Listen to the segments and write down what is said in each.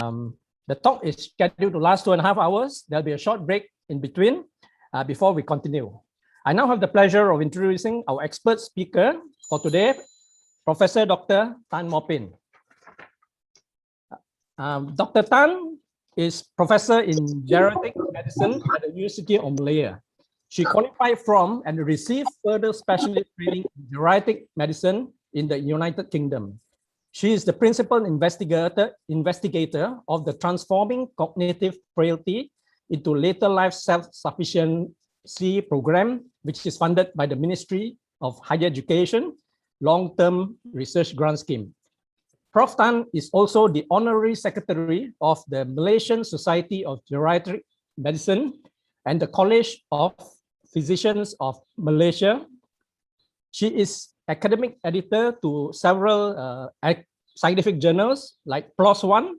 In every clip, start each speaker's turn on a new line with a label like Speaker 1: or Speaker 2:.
Speaker 1: The talk is scheduled to last 2.5 hours. There'll be a short break in between before we continue. I now have the pleasure of introducing our expert speaker for today, Professor Dr. Tan Mo-Pin. Dr. Tan is professor in geriatric medicine at the University of Malaya. She qualified from and received further specialist training in geriatric medicine in the United Kingdom. She is the principal investigator of the Transforming Cognitive Frailty into Later Life Self-Sufficiency program, which is funded by the Ministry of Higher Education Long-Term Research Grant Scheme. Prof. Tan is also the honorary secretary of the Malaysian Society of Geriatric Medicine and the College of Physicians of Malaysia. She is academic editor to several scientific journals like PLOS ONE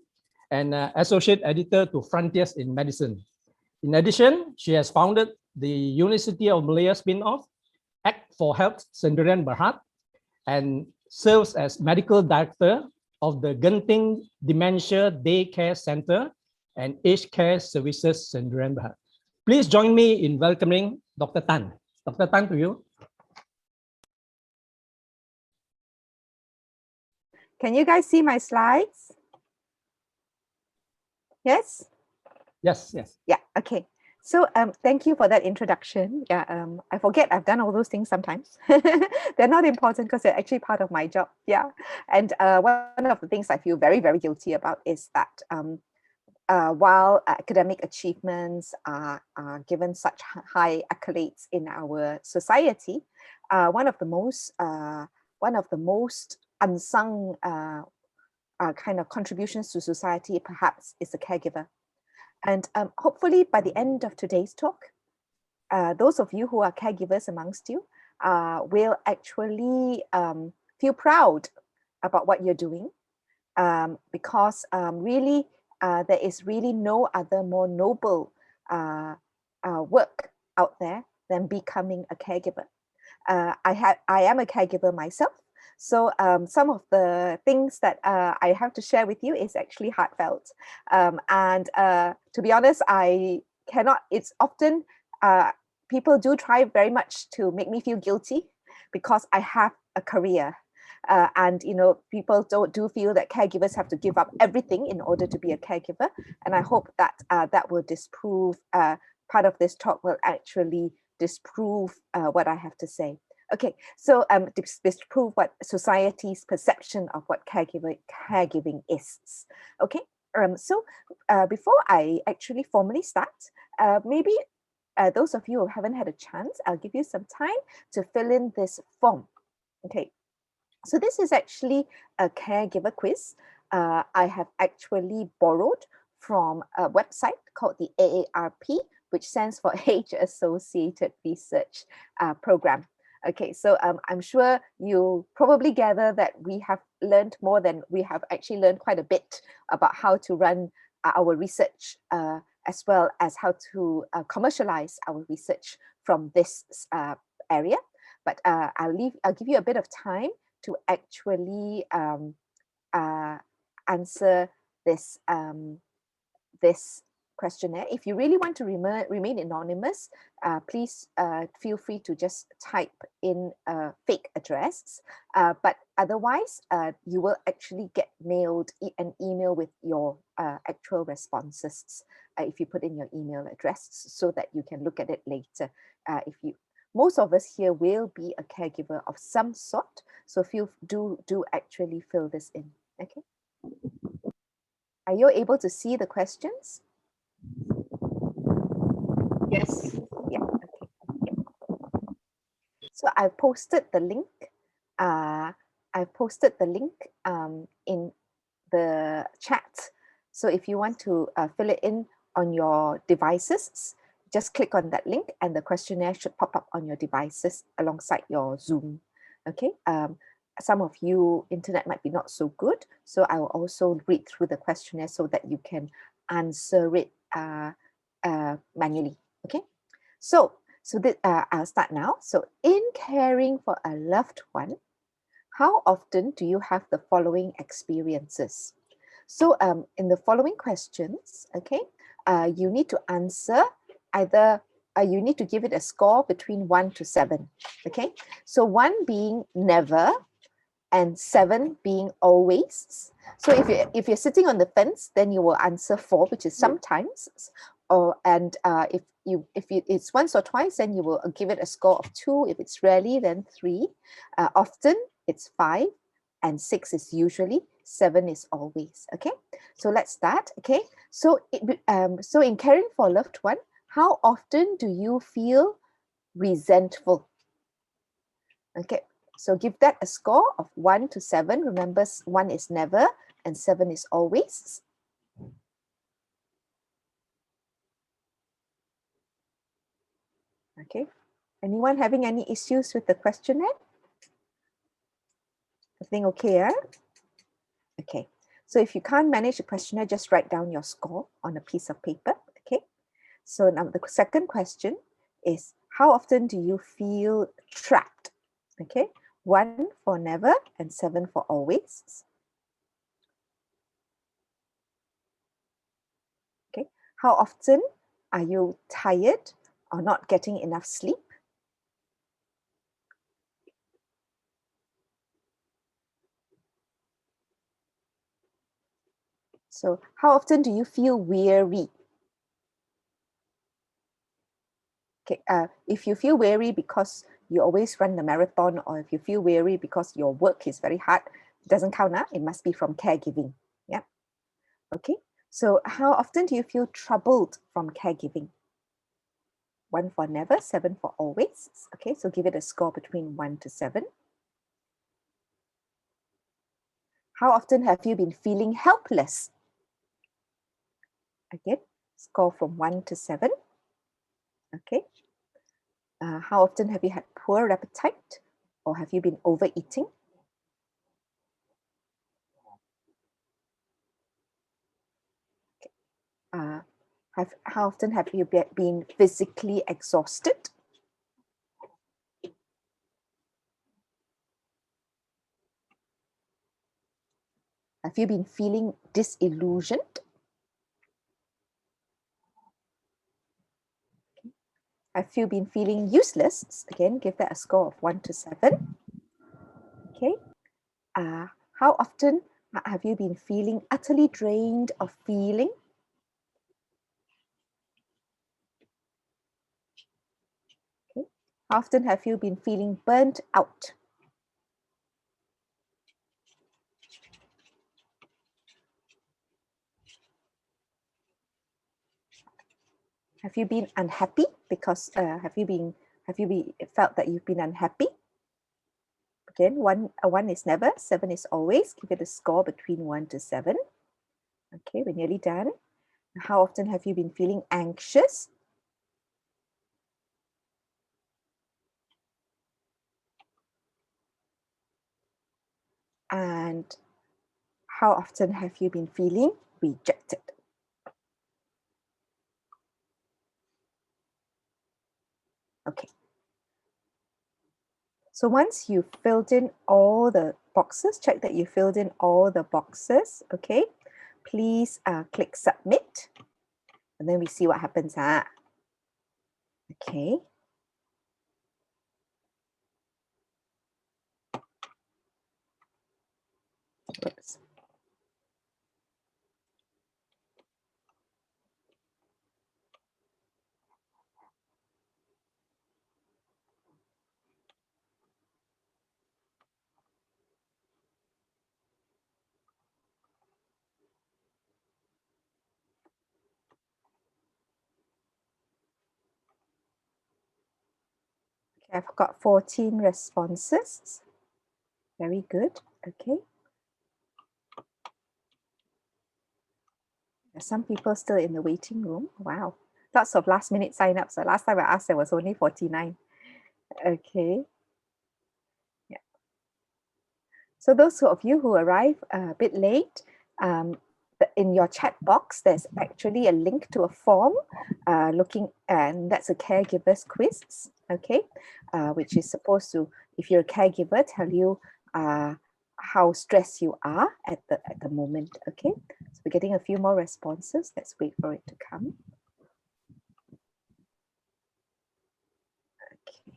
Speaker 1: and associate editor to Frontiers in Medicine. In addition, she has founded the University of Malaya spin-off, Act for Health Sendirian Berhad, and serves as medical director of the Genting Dementia Day Care Center and Aged Care Services Sendirian Berhad. Please join me in welcoming Dr. Tan. Dr. Tan, to you.
Speaker 2: Can you guys see my slides? Yes?
Speaker 1: Yes, yes.
Speaker 2: Yeah, okay. So thank you for that introduction. Yeah, I forget I've done all those things sometimes. They're not important because they're actually part of my job. Yeah, and one of the things I feel very, very guilty about is that while academic achievements are given such high accolades in our society, one of the most unsung kind of contributions to society perhaps is the caregiver. And hopefully by the end of today's talk, those of you who are caregivers amongst you will actually feel proud about what you're doing, because really there is really no other more noble work out there than becoming a caregiver. I am a caregiver myself. So some of the things that I have to share with you is actually heartfelt. And to be honest, I cannot, it's often, people do try very much to make me feel guilty because I have a career. And, you know, people do feel that caregivers have to give up everything in order to be a caregiver. And I hope that that will disprove, part of this talk will actually disprove what I have to say. Okay, so disprove what society's perception of what caregiving is. Okay, so before I actually formally start, maybe those of you who haven't had a chance, I'll give you some time to fill in this form. Okay, so this is actually a caregiver quiz. I have actually borrowed from a website called the AARP, which stands for Age Associated Research Program. Okay, so I'm sure you probably gather that we have learned more than we have actually learned quite a bit about how to run our research, as well as how to commercialize our research from this area. But I'll give you a bit of time to actually answer this this questionnaire. If you really want to remain anonymous, please feel free to just type in a fake address. But otherwise, you will actually get mailed an email with your actual responses if you put in your email address, so that you can look at it later. Most of us here will be a caregiver of some sort, so do actually fill this in. Okay. Are you able to see the questions?
Speaker 3: Yes.
Speaker 2: Yeah. Okay. Yeah. So I've posted the link. I've posted the link in the chat. So if you want to fill it in on your devices, just click on that link and the questionnaire should pop up on your devices alongside your Zoom. Okay. Some of you internet might be not so good, so I will also read through the questionnaire so that you can answer it manually. Okay, so I'll start now. So in caring for a loved one, how often do you have the following experiences? So in the following questions, okay, you need to answer either, you need to give it a score between 1 to 7, okay? So 1 being never and 7 being always. So if you're sitting on the fence, then you will answer 4, which is sometimes, or if it's once or twice, then you will give it a score of 2. If it's rarely, then 3. Often it's 5, and 6 is usually, 7 is always. Okay, so let's start. Okay, so so in caring for a loved one, how often do you feel resentful? Okay, so give that a score of 1 to 7. Remember, 1 is never and 7 is always. Okay, anyone having any issues with the questionnaire? Everything okay, yeah? Okay, so if you can't manage the questionnaire, just write down your score on a piece of paper. Okay, so now the second question is, how often do you feel trapped? Okay, 1 for never and 7 for always. Okay, how often are you tired or not getting enough sleep? So how often do you feel weary? Okay, if you feel weary because you always run the marathon, or if you feel weary because your work is very hard, it doesn't count. It must be from caregiving. Yeah. Okay. So how often do you feel troubled from caregiving? 1 for never, 7 for always. Okay, so give it a score between 1 to 7. How often have you been feeling helpless? Again, score from 1 to 7. Okay. How often have you had poor appetite, or have you been overeating? How often have you been physically exhausted? Have you been feeling disillusioned? Have you been feeling useless? Again, give that a score of 1 to 7. Okay. How often have you been feeling utterly drained of feeling? Okay. How often have you been feeling burnt out? Have you been unhappy? Because have you felt that you've been unhappy? Again, 1 is never, 7 is always. Give it a score between 1 to 7. Okay, we're nearly done. How often have you been feeling anxious? And how often have you been feeling rejected? Okay. So once you've filled in all the boxes, check that you filled in all the boxes, okay? Please click submit, and then we see what happens. Okay. Oops. Okay, I've got 14 responses. Very good. Okay. There's some people still in the waiting room. Wow. Lots of last minute sign-ups. So last time I asked, there was only 49. Okay. Yeah. So those of you who arrive a bit late, in your chat box, there's actually a link to a form and that's a caregiver's quiz, okay, which is supposed to, if you're a caregiver, tell you how stressed you are at the moment. Okay, so we're getting a few more responses. Let's wait for it to come. Okay.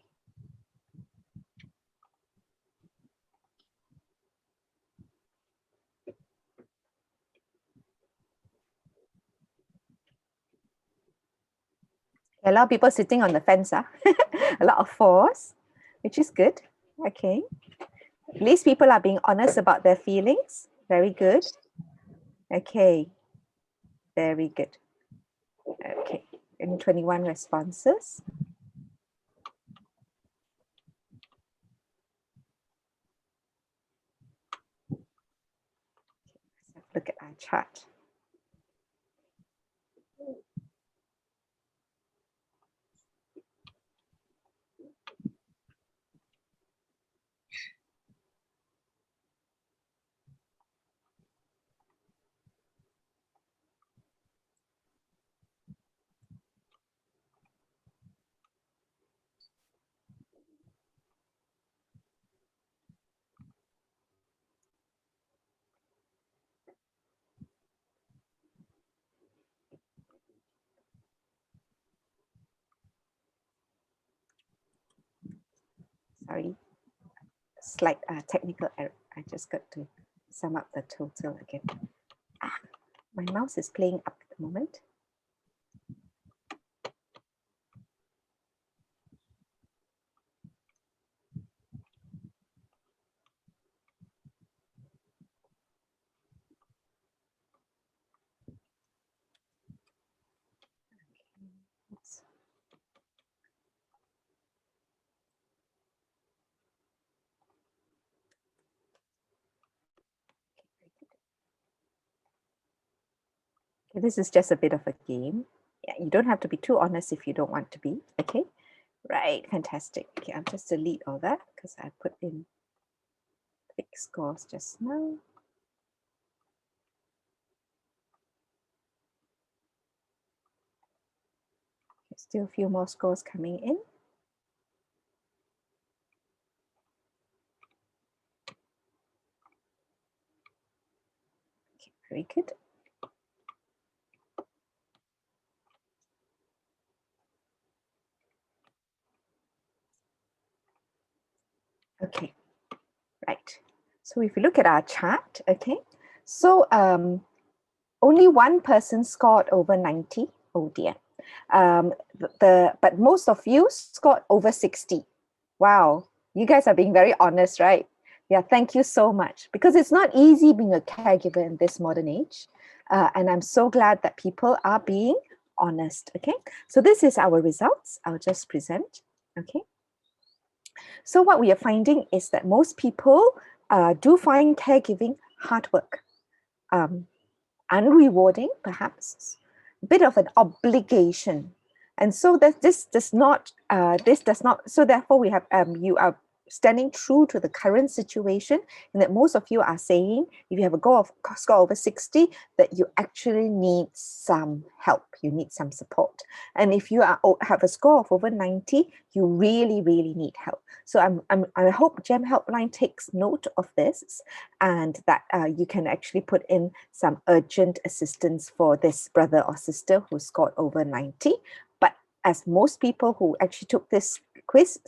Speaker 2: A lot of people sitting on the fence, a lot of fours, which is good. Okay. At least people are being honest about their feelings. Very good. Okay. Very good. Okay. And 21 responses. Let's look at our chart. Sorry, slight technical error. I just got to sum up the total again. My mouse is playing up at the moment. Oops. Okay, this is just a bit of a game. Yeah, you don't have to be too honest if you don't want to be. Okay, right, fantastic. Okay, I'll just delete all that because I put in fixed scores just now. Okay, still a few more scores coming in. Okay, very good. Okay, right. So if you look at our chart, okay, so only one person scored over 90. Oh dear. But most of you scored over 60. Wow, you guys are being very honest, right? Yeah, thank you so much. Because it's not easy being a caregiver in this modern age. And I'm so glad that people are being honest, okay? So this is our results. I'll just present, okay? So what we are finding is that most people do find caregiving hard work, unrewarding, perhaps, a bit of an obligation. And so that this does not, so therefore we have, you are standing true to the current situation, and that most of you are saying, if you have a score over 60, that you actually need some help, you need some support. And if you have a score of over 90, you really, really need help. So I hope GEM Helpline takes note of this, and that you can actually put in some urgent assistance for this brother or sister who scored over 90. But as most people who actually took this quiz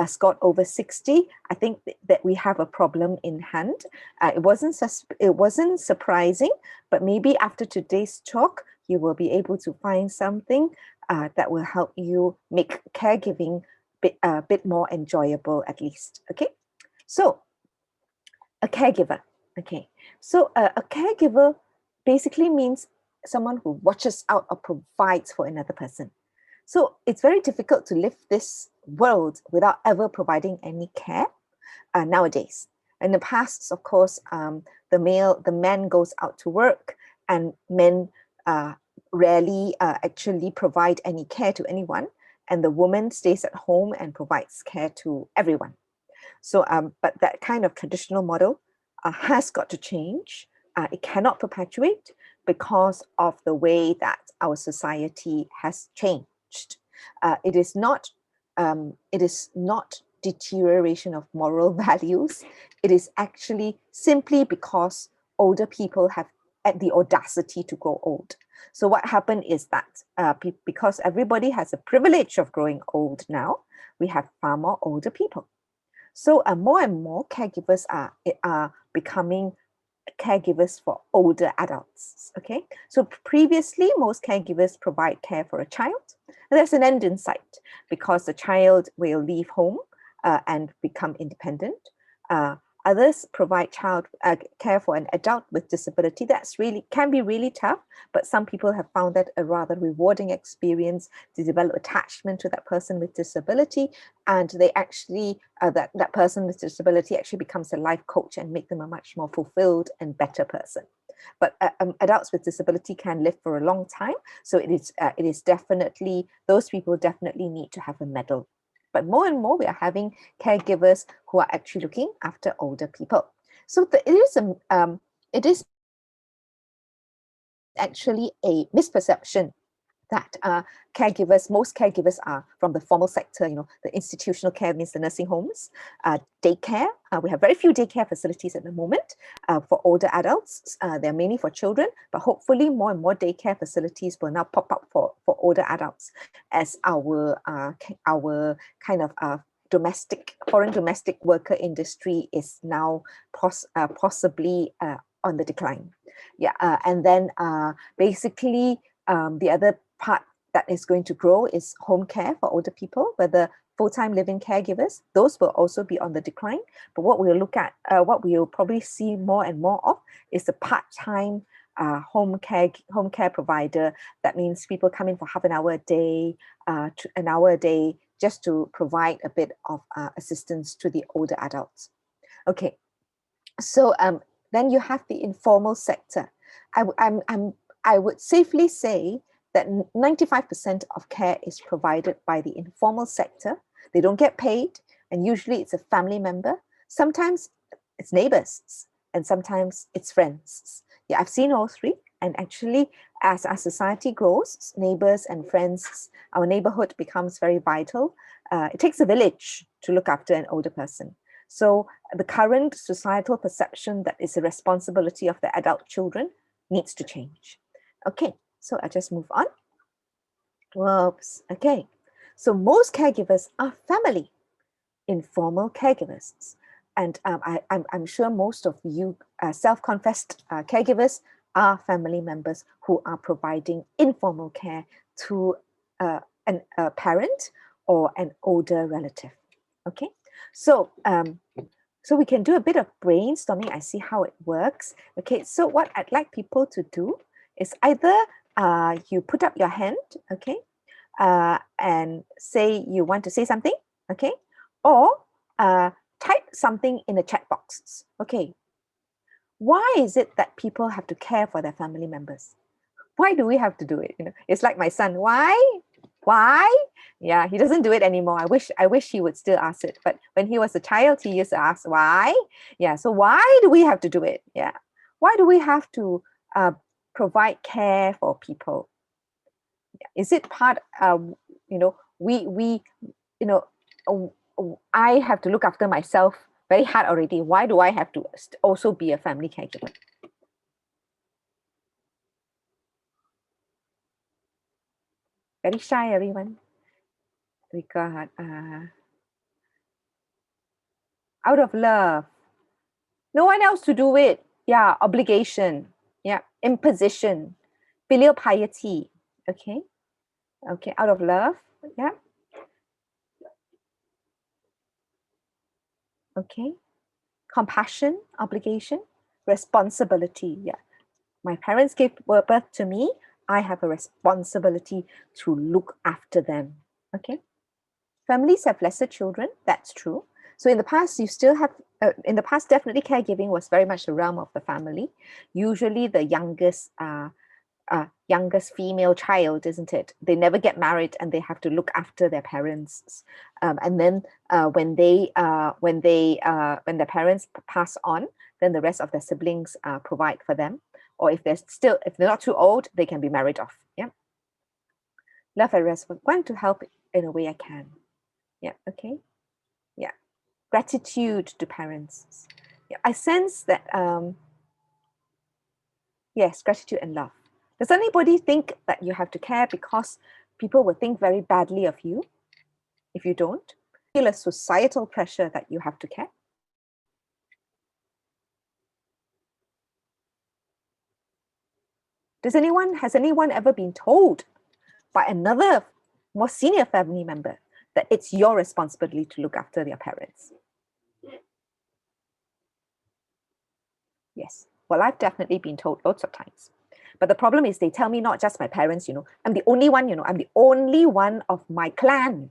Speaker 2: scored over 60, I think that we have a problem in hand. It wasn't surprising, but maybe after today's talk, you will be able to find something that will help you make caregiving a bit more enjoyable, at least. Okay, so a caregiver. Okay, so a caregiver basically means someone who watches out or provides for another person. So it's very difficult to live this world without ever providing any care nowadays. In the past, of course, the man goes out to work, and men rarely actually provide any care to anyone, and the woman stays at home and provides care to everyone. So, but that kind of traditional model has got to change. It cannot perpetuate because of the way that our society has changed. It is not deterioration of moral values. It is actually simply because older people have had the audacity to grow old. So what happened is that because everybody has a privilege of growing old now, we have far more older people. So more and more caregivers are becoming caregivers for older adults. Okay, so previously most caregivers provide care for a child, and there's an end in sight because the child will leave home and become independent. Others provide child care for an adult with disability. That's can be really tough, but some people have found that a rather rewarding experience to develop attachment to that person with disability, and they actually that person with disability actually becomes a life coach and make them a much more fulfilled and better person. But adults with disability can live for a long time, so it is definitely, those people definitely need to have a medal. But more and more, we are having caregivers who are actually looking after older people. So it is actually a misperception that most caregivers are from the formal sector. The institutional care means the nursing homes, daycare. We have very few daycare facilities at the moment for older adults. They're mainly for children, but hopefully more and more daycare facilities will now pop up for older adults as our kind of foreign domestic worker industry is now possibly on the decline. And then basically the other part that is going to grow is home care for older people, whether full-time living caregivers, those will also be on the decline. But what we'll look at, what we'll probably see more and more of is the part-time home care provider. That means people come in for half an hour a day, to an hour a day, just to provide a bit of assistance to the older adults. Okay, so then you have the informal sector. I would safely say that 95% of care is provided by the informal sector. They don't get paid, and usually it's a family member. Sometimes it's neighbors, and sometimes it's friends. Yeah, I've seen all three. And actually, as our society grows, neighbors and friends, our neighborhood becomes very vital. It takes a village to look after an older person. So the current societal perception that it's a responsibility of the adult children needs to change. Okay, so I just move on. Whoops. Okay, so most caregivers are family, informal caregivers. And I'm sure most of you self-confessed caregivers are family members who are providing informal care to a parent or an older relative. Okay, so so we can do a bit of brainstorming. I see how it works. Okay, so what I'd like people to do is either you put up your hand, okay, and say you want to say something, okay, or type something in the chat box. Okay, why is it that people have to care for their family members? Why do we have to do it? It's like my son. Why? Yeah, he doesn't do it anymore. I wish he would still ask it. But when he was a child, he used to ask why. Yeah, so why do we have to do it? Yeah, why do we have to provide care for people? Is it part? I have to look after myself very hard already. Why do I have to also be a family caregiver? Very shy, everyone. We got out of love. No one else to do it. Yeah, obligation. Yeah, imposition, filial piety. Okay, okay, out of love. Yeah. Okay, compassion, obligation, responsibility. Yeah, my parents gave birth to me. I have a responsibility to look after them. Okay, families have lesser children. That's true. So in the past, you still have, definitely caregiving was very much the realm of the family. Usually the youngest female child, isn't it? They never get married and they have to look after their parents. And then when their parents pass on, then the rest of their siblings provide for them. Or if they're not too old, they can be married off. Yeah. Love and respect. Want to help in a way I can. Yeah. Okay. Yeah. gratitude to parents. Yeah, I sense that, yes, gratitude and love. Does anybody think that you have to care because people will think very badly of you if you don't? Feel a societal pressure that you have to care? Has anyone ever been told by another more senior family member that it's your responsibility to look after their parents? Yes. Well, I've definitely been told lots of times. But the problem is they tell me not just my parents, I'm the only one, I'm the only one of my clan,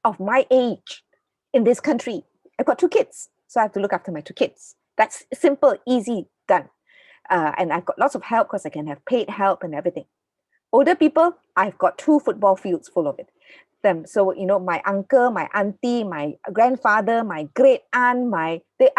Speaker 2: of my age in this country. I've got 2 kids, so I have to look after my 2 kids. That's simple, easy, done. And I've got lots of help because I can have paid help and everything. Older people, I've got 2 football fields full of it. So my uncle, my auntie, my grandfather, my great aunt, they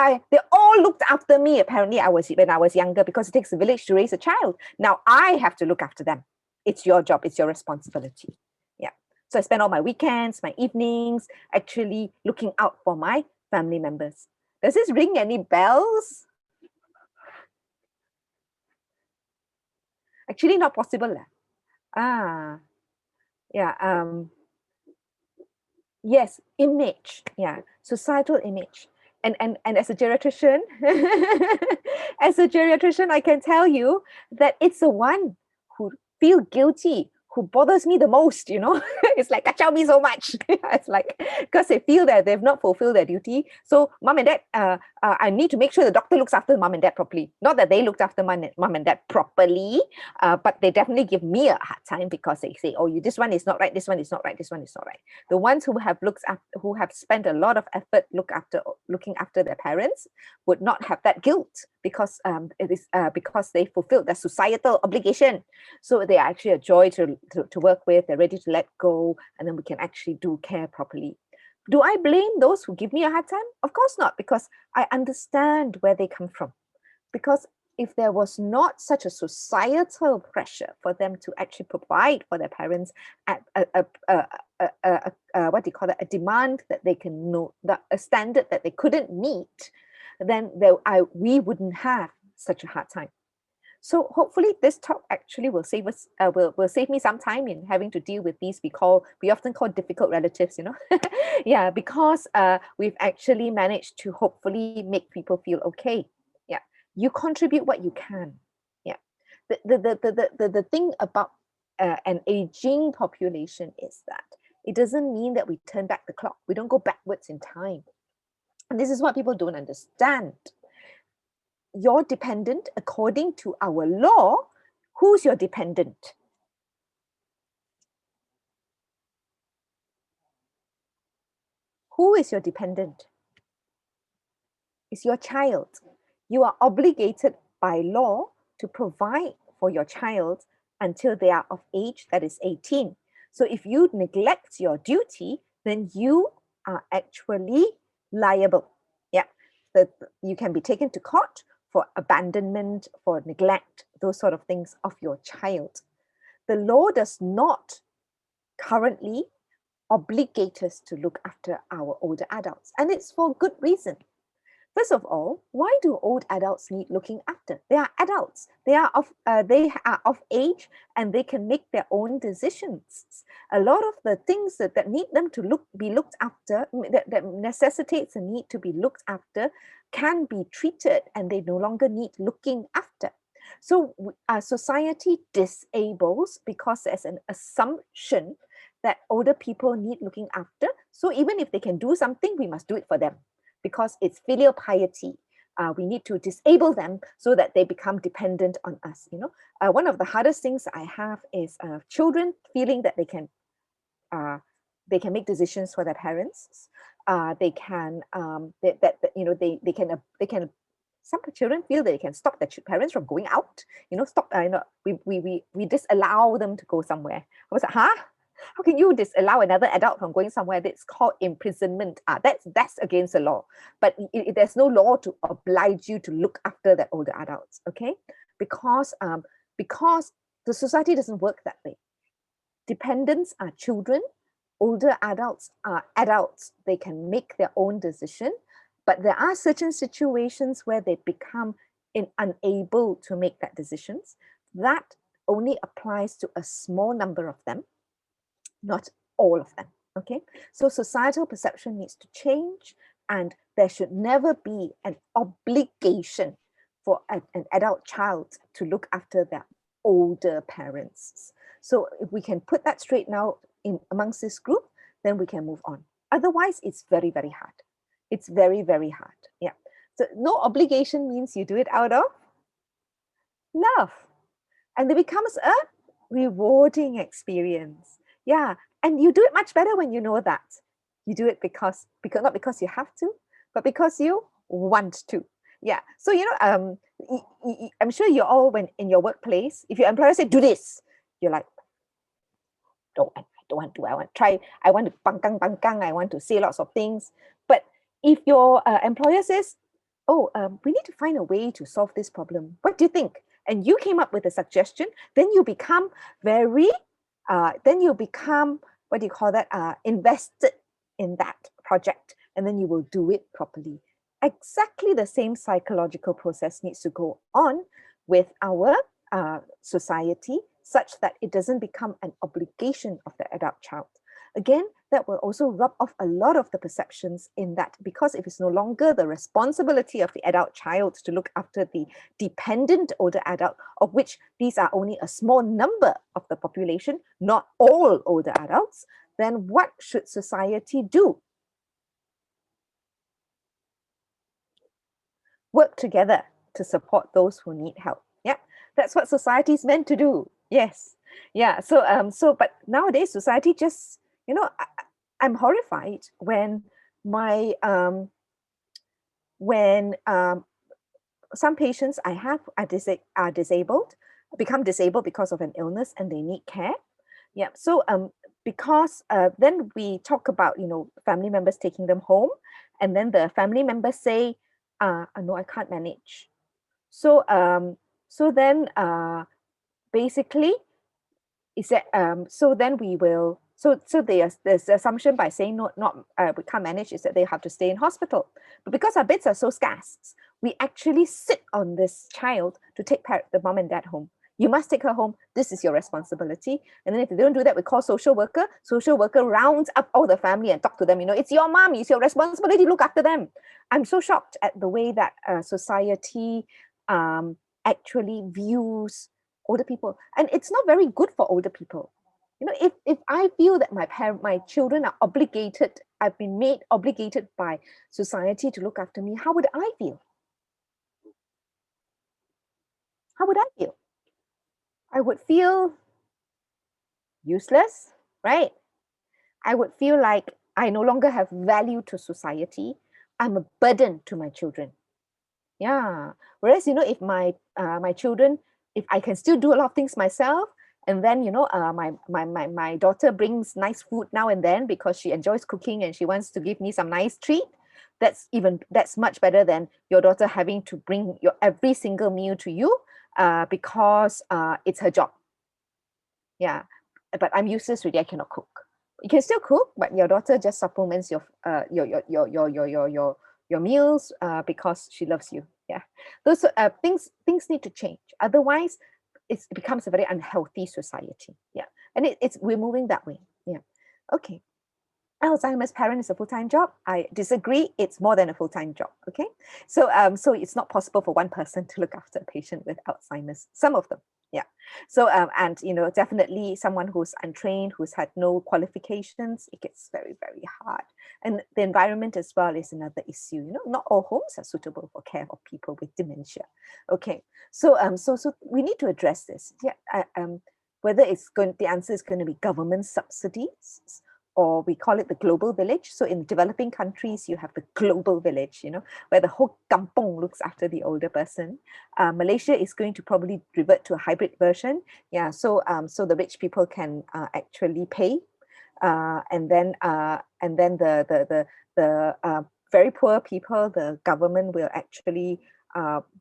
Speaker 2: all looked after me. Apparently, when I was younger, because it takes a village to raise a child. Now I have to look after them. It's your job. It's your responsibility. Yeah. So I spend all my weekends, my evenings, actually looking out for my family members. Does this ring any bells? Actually, not possible. Yeah. Yes, image. Yeah, societal image. And as a geriatrician, I can tell you that it's the one who feel guilty, who bothers me the most, It's like, kacau me so much. It's like, because they feel that they've not fulfilled their duty. So mom and dad, I need to make sure the doctor looks after mom and dad properly. Not that they looked after mom and dad properly, but they definitely give me a hard time because they say, oh, this one is not right, this one is not right, this one is not right. The ones who have spent a lot of effort looking after their parents would not have that guilt because it is because they fulfilled their societal obligation. So they are actually a joy to work with. They're ready to let go, and then we can actually do care properly. Do I blame those who give me a hard time? Of course not, because I understand where they come from. Because if there was not such a societal pressure for them to actually provide for their parents at what do you call it, a demand that they can know, a standard that they couldn't meet, then we wouldn't have such a hard time. So hopefully this talk actually will save us, will save me some time in having to deal with these we often call difficult relatives, Yeah, because we've actually managed to hopefully make people feel okay. Yeah, you contribute what you can. Yeah, the thing about an aging population is that it doesn't mean that we turn back the clock. We don't go backwards in time. And this is what people don't understand. Your dependent, according to our law, who's your dependent? Who is your dependent? It's your child. You are obligated by law to provide for your child until they are of age, that is 18. So if you neglect your duty, then you are actually liable. Yeah, you can be taken to court for abandonment, for neglect, those sort of things of your child. The law does not currently obligate us to look after our older adults, and it's for good reason. First of all, why do old adults need looking after? They are adults. They are of age, and they can make their own decisions. A lot of the things that need them to be looked after, that necessitates a need to be looked after, can be treated, and they no longer need looking after. So our society disables because there's an assumption that older people need looking after. So even if they can do something, we must do it for them, because it's filial piety. We need to disable them so that they become dependent on us. One of the hardest things I have is children feeling that they can make decisions for their parents. They can some children feel that they can stop their parents from going out. We disallow them to go somewhere. I was like, huh? How can you disallow another adult from going somewhere? That's called imprisonment. That's against the law. But there's no law to oblige you to look after the older adults, okay? Because the society doesn't work that way. Dependents are children. Older adults are adults. They can make their own decision. But there are certain situations where they become unable to make that decisions. That only applies to a small number of them, not all of them. Okay, so societal perception needs to change, and there should never be an obligation for an adult child to look after their older parents. So if we can put that straight now in amongst this group, then we can move on. Otherwise, it's very, very hard. It's very, very hard. Yeah. So no obligation means you do it out of love. And it becomes a rewarding experience. Yeah. And you do it much better when you know that. You do it because not because you have to, but because you want to. Yeah. So, I'm sure you're all, when in your workplace, if your employer said, do this, you're like, no, I don't want to. I want to try. I want to bangkang. I want to say lots of things. But if your employer says, oh, we need to find a way to solve this problem, what do you think? And you came up with a suggestion, then you become very, what do you call that? Invested in that project, and then you will do it properly. Exactly the same psychological process needs to go on with our society, such that it doesn't become an obligation of the adult child. Again, that will also rub off a lot of the perceptions in that, because if it's no longer the responsibility of the adult child to look after the dependent older adult, of which these are only a small number of the population, not all older adults, then what should society do? Work together to support those who need help. Yeah, that's what society is meant to do. Yes. Yeah. So but nowadays society just, I'm horrified when some patients I have are disabled, become disabled because of an illness, and they need care. Yeah. So because then we talk about, family members taking them home, and then the family members say, no, I can't manage. So then basically is that so then we will, so there's the assumption by saying no, not we can't manage, is that they have to stay in hospital. But because our beds are so scarce, we actually sit on this child to take the mom and dad home. You must take her home. This is your responsibility. And then if they don't do that, we call social worker. Social worker rounds up all the family and talk to them. It's your mom. It's your responsibility to look after them. I'm so shocked at the way that society actually views older people, and it's not very good for older people. If I feel that my children are obligated, I've been made obligated by society to look after me, how would I feel? How would I feel? I would feel useless, right? I would feel like I no longer have value to society. I'm a burden to my children. Yeah. Whereas, if my children, if I can still do a lot of things myself, and then, my daughter brings nice food now and then because she enjoys cooking and she wants to give me some nice treat, that's much better than your daughter having to bring your every single meal to you because it's her job. Yeah. But I'm useless really, I cannot cook. You can still cook, but your daughter just supplements your meals because she loves you. Yeah, those things need to change. Otherwise, it becomes a very unhealthy society. Yeah, and we're moving that way. Yeah, okay. Alzheimer's parent is a full-time job. I disagree. It's more than a full-time job. Okay, so it's not possible for one person to look after a patient with Alzheimer's. Some of them, yeah. So and definitely someone who's untrained, who's had no qualifications, it gets very, very hard. And the environment as well is another issue. Not all homes are suitable for care of people with dementia. Okay, so so we need to address this. Yeah, whether the answer is going to be government subsidies, or we call it the global village. So in developing countries, you have the global village, where the whole kampong looks after the older person. Malaysia is going to probably revert to a hybrid version. Yeah, so the rich people can actually pay, and then the very poor people, the government will actually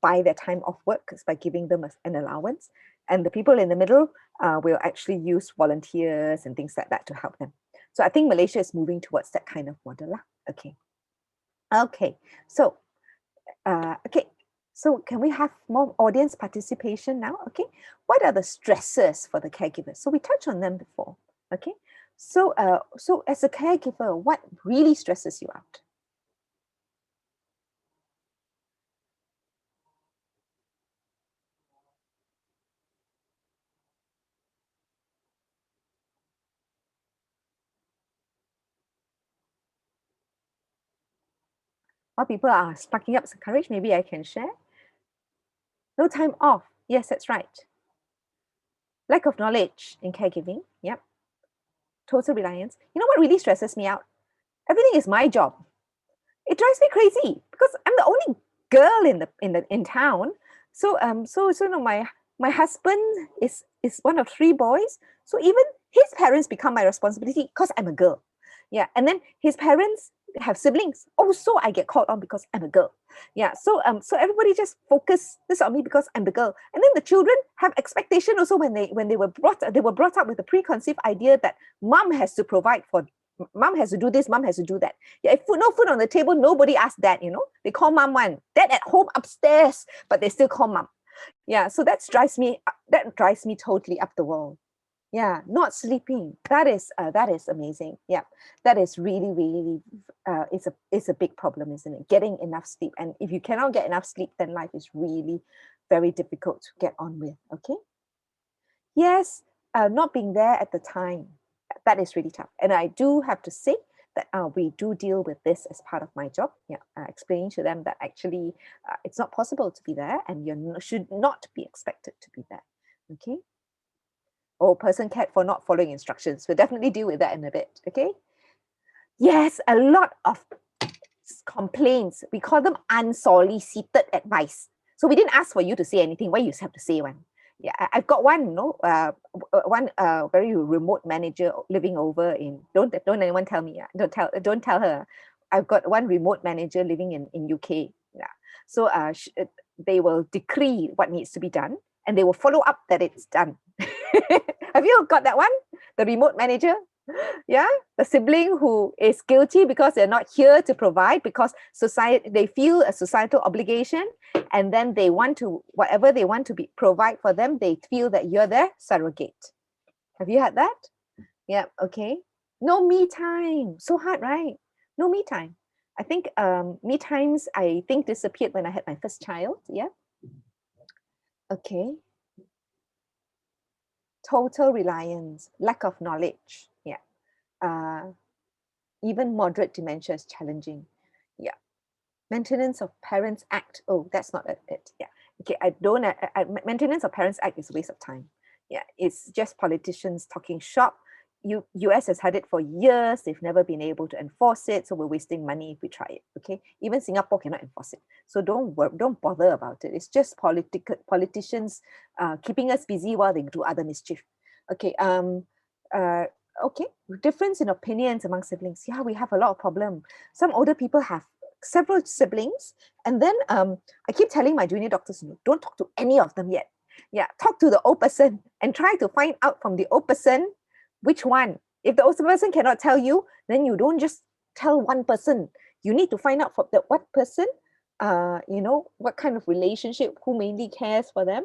Speaker 2: buy their time off work by giving them an allowance, and the people in the middle will actually use volunteers and things like that to help them. So I think Malaysia is moving towards that kind of model. Okay. Okay, so okay, so can we have more audience participation now? Okay, what are the stresses for the caregivers? So we touched on them before. Okay, so so as a caregiver, what really stresses you out? While people are sparking up some courage, maybe I can share. No time off. Yes, that's right. Lack of knowledge in caregiving. Yep. Total reliance. You know what really stresses me out? Everything is my job. It drives me crazy because I'm the only girl in town. So no, my husband is one of three boys. So even his parents become my responsibility because I'm a girl. Yeah, and then his parents have siblings. Also, I get called on because I'm a girl. Yeah, so everybody just focus this on me because I'm the girl. And then the children have expectation also when they were brought up with a preconceived idea that mom has to provide for mom has to do this, mom has to do that. Yeah, if no food on the table, nobody asks that, you know. They call mom one. Dad at home upstairs, but they still call mom. Yeah, so that drives me totally up the wall. Yeah, not sleeping. That is amazing. Yeah, that is really, really it's a big problem, isn't it? Getting enough sleep. And if you cannot get enough sleep, then life is really very difficult to get on with. Okay. Yes, not being there at the time, that is really tough. And I do have to say that we do deal with this as part of my job. Yeah, explaining to them that actually it's not possible to be there and should not be expected to be there. Okay. Oh, person cat for not following instructions. We'll definitely deal with that in a bit. Okay. Yes, a lot of complaints. We call them unsolicited advice. So we didn't ask for you to say anything. Why you have to say one? Yeah, I've got one, one very remote manager living over in. Don't anyone tell me. Don't tell her. I've got one remote manager living in UK. Yeah, so they will decree what needs to be done, and they will follow up that it's done. Have you got that one? The remote manager? Yeah, the sibling who is guilty because they're not here to provide because society they feel a societal obligation, and then they want to whatever they want to be provide for them, they feel that you're their surrogate. Have you had that? Yeah. Okay. No me time. So hard, right? No me time. I think me times I think disappeared when I had my first child. Yeah. Okay. Total reliance, lack of knowledge. Yeah. uh, Even moderate dementia is challenging. Yeah. Maintenance of Parents Act. Oh, that's not it. Yeah. Okay. I don't. Maintenance of Parents Act is a waste of time. Yeah. It's just politicians talking shop. US has had it for years. They've never been able to enforce it, so we're wasting money if we try it. Okay. Even Singapore cannot enforce it. So don't bother about it. It's just politicians keeping us busy while they do other mischief. Okay. Uh, okay. Difference in opinions among siblings. Yeah, we have a lot of problem. Some older people have several siblings, and then I keep telling my junior doctors, no, don't talk to any of them yet. Yeah, talk to the old person and try to find out from the old person which one. If the old person cannot tell you, then you don't just tell one person. You need to find out from the what person, what kind of relationship, who mainly cares for them.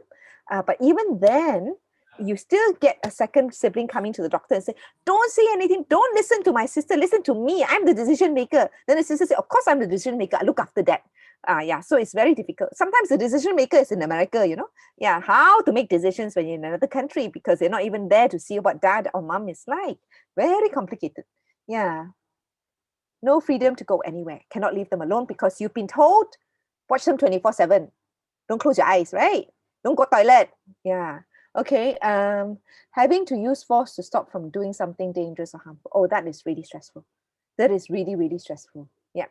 Speaker 2: But even then, you still get a second sibling coming to the doctor and say, don't say anything, don't listen to my sister, listen to me, I'm the decision maker. Then the sister say, of course I'm the decision maker, I look after that. Yeah, so it's very difficult. Sometimes the decision maker is in America, yeah, how to make decisions when you're in another country because they're not even there to see what dad or mom is like. Very complicated. Yeah. No freedom to go anywhere, cannot leave them alone because you've been told watch them 24/7. Don't close your eyes, right? Don't go toilet. Yeah. Okay. Having to use force to stop from doing something dangerous or harmful. Oh, that is really stressful. That is really, really stressful. Yeah.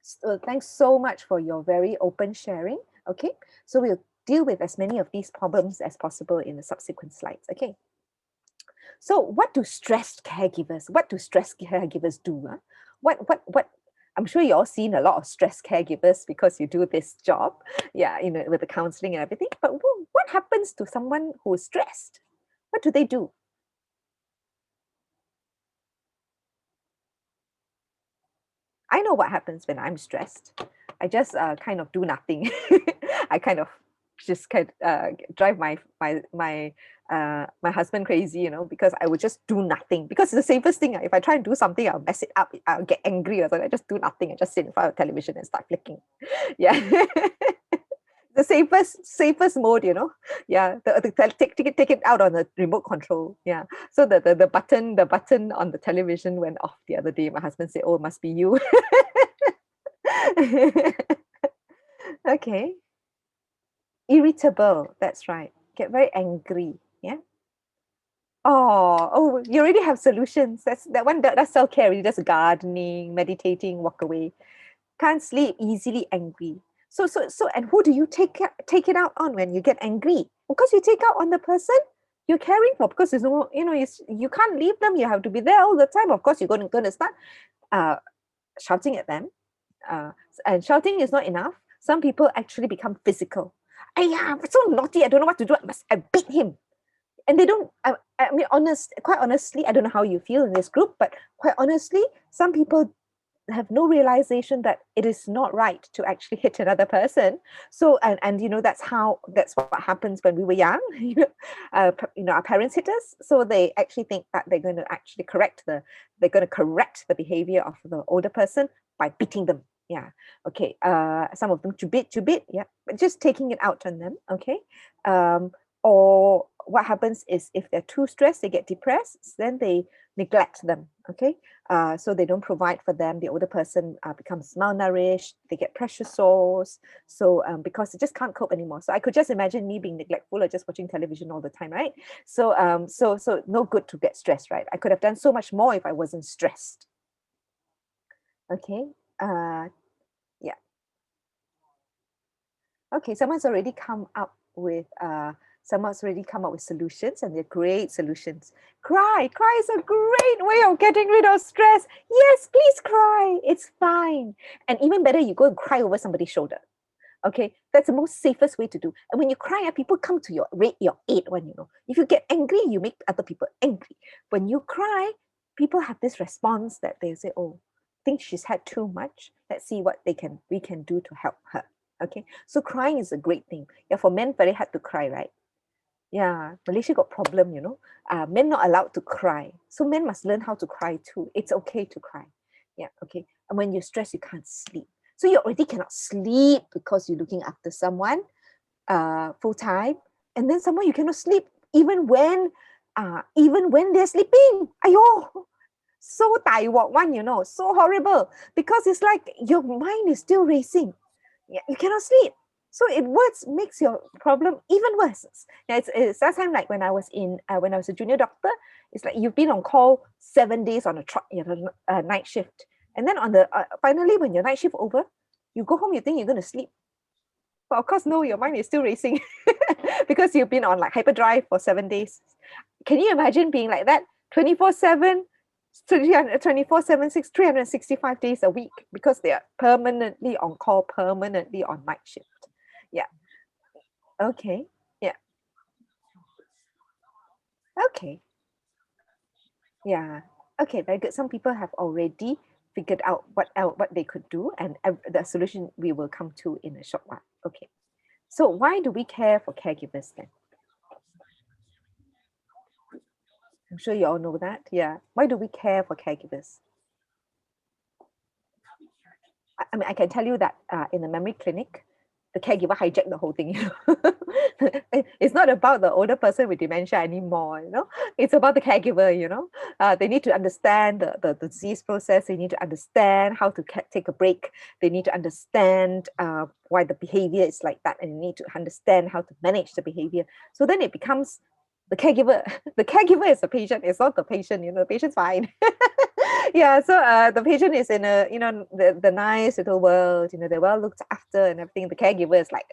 Speaker 2: So thanks so much for your very open sharing. Okay. So we'll deal with as many of these problems as possible in the subsequent slides. Okay. So what do stressed caregivers do? Huh? What I'm sure you all seen a lot of stressed caregivers because you do this job, yeah, with the counseling and everything. But what happens to someone who is stressed? What do they do? I know what happens when I'm stressed. I just kind of do nothing. I kind of just drive my husband crazy, you know, because I would just do nothing, because it's the safest thing. If I try and do something, I'll mess it up. I'll get angry or something. I just do nothing and just sit in front of the television and start flicking. Yeah. The safest mode, you know. Yeah, take it out on the remote control. Yeah, so the button on the television went off the other day. My husband said, "Oh, it must be you." Okay, irritable. That's right. Get very angry. Yeah. Oh, you already have solutions. That's that one. That's self care. Really, just gardening, meditating, walk away. Can't sleep, easily angry. So, and who do you take it out on when you get angry? Because you take out on the person you're caring for, because there's no, you know, you can't leave them. You have to be there all the time. Of course, you're going to start uh, shouting at them, and shouting is not enough. Some people actually become physical. I'm so naughty. I don't know what to do. I beat him. And they don't. I mean, quite honestly, I don't know how you feel in this group, but quite honestly, some people have no realization that it is not right to actually hit another person. So and you know, that's what happens when we were young. You know, our parents hit us, so they actually think that they're going to actually correct the behavior of the older person by beating them. Yeah. Okay. Some of them to bit. Yeah. But just taking it out on them. Okay. Or what happens is, if they're too stressed, they get depressed, then they neglect them. Okay. So they don't provide for them. The older person becomes malnourished. They get pressure sores. So because they just can't cope anymore. So I could just imagine me being neglectful or just watching television all the time, right? So so no good to get stressed, right? I could have done so much more if I wasn't stressed. Okay. Yeah. Okay. Someone's already come up with solutions, and they're great solutions. Cry is a great way of getting rid of stress. Yes, please cry, it's fine. And even better, you go and cry over somebody's shoulder. Okay, that's the most safest way to do. And when you cry, people come to your aid. When you know, if you get angry, you make other people angry. When you cry, people have this response that they say, "Oh, think she's had too much. Let's see what we can do to help her." Okay, so crying is a great thing. Yeah, for men, very hard to cry, right? Yeah, Malaysia got problem, you know. Men not allowed to cry. So men must learn how to cry too. It's okay to cry. Yeah, okay. And when you're stressed, you can't sleep. So you already cannot sleep because you're looking after someone full time. And then someone you cannot sleep even when they're sleeping. Ayo, so tai one, you know, so horrible. Because it's like your mind is still racing. Yeah, you cannot sleep. So it makes your problem even worse. Yeah, it's that time, like when I was a junior doctor. It's like you've been on call 7 days on a night shift, and then on the finally, when your night shift over, you go home, you think you're going to sleep, but of course no, your mind is still racing because you've been on like hyperdrive for 7 days. Can you imagine being like that 24/7? 24/7, 365 days a week, because they are permanently on call, permanently on night shift. Yeah. Okay. Yeah. Okay. Yeah. Okay. Very good. Some people have already figured out what they could do, and the solution we will come to in a short while. Okay. So why do we care for caregivers then? I'm sure you all know that. Yeah. Why do we care for caregivers? I mean, I can tell you that in the memory clinic, the caregiver hijacked the whole thing. It's not about the older person with dementia anymore. You know, it's about the caregiver. You know, they need to understand the disease process. They need to understand how to take a break. They need to understand why the behavior is like that, and they need to understand how to manage the behavior. So then it becomes the caregiver. The caregiver is the patient. It's not the patient. You know, the patient's fine. Yeah, so the patient is in a, you know, the nice little world, you know, they're well looked after and everything. The caregiver is like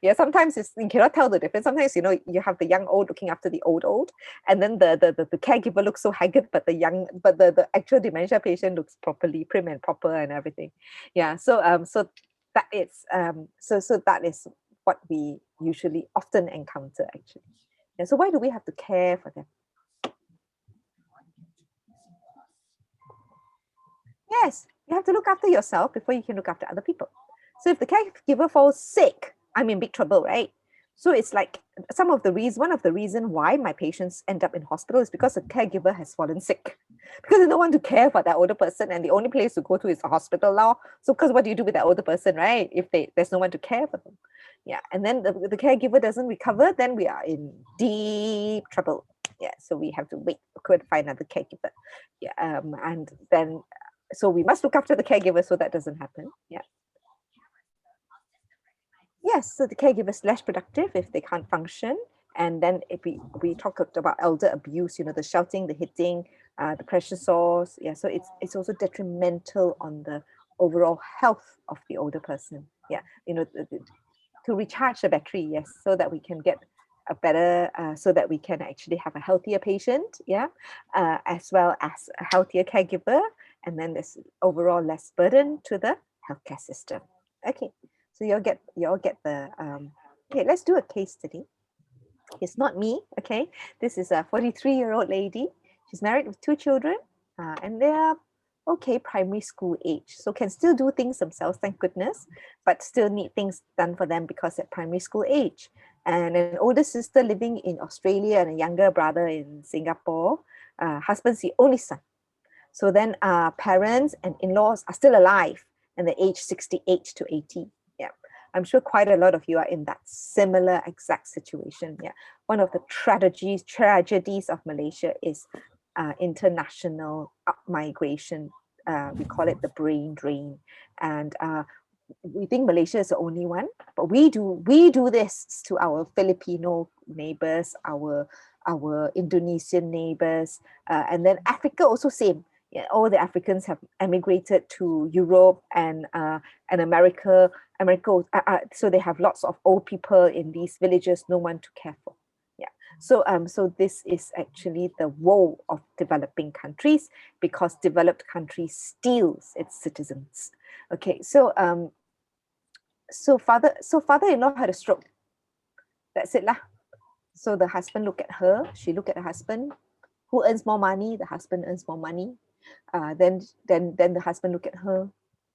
Speaker 2: yeah, sometimes you cannot tell the difference. Sometimes, you know, you have the young old looking after the old, and then the caregiver looks so haggard, but the actual dementia patient looks properly prim and proper and everything. Yeah, so that is so that is what we usually often encounter, actually. Yeah, so why do we have to care for them? Yes, You have to look after yourself before you can look after other people. So if the caregiver falls sick, I'm in big trouble, right? So it's like one of the reason why my patients end up in hospital is because the caregiver has fallen sick. Because there's no one to care for that older person, and the only place to go to is the hospital now. So because what do you do with that older person, right? If there's no one to care for them. Yeah. And then the caregiver doesn't recover, then we are in deep trouble. Yeah. So we have to wait, find another caregiver. Yeah. And then so we must look after the caregiver so that doesn't happen. Yeah. Yes, so the caregiver is less productive if they can't function. And then if we talked about elder abuse, the shouting, the hitting, the pressure sores. Yeah, so it's also detrimental on the overall health of the older person. Yeah, to recharge the battery, yes, so that we can get a better, so that we can actually have a healthier patient, yeah, as well as a healthier caregiver, and then there's overall less burden to the healthcare system. Okay. So you all get the okay, let's do a case study. It's not me, okay? This is a 43-year-old lady. She's married with 2 children, and they are okay, primary school age. So can still do things themselves, thank goodness, but still need things done for them because at primary school age. And an older sister living in Australia and a younger brother in Singapore. Husband's the only son. So then parents and in-laws are still alive and they're aged 68 to 80. Yeah, I'm sure quite a lot of you are in that similar exact situation. Yeah, one of the tragedies of Malaysia is international migration. We call it the brain drain, and we think Malaysia is the only one, but we do this to our Filipino neighbors, our Indonesian neighbors, and then Africa also same. Yeah, all the Africans have emigrated to Europe and America. So they have lots of old people in these villages, no one to care for. Yeah. So so this is actually the woe of developing countries, because developed countries steals its citizens. Okay. So so father-in-law had a stroke. That's it lah. So the husband looked at her. She looked at the husband. Who earns more money? The husband earns more money. Then the husband look at her.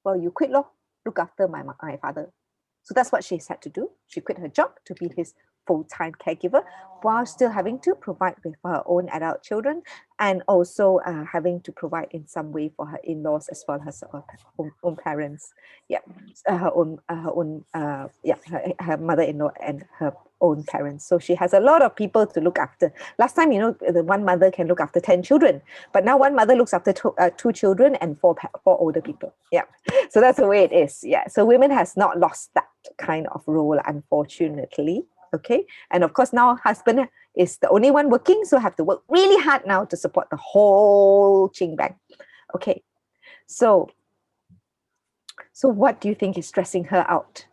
Speaker 2: Well, you quit lor. Look after my father. So that's what she's had to do. She quit her job to be his full-time caregiver while still having to provide with her own adult children, and also having to provide in some way for her in-laws as well as her own parents. Yeah, her mother-in-law and her own parents. So she has a lot of people to look after. Last time, the one mother can look after 10 children, but now one mother looks after 2 children and 4 older people. Yeah, so that's the way it is. Yeah, so women has not lost that kind of role, unfortunately. Okay, and of course now husband is the only one working, so have to work really hard now to support the whole ching bang. Okay, so what do you think is stressing her out?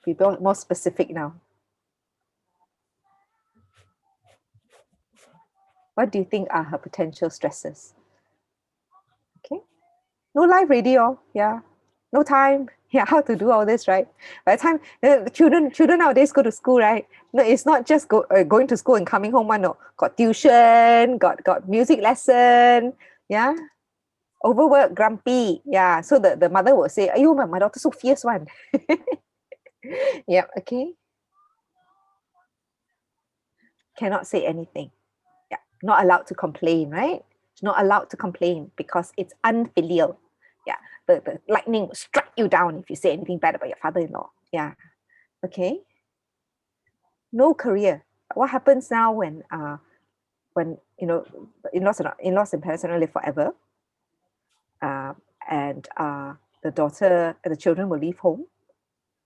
Speaker 2: Be more specific now. What do you think are her potential stresses? Okay, no life radio. Yeah, no time. Yeah, how to do all this, right? By the time the children nowadays go to school, right? No, it's not just going to school and coming home. No, got tuition, got music lesson. Yeah, overwork, grumpy. Yeah, so the mother will say, "Ayo, my daughter so fierce one." Yeah, okay. Cannot say anything. Yeah, not allowed to complain, right? Not allowed to complain because it's unfilial. Yeah, the lightning will strike you down if you say anything bad about your father-in-law. Yeah, okay. No career. What happens now when in-laws and parents are not live forever, and the children will leave home.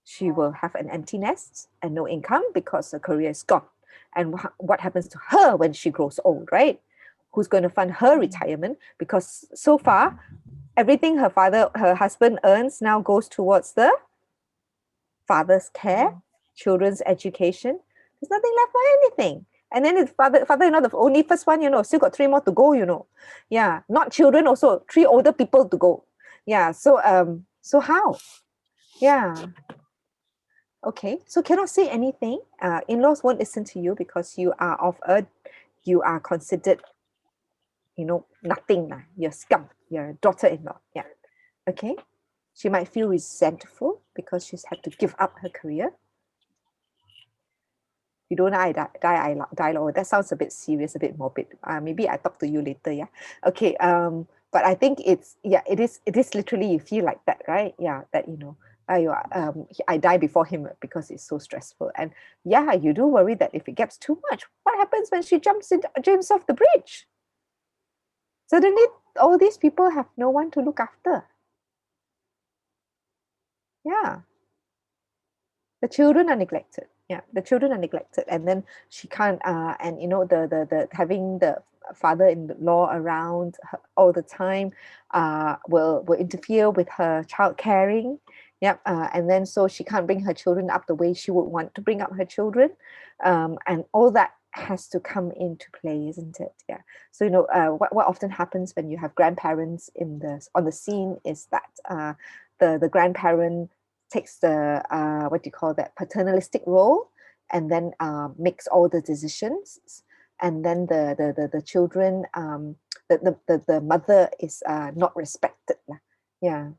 Speaker 2: She will have an empty nest and no income because her career is gone. And what happens to her when she grows old, right? Who's going to fund her retirement? Because so far, everything her husband earns now goes towards the father's care, children's education. There's nothing left for anything. And then his father-in-law, the only first one, still got 3 more to go, Yeah, not children also, 3 older people to go. Yeah, so how? Yeah. Okay, so cannot say anything. In-laws won't listen to you because you are considered, nothing, you're scum, you're a daughter-in-law. Yeah. Okay. She might feel resentful because she's had to give up her career. You don't die, oh, that sounds a bit serious, a bit morbid. Maybe I talk to you later, yeah. Okay, but I think it is literally, you feel like that, right? Yeah, that, I die before him because it's so stressful. And yeah, you do worry that if it gets too much, what happens when she jumps off the bridge? Suddenly, all these people have no one to look after. Yeah. The children are neglected. Yeah, the children are neglected, and then she can't. And the having the father-in-law around her all the time, will interfere with her child caring. Yeah, and then so she can't bring her children up the way she would want to bring up her children, and all that has to come into play, isn't it? Yeah. So what often happens when you have grandparents on the scene is that the grandparent takes the what do you call that, paternalistic role, and then makes all the decisions, and then the children, the mother is not respected. Yeah.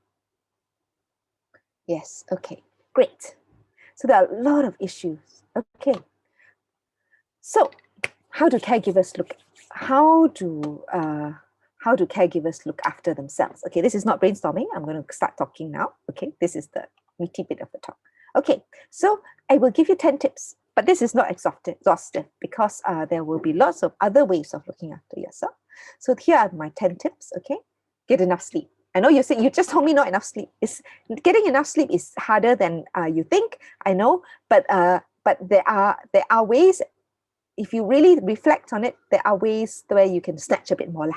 Speaker 2: Yes. Okay, great. So there are a lot of issues. Okay, so how do caregivers look after themselves? Okay, this is not brainstorming. I'm going to start talking now. Okay, this is the meaty bit of the talk. Okay, so I will give you 10 tips, but this is not exhaustive because there will be lots of other ways of looking after yourself. So here are my 10 tips. Okay, get enough sleep. I know you say, you just told me not enough sleep. Getting enough sleep is harder than you think. I know, but there are ways. If you really reflect on it, there are ways where you can snatch a bit more.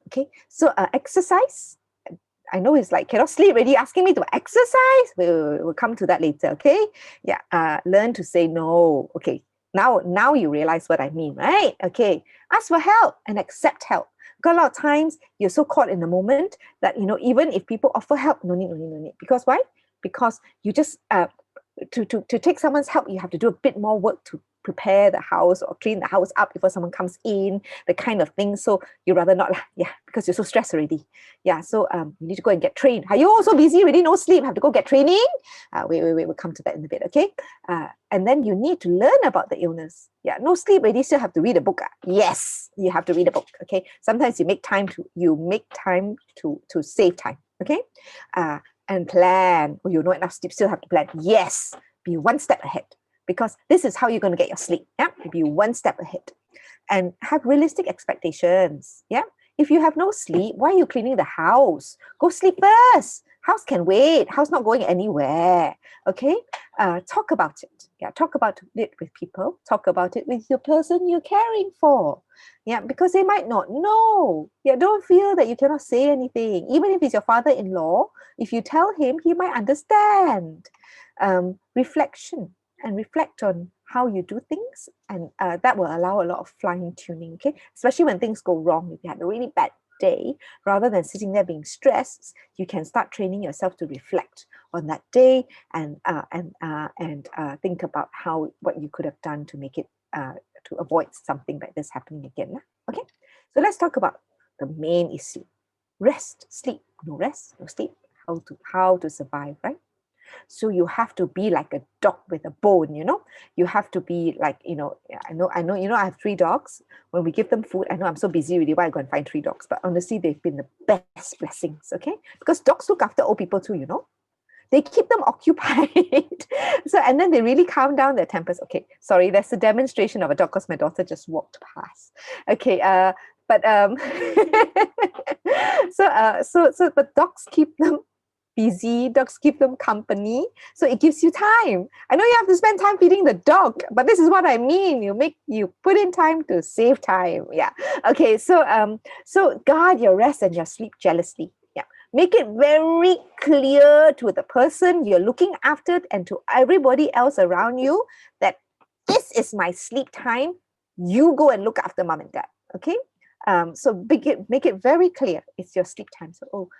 Speaker 2: Okay, so exercise. I know it's like, cannot sleep already, asking me to exercise. We'll come to that later, okay? Yeah, learn to say no. Okay, now you realize what I mean, right? Okay, ask for help and accept help. Because a lot of times you're so caught in the moment that, even if people offer help, no need. Because why? Because you just, to take someone's help, you have to do a bit more work to prepare the house or clean the house up before someone comes in, the kind of thing. So you rather not, because you're so stressed already. Yeah, so you need to go and get trained. Are you also busy already? No sleep, have to go get training? We'll come to that in a bit, okay? And then you need to learn about the illness. Yeah, no sleep already, still have to read a book. Yes, you have to read a book, okay? Sometimes you make time to save time, okay? And plan. Oh, not enough sleep, still have to plan. Yes, be one step ahead. Because this is how you're going to get your sleep. Yeah, be one step ahead, and have realistic expectations. Yeah, if you have no sleep, why are you cleaning the house? Go sleep first. House can wait. House not going anywhere. Okay, talk about it. Yeah, talk about it with people. Talk about it with the person you're caring for. Yeah, because they might not know. Yeah, don't feel that you cannot say anything. Even if it's your father-in-law, if you tell him, he might understand. Reflection. And reflect on how you do things, and that will allow a lot of fine tuning, okay? Especially when things go wrong. If you had a really bad day, rather than sitting there being stressed, you can start training yourself to reflect on that day and think about what you could have done to make it to avoid something like this happening again. Okay, so let's talk about the main issue: rest, sleep. No rest, no sleep. How to survive, right? So you have to be like a dog with a bone, you have to be like, I know, I have 3 dogs. When we give them food, I know I'm so busy really, why I go and find 3 dogs, but honestly, they've been the best blessings, okay? Because dogs look after old people too, they keep them occupied. So, and then they really calm down their tempers. Okay, sorry, that's a demonstration of a dog because my daughter just walked past. Okay, but but dogs keep them busy, dogs keep them company, so it gives you time. I know you have to spend time feeding the dog, but this is what I mean. You put in time to save time. Yeah. Okay, so guard your rest and your sleep jealously. Yeah. Make it very clear to the person you're looking after and to everybody else around you that this is my sleep time. You go and look after mom and dad. Okay. So make it very clear. It's your sleep time. So,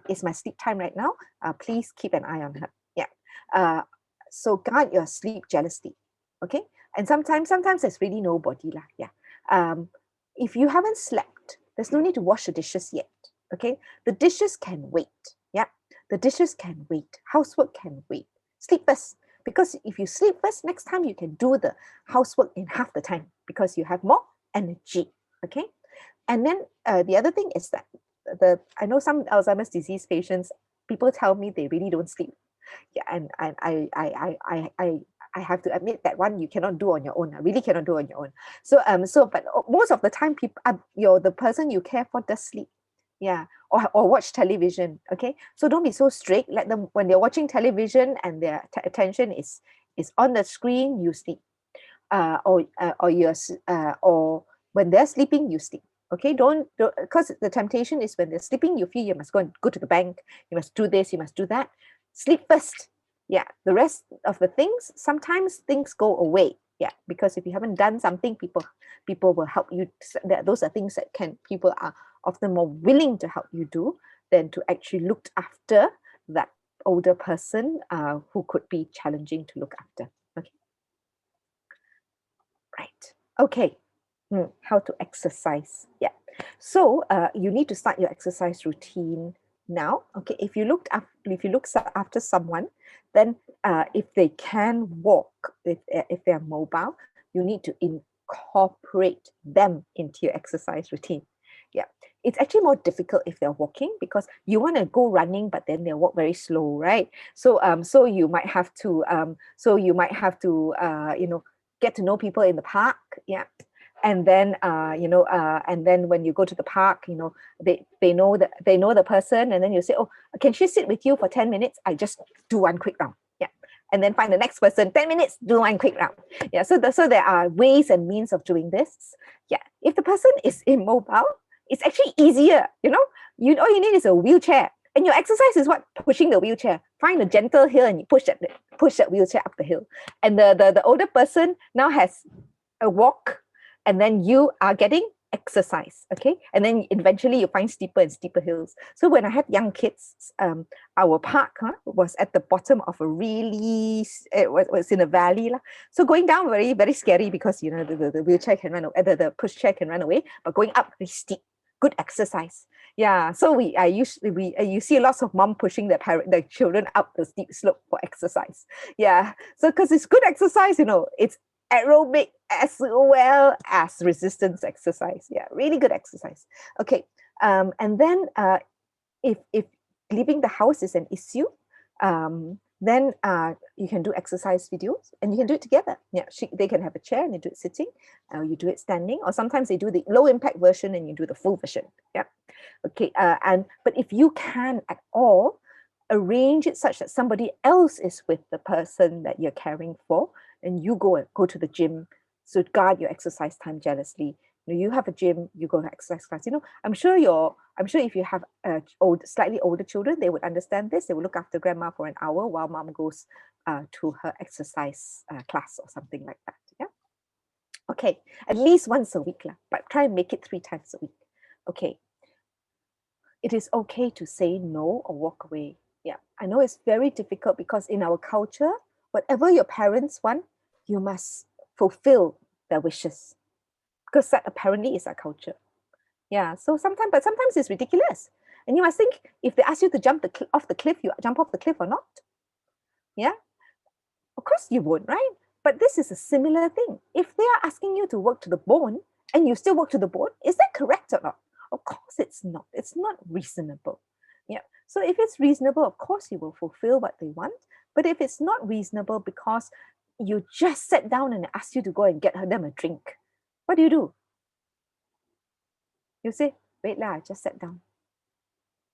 Speaker 2: it's my sleep time right now. Please keep an eye on her. Yeah. So guard your sleep jealously. Okay. And sometimes there's really nobody lah. Yeah. If you haven't slept there's no need to wash the dishes yet. Okay, the dishes can wait. Yeah, the dishes can wait. Housework can wait. Sleep first, because if you sleep first, next time you can do the housework in half the time because you have more energy. Okay, and then the other thing is that I know some Alzheimer's disease patients, people tell me they really don't sleep. Yeah, and I have to admit that one you cannot do on your own. I really cannot do on your own. So but most of the time, people, the person you care for does sleep. Yeah, or watch television. Okay, so don't be so strict. Let them, when they're watching television and their attention is on the screen, you sleep. Or when they're sleeping, you sleep. Okay, don't, because the temptation is when they're sleeping, you feel you must go to the bank, you must do this, you must do that. Sleep first. Yeah, the rest of the things, sometimes things go away. Yeah, because if you haven't done something, people will help you. Those are things that people are often more willing to help you do than to actually look after that older person who could be challenging to look after. Okay. Right. Okay. How to exercise. Yeah. So you need to start your exercise routine now. Okay. If you look after someone, then if they can walk, if they're mobile, you need to incorporate them into your exercise routine. Yeah. It's actually more difficult if they're walking because you want to go running, but then they walk very slow, right? So so you might have to get to know people in the park. Yeah. And then and then when you go to the park, they know the person, and then you say, oh, can she sit with you for 10 minutes? I just do one quick round. Yeah. And then find the next person, 10 minutes, do one quick round. Yeah. So there are ways and means of doing this. Yeah. If the person is immobile, it's actually easier. All you need is a wheelchair. And your exercise is what? Pushing the wheelchair. Find a gentle hill and you push that wheelchair up the hill. And the older person now has a walk, and then you are getting exercise. Okay. And then eventually you find steeper and steeper hills. So when I had young kids, our park was at the bottom of a really, it was in a valley. So going down very, very scary because the wheelchair can run away, the push chair can run away, but going up very steep. Good exercise. Yeah. So you see lots of mom pushing the children up the steep slope for exercise. Yeah. So because it's good exercise, it's aerobic as well as resistance exercise. Yeah, really good exercise. Okay. And then if leaving the house is an issue, then you can do exercise videos and you can do it together. Yeah, they can have a chair and you do it sitting, you do it standing, or sometimes they do the low impact version and you do the full version. Yeah. Okay. But if you can at all, arrange it such that somebody else is with the person that you're caring for, and you go to the gym. So guard your exercise time jealously. You have a gym, you go to exercise class. I'm sure if you have slightly older children, they would understand this. They will look after grandma for an hour while mom goes to her exercise class or something like that. Yeah. Okay, at least once a week, but try and make it 3 times a week. Okay. It is okay to say no or walk away. Yeah, I know it's very difficult because in our culture, whatever your parents want, you must fulfill their wishes, because that apparently is our culture. Yeah, so sometimes it's ridiculous. And you must think, if they ask you to jump off the cliff, you jump off the cliff or not? Yeah, of course you would, right? But this is a similar thing. If they are asking you to work to the bone and you still work to the bone, is that correct or not? Of course it's not. It's not reasonable. Yeah. So if it's reasonable, of course you will fulfill what they want. But if it's not reasonable because you just sat down and asked you to go and get them a drink, what do? You say, wait lah, I just sat down.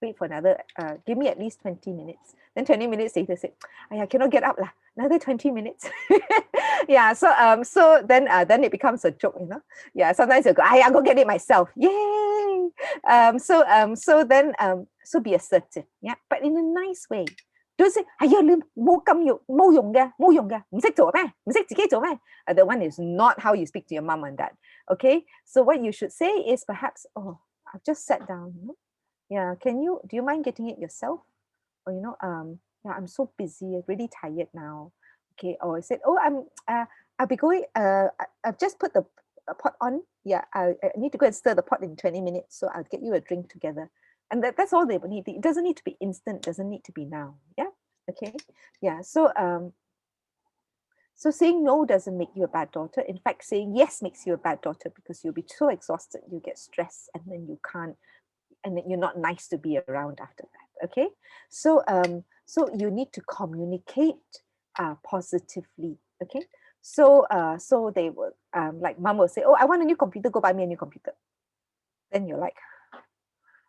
Speaker 2: Wait for another, give me at least 20 minutes. Then 20 minutes later say, I cannot get up lah. Another 20 minutes. Yeah, so then it becomes a joke, Yeah, sometimes you go, I'll go get it myself. Yay! So be assertive, yeah, but in a nice way. Don't say,冇用嘅，唔識做咩？唔識自己做咩？ That one is not how you speak to your mom and dad. Okay, so what you should say is perhaps, oh, I've just sat down. Yeah, do you mind getting it yourself? Or yeah, I'm so busy, I'm really tired now. Okay, or I said, oh, I'll be going. I've just put the pot on. Yeah, I need to go and stir the pot in 20 minutes, so I'll get you a drink together. And that's all they will need. It doesn't need to be instant, doesn't need to be now. Yeah. Okay. Yeah. So saying no doesn't make you a bad daughter. In fact, saying yes makes you a bad daughter, because you'll be so exhausted, you get stressed, and then you can't, and then you're not nice to be around after that. Okay. So you need to communicate positively. Okay. So they will, like mom will say, oh, I want a new computer, go buy me a new computer. Then you're like,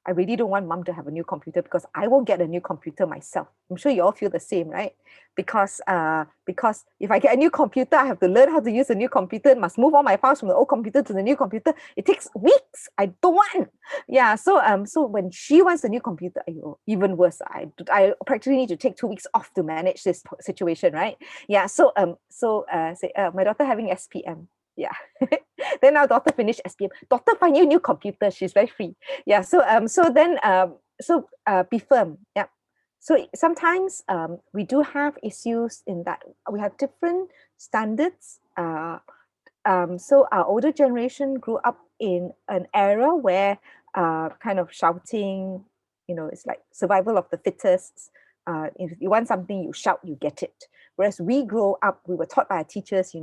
Speaker 2: I really don't want mom to have a new computer, because I won't get a new computer myself. I'm sure you all feel the same, right? Because if I get a new computer, I have to learn how to use a new computer, must move all my files from the old computer to the new computer. It takes weeks. I don't want. Yeah. So when she wants a new computer, even worse. I practically need to take 2 weeks off to manage this situation, right? Yeah. Say my daughter having SPM. Yeah. Then our daughter finished SPM. Daughter find you a new computer. She's very free. Yeah. Be firm. Yeah. So sometimes we do have issues in that we have different standards. So our older generation grew up in an era where kind of shouting, it's like survival of the fittest. If you want something, you shout, you get it. Whereas we grow up, we were taught by our teachers,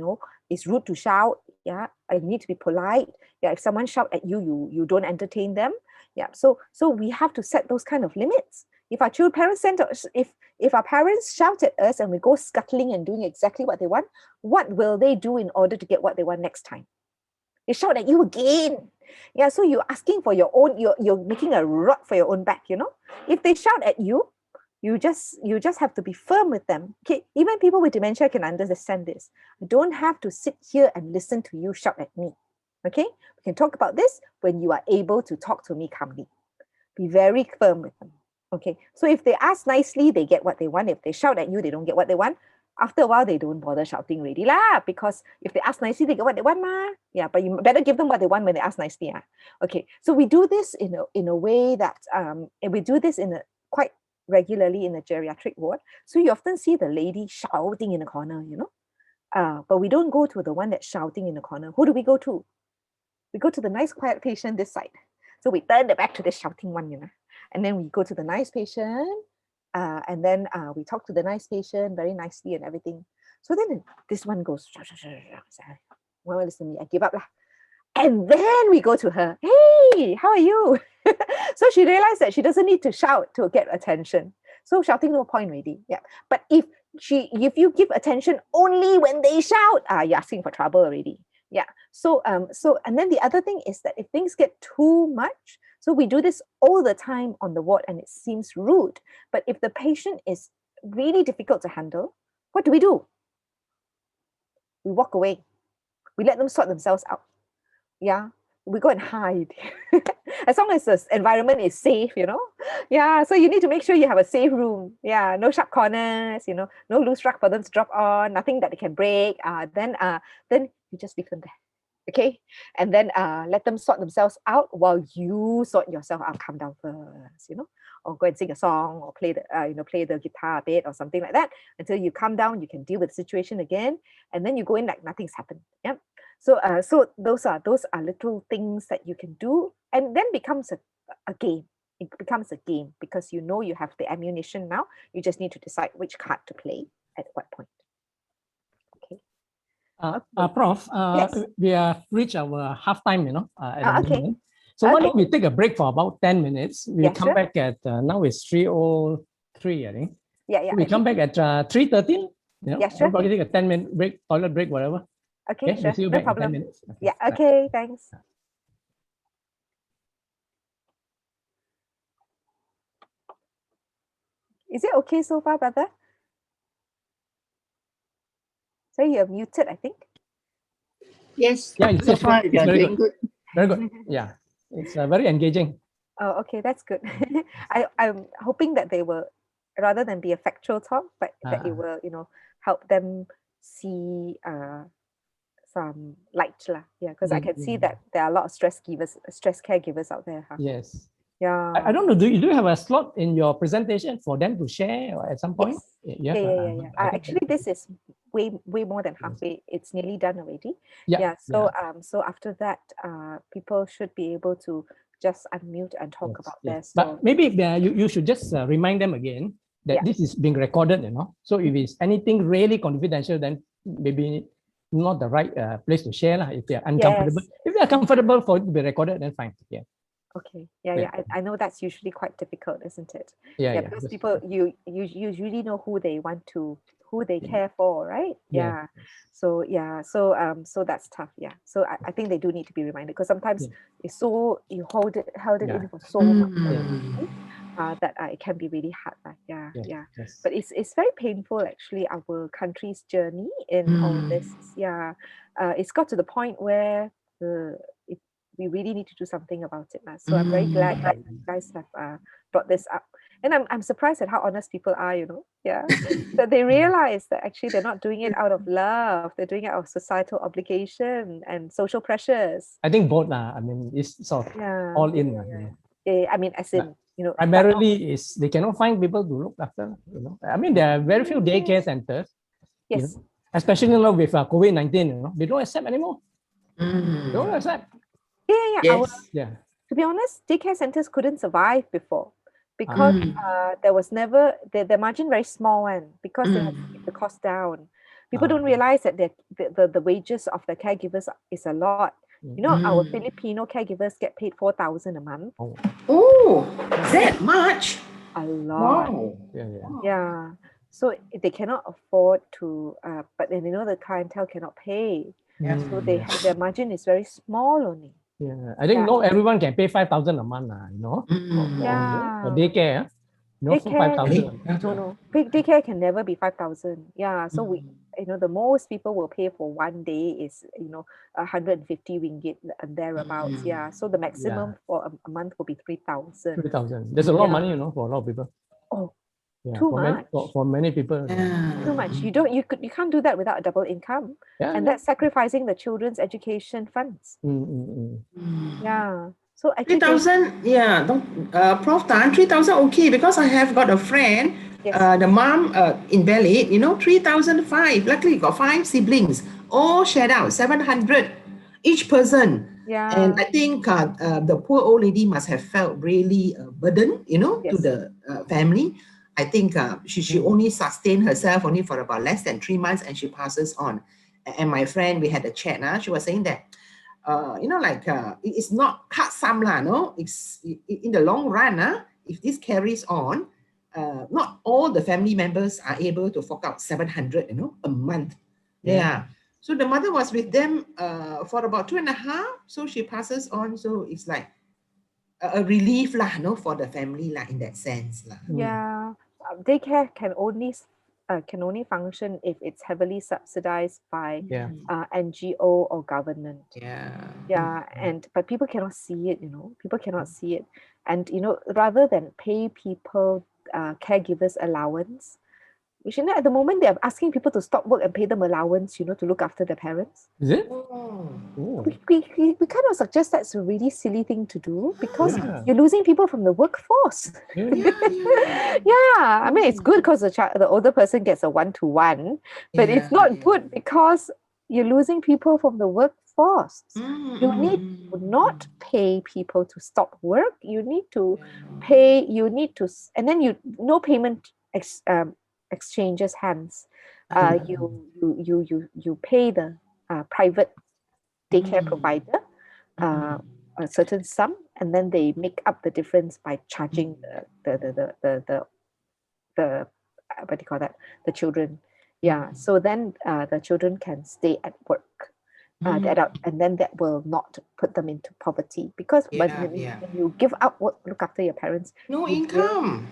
Speaker 2: it's rude to shout. Yeah, you need to be polite. Yeah, if someone shout at you, you don't entertain them. Yeah, so we have to set those kind of limits. If our parents send us, if our parents shout at us and we go scuttling and doing exactly what they want, what will they do in order to get what they want next time? They shout at you again. Yeah, so you're asking for your own, you're making a rod for your own back, If they shout at you, you just have to be firm with them. Okay, even people with dementia can understand this. I don't have to sit here and listen to you shout at me. Okay, we can talk about this when you are able to talk to me calmly. Be very firm with them. Okay, so if they ask nicely, they get what they want. If they shout at you, they don't get what they want. After a while, they don't bother shouting really lah, because if they ask nicely, they get what they want ma. Yeah, but you better give them what they want when they ask nicely. Okay, so we do this in a way that and we do this in a quite regularly in the geriatric ward. So you often see the lady shouting in the corner, but we don't go to the one that's shouting in the corner. Who do we go to? We go to the nice quiet patient this side. So we turn the back to the shouting one, and then we go to the nice patient, and then we talk to the nice patient very nicely and everything. So then this one goes, well, listen to me, I give up lah. And then we go to her, hey, how are you? So she realized that she doesn't need to shout to get attention. So shouting no point really. Yeah. But if you give attention only when they shout, you're asking for trouble already. Yeah. So and then the other thing is that if things get too much, so we do this all the time on the ward and it seems rude. But if the patient is really difficult to handle, what do? We walk away. We let them sort themselves out. Yeah, we go and hide. As long as the environment is safe, Yeah, so you need to make sure you have a safe room. Yeah, no sharp corners, no loose rug for them to drop on, nothing that they can break. Then you just leave them there. Okay, and then let them sort themselves out while you sort yourself out. Calm down first, or go and sing a song or play the guitar a bit or something like that until you calm down. You can deal with the situation again, and then you go in like nothing's happened. Yeah. So those are little things that you can do, and then becomes a game. It becomes a game because you have the ammunition now. You just need to decide which card to play at what point. Okay.
Speaker 1: Prof,
Speaker 2: Yes.
Speaker 1: we have reached our halftime, at the
Speaker 2: Okay.
Speaker 1: moment. So why don't we take a break for about 10 minutes? We'll come back at, now it's 3:03, I think.
Speaker 2: Yeah.
Speaker 1: We come back at 3:13.
Speaker 2: Yeah, sure.
Speaker 1: Everybody take a 10-minute break, toilet break, whatever.
Speaker 2: Okay, sure.
Speaker 1: We'll see you
Speaker 2: No
Speaker 1: back in 10
Speaker 2: problem.
Speaker 1: minutes.
Speaker 2: Yeah, okay, thanks. Is it okay so far, brother? So you're muted, I think.
Speaker 3: Yes.
Speaker 1: Yeah,
Speaker 3: so far
Speaker 1: it's
Speaker 3: you're
Speaker 1: very
Speaker 3: doing good.
Speaker 1: Very good. Yeah, it's very engaging.
Speaker 2: Oh, okay, that's good. I'm hoping that they will, rather than be a factual talk, but that it will, help them see some light lah. Yeah, because I can see that there are a lot of stress caregivers out there. Huh?
Speaker 1: Yes.
Speaker 2: Yeah.
Speaker 1: I don't know. Do you have a slot in your presentation for them to share or at some point?
Speaker 2: Yes.
Speaker 1: Yes,
Speaker 2: Yeah.
Speaker 1: I think
Speaker 2: Actually, this is way more than halfway. It's nearly done already.
Speaker 1: Yeah.
Speaker 2: So so after that, people should be able to just unmute and talk
Speaker 1: Yes,
Speaker 2: about
Speaker 1: yes.
Speaker 2: their
Speaker 1: But
Speaker 2: story.
Speaker 1: maybe you should just remind them again that
Speaker 2: Yeah.
Speaker 1: this is being recorded, you know. So if it's anything really confidential, then maybe not the right place to share lah. If they are uncomfortable,
Speaker 2: Yes.
Speaker 1: if they are comfortable for it to be recorded, then fine. Yeah.
Speaker 2: Okay. Yeah. I know that's usually quite difficult, isn't it?
Speaker 1: Yeah.
Speaker 2: Because
Speaker 1: Just-
Speaker 2: people you usually know who they want to, who they care for, right?
Speaker 1: Yeah.
Speaker 2: So so that's tough. Yeah. So I think they do need to be reminded, because sometimes
Speaker 1: Yeah.
Speaker 2: it's so you held it
Speaker 1: Yeah.
Speaker 2: in for so much
Speaker 3: Mm.
Speaker 2: that it can be really hard. Yeah.
Speaker 1: Yes.
Speaker 2: But it's very painful, actually, our country's journey in all this. Yeah. It's got to the point where it, we really need to do something about it. So I'm very glad that you guys have brought this up. And I'm surprised at how honest people are, you know. Yeah. That they realize that actually they're not doing it out of love. They're doing it out of societal obligation and social pressures.
Speaker 1: I think both. I mean, it's sort of
Speaker 2: Yeah.
Speaker 1: all in. You know.
Speaker 2: I mean, as in, you know,
Speaker 1: Primarily is they cannot find people to look after. You know, I mean, there are very few daycare centers. You
Speaker 2: yes.
Speaker 1: know, especially now with COVID-19. You know, they don't accept anymore. They don't accept.
Speaker 2: Yeah.
Speaker 3: Yes.
Speaker 1: Yeah.
Speaker 2: To be honest, daycare centers couldn't survive before, because there was never the margin very small one, because they had to keep the cost down. People don't realize that the wages of the caregivers is a lot. You know, our Filipino caregivers get paid 4,000 a month.
Speaker 3: Oh, that much?
Speaker 2: A lot.
Speaker 3: Wow.
Speaker 2: Yeah. So they cannot afford to, but then, you know, the clientele cannot pay. So their margin is very small only.
Speaker 1: Yeah, I think not everyone can pay 5,000 a month. You know, for daycare. You know, for
Speaker 2: Daycare,
Speaker 1: 5,000.
Speaker 2: no. Daycare can never be 5,000. Yeah. So we, you know, the most people will pay for one day is, you know, 150 ringgit and thereabouts. Yeah. So the maximum for a month will be 3,000.
Speaker 1: 3,000. There's a lot of money, you know, for a lot of people.
Speaker 2: Oh,
Speaker 1: Yeah,
Speaker 2: too
Speaker 1: for
Speaker 2: much.
Speaker 1: for many people.
Speaker 2: Too much. You can't do that without a double income.
Speaker 1: Yeah,
Speaker 2: And that's sacrificing the children's education funds. Yeah. So actually
Speaker 3: 3,000, yeah, Prof Tan, 3,000 okay, because I have got a friend, the mom invalid, you know, 3,005. Luckily got 5 siblings, all shared out, 700 each person.
Speaker 2: Yeah.
Speaker 3: And I think the poor old lady must have felt really burdened, you know, to the family. I think she only sustained herself only for about less than 3 months, and she passes on. And my friend, we had a chat, she was saying that, you know, like it's not hard sum lah, no? It's in the long run, if this carries on, not all the family members are able to fork out 700, you know, a month. Yeah. So the mother was with them for about 2.5, so she passes on. So it's like a relief lah, no, for the family lah, in that sense lah.
Speaker 2: Yeah. Daycare can only function if it's heavily subsidized by NGO or government. But people cannot see it, you know. People cannot see it. And, you know, rather than pay people caregivers allowance, which, you know, at the moment they're asking people to stop work and pay them allowance, you know, to look after their parents.
Speaker 1: Is it?
Speaker 2: We kind of suggest that's a really silly thing to do, because you're losing people from the workforce. I mean, it's good because the older person gets a one-to-one, but it's not good because you're losing people from the workforce. You need to not pay people to stop work. You need to pay. And then no payment exchanges hands. You pay the private daycare provider a certain sum, and then they make up the difference by charging the what do you call that, the children. So then the children can stay at work. And then that will not put them into poverty, because when you give up work, look after your parents,
Speaker 3: no income,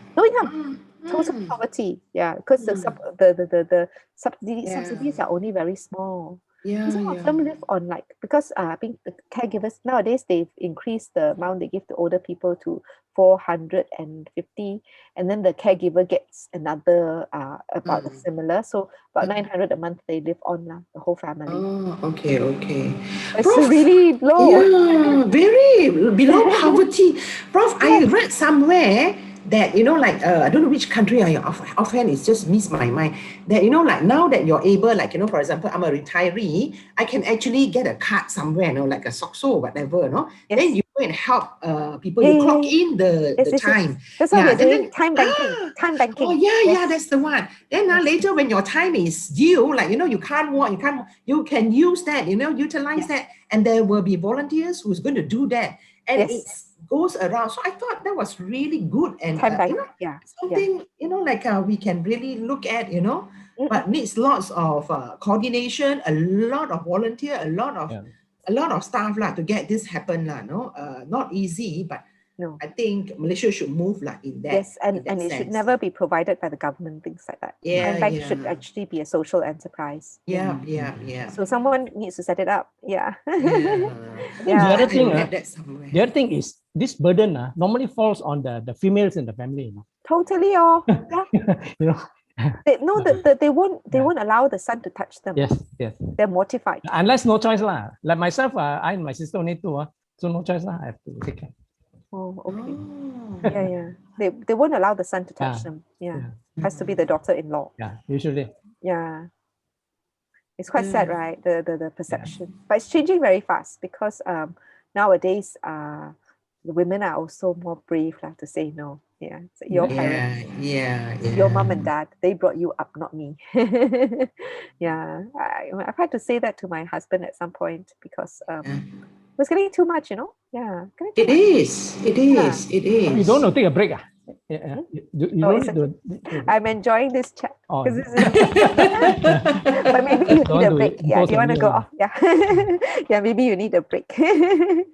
Speaker 2: total poverty. Because the subsidies are only very small. Some of them live on, like, because I think the caregivers nowadays, they've increased the amount they give to older people to 450, and then the caregiver gets another about similar, so about 900 a month they live on, the whole family.
Speaker 3: Okay.
Speaker 2: It's really low.
Speaker 3: Very. below poverty. Prof, I read somewhere that, you know, like, I don't know which country are you offhand, it's just missed my mind, that, you know, like now that you're able, like, you know, for example, I'm a retiree, I can actually get a card somewhere, you know, like a SOXO or whatever, you know, then you go and help people, you clock in the time.
Speaker 2: That's what we're doing,
Speaker 3: then,
Speaker 2: time banking, time banking.
Speaker 3: Oh, yeah, that's the one. Then later when your time is due, like, you know, you can't walk, you can use that, you know, utilize that, and there will be volunteers who's going to do that. And it goes around. So I thought that was really good. And, you know, something, you know, like we can really look at, you know, but needs lots of coordination, a lot of volunteer, a lot of staff to get this happen. No? Not easy, but
Speaker 2: no.
Speaker 3: I think Malaysia should move in that.
Speaker 2: Yes, and it should never be provided by the government, things like that.
Speaker 3: Yeah,
Speaker 2: bank should actually be a social enterprise.
Speaker 3: Yeah.
Speaker 2: So someone needs to set it up. Yeah.
Speaker 1: The other thing is this burden normally falls on the females in the family. You know?
Speaker 2: Totally,
Speaker 1: you know.
Speaker 2: They won't allow the son to touch them.
Speaker 1: Yes.
Speaker 2: They're mortified.
Speaker 1: Unless no choice lah. Like myself, I and my sister only two. So no choice lah. I have to take care.
Speaker 2: Oh, okay. Yeah. They won't allow the son to touch them. Yeah. Has to be the daughter-in-law.
Speaker 1: Yeah, usually.
Speaker 2: Yeah. It's quite sad, right? The perception. But it's changing very fast because nowadays the women are also more brave to say no. Yeah. So your parents. Your mom and dad, they brought you up, not me. Yeah. I've had to say that to my husband at some point because it was getting too much, you know? Yeah.
Speaker 3: It is.
Speaker 1: You don't want to take a break?
Speaker 2: I'm enjoying this chat. But maybe you need a break. Yeah, you want to go off? Yeah. Yeah, maybe you need a break.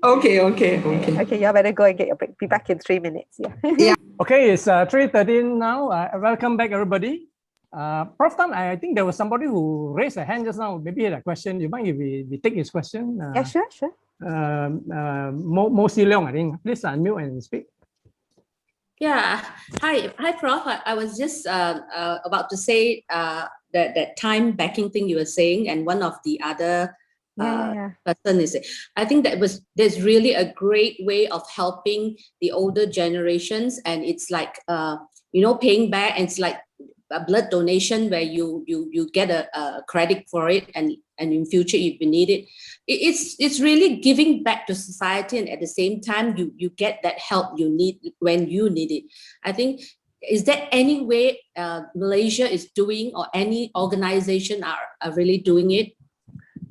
Speaker 3: Okay.
Speaker 2: Okay, you better go and get your break. Be back in 3 minutes. Yeah.
Speaker 1: Okay, it's 3:13 now. Welcome back, everybody. Prof Tan, I think there was somebody who raised a hand just now. Maybe a question. You mind if we take his question?
Speaker 2: Yeah, sure.
Speaker 1: Mo Si Leong, I think. Please unmute and speak.
Speaker 4: Yeah. Hi, Prof. I was just about to say that time backing thing you were saying, and one of the other person is. I think there's really a great way of helping the older generations, and it's like paying back, and it's like a blood donation where you get a credit for it, and in future if you need it, it's really giving back to society, and at the same time you get that help you need when you need it. I think, is there any way Malaysia is doing, or any organization are really doing it?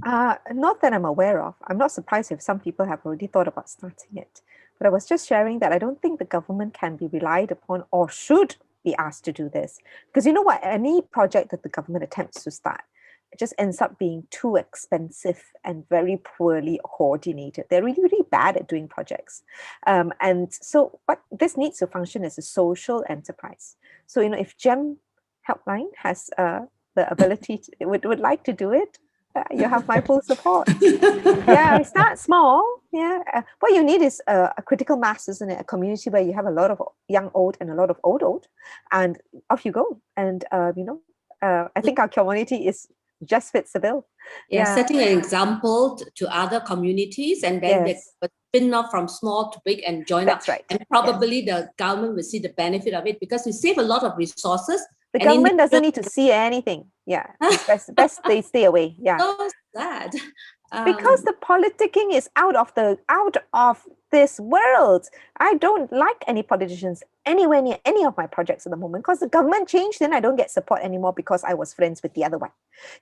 Speaker 2: Not that I'm aware of. I'm not surprised if some people have already thought about starting it, but I was just sharing that I don't think the government can be relied upon or should be asked to do this, because you know what, any project that the government attempts to start, it just ends up being too expensive and very poorly coordinated. They're really, really bad at doing projects. And so what this needs to function as a social enterprise. So, if GEM Helpline has the ability to, would like to do it, you have my full support. Yeah, start small. Yeah, what you need is a critical mass, isn't it? A community where you have a lot of young old and a lot of old, and off you go. And I think our community just fits the bill.
Speaker 4: Yeah, setting an example to other communities, and then they spin off from small to big and join up.
Speaker 2: That's right.
Speaker 4: And probably the government will see the benefit of it, because you save a lot of resources.
Speaker 2: The government doesn't need to see anything. Yeah, it's best they stay away. Yeah,
Speaker 4: so sad.
Speaker 2: Because the politicking is out of this world. I don't like any politicians anywhere near any of my projects at the moment, because the government changed, then I don't get support anymore because I was friends with the other one.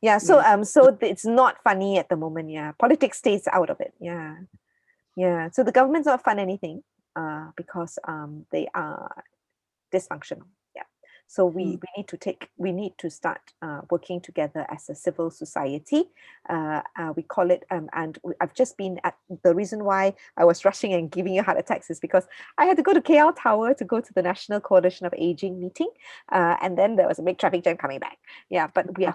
Speaker 2: Yeah, so so it's not funny at the moment. Yeah, politics stays out of it. Yeah. So the government's not fund anything because they are dysfunctional. So we need to start working together as a civil society. We call it, I've just been at, the reason why I was rushing and giving you heart attacks is because I had to go to KL Tower to go to the National Coalition of Aging meeting, and then there was a big traffic jam coming back. Yeah, but we are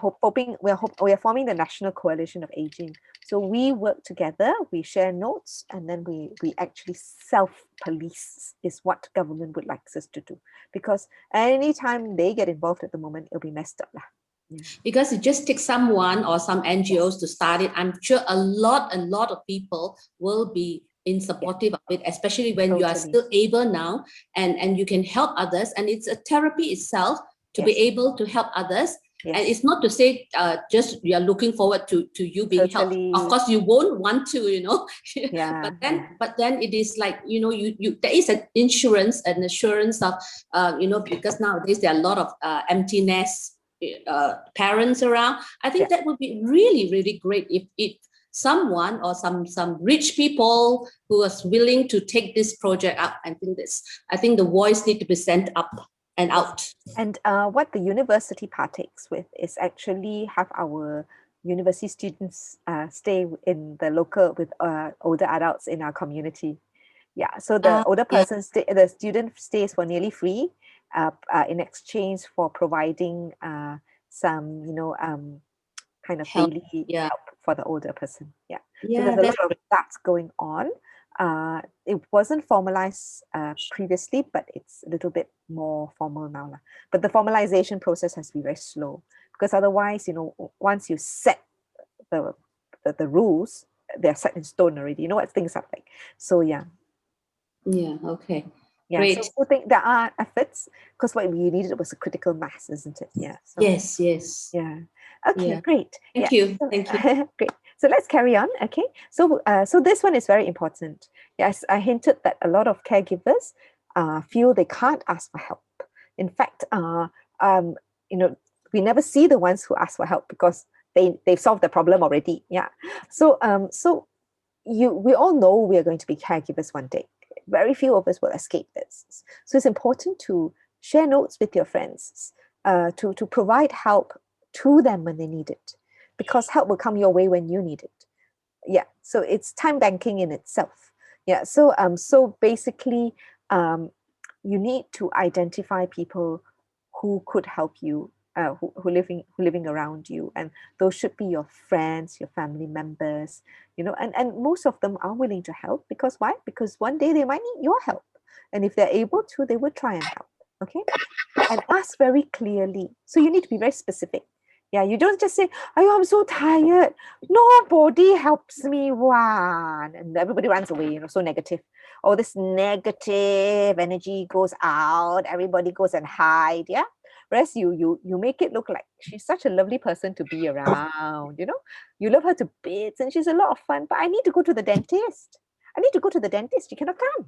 Speaker 2: we are forming the National Coalition of Aging. So we work together, we share notes, and then we actually self-police is what government would like us to do. Because anytime they get involved at the moment, it'll be messed up. Yeah.
Speaker 4: Because it just takes someone or some NGOs to start it. I'm sure a lot of people will be in supportive of it, especially when you are still able now and you can help others. And it's a therapy itself to be able to help others. And it's not to say just we are looking forward to you being helped. Of course, you won't want to, you know. But then it is like, you know, you there is an insurance, an assurance of, you know, because nowadays there are a lot of empty nest parents around. I think that would be really, really great if someone or some rich people who is willing to take this project up. I think the voice need to be sent up and out.
Speaker 2: And what the university partakes with is actually have our university students stay in the local with older adults in our community. Yeah, so the older person, the student stays for nearly free in exchange for providing some, you know, kind of daily help for the older person. So there's a lot of that going on. It wasn't formalized previously, but it's a little bit more formal now. But the formalization process has to be very slow, because otherwise, you know, once you set the rules, they're set in stone already. You know what things are like. So
Speaker 4: okay.
Speaker 2: Yeah,
Speaker 4: great.
Speaker 2: So I think there are efforts, because what we needed was a critical mass, isn't it? Yeah. So,
Speaker 4: yes.
Speaker 2: Yeah. Okay, great.
Speaker 4: Thank you.
Speaker 2: Great. So let's carry on. Okay. So so this one is very important. Yes, I hinted that a lot of caregivers feel they can't ask for help. In fact, you know, we never see the ones who ask for help because they've solved the problem already. Yeah. So we all know we are going to be caregivers one day. Very few of us will escape this. So it's important to share notes with your friends, to provide help to them when they need it, because help will come your way when you need it. Yeah, so it's time banking in itself. Yeah, so basically, you need to identify people who could help you, who living around you, and those should be your friends, your family members, you know, and most of them are willing to help, because why? Because one day they might need your help, and if they're able to, they would try and help. Okay, and ask very clearly. So you need to be very specific. Yeah, you don't just say, "Oh, I'm so tired. Nobody helps me," one, and everybody runs away. You know, so negative. All this negative energy goes out. Everybody goes and hide. Yeah. Whereas you make it look like she's such a lovely person to be around. You know, you love her to bits, and she's a lot of fun. But I need to go to the dentist. I need to go to the dentist. She cannot come.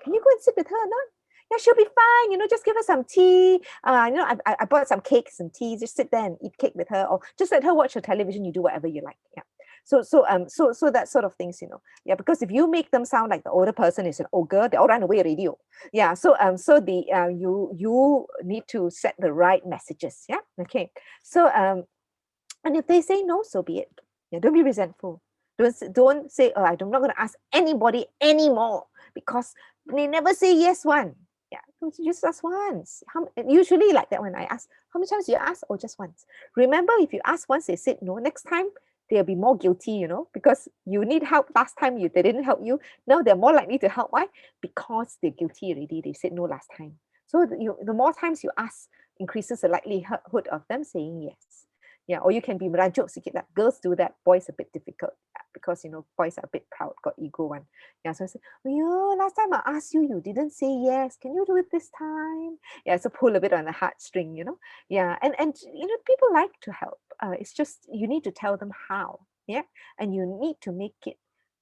Speaker 2: Can you go and sit with her or not? Yeah, she'll be fine. You know, just give her some tea. You know, I bought some cakes and tea. Just sit there and eat cake with her, or just let her watch her television. You do whatever you like. Yeah. So that sort of things, you know. Yeah, because if you make them sound like the older person is an ogre, they all run away already. Yeah. So you need to set the right messages. Yeah. Okay. So and if they say no, so be it. Yeah. Don't be resentful. Don't say, "Oh, I'm not going to ask anybody anymore," because they never say yes one. Yeah, just ask once. Usually like that when I ask, how many times do you ask? Oh, just once. Remember, if you ask once, they said no. Next time, they'll be more guilty, you know, because you need help. Last time they didn't help you. Now they're more likely to help. Why? Because they're guilty already. They said no last time. So the more times you ask increases the likelihood of them saying yes. Yeah, or you can be merajuk sikit that girls do that, boys a bit difficult, because you know boys are a bit proud, got ego one. Yeah, so I say, "Oh yeah, last time I asked you, you didn't say yes. Can you do it this time?" Yeah, so pull a bit on the heartstring, you know. Yeah, and you know, people like to help. It's just you need to tell them how. Yeah, and you need to make it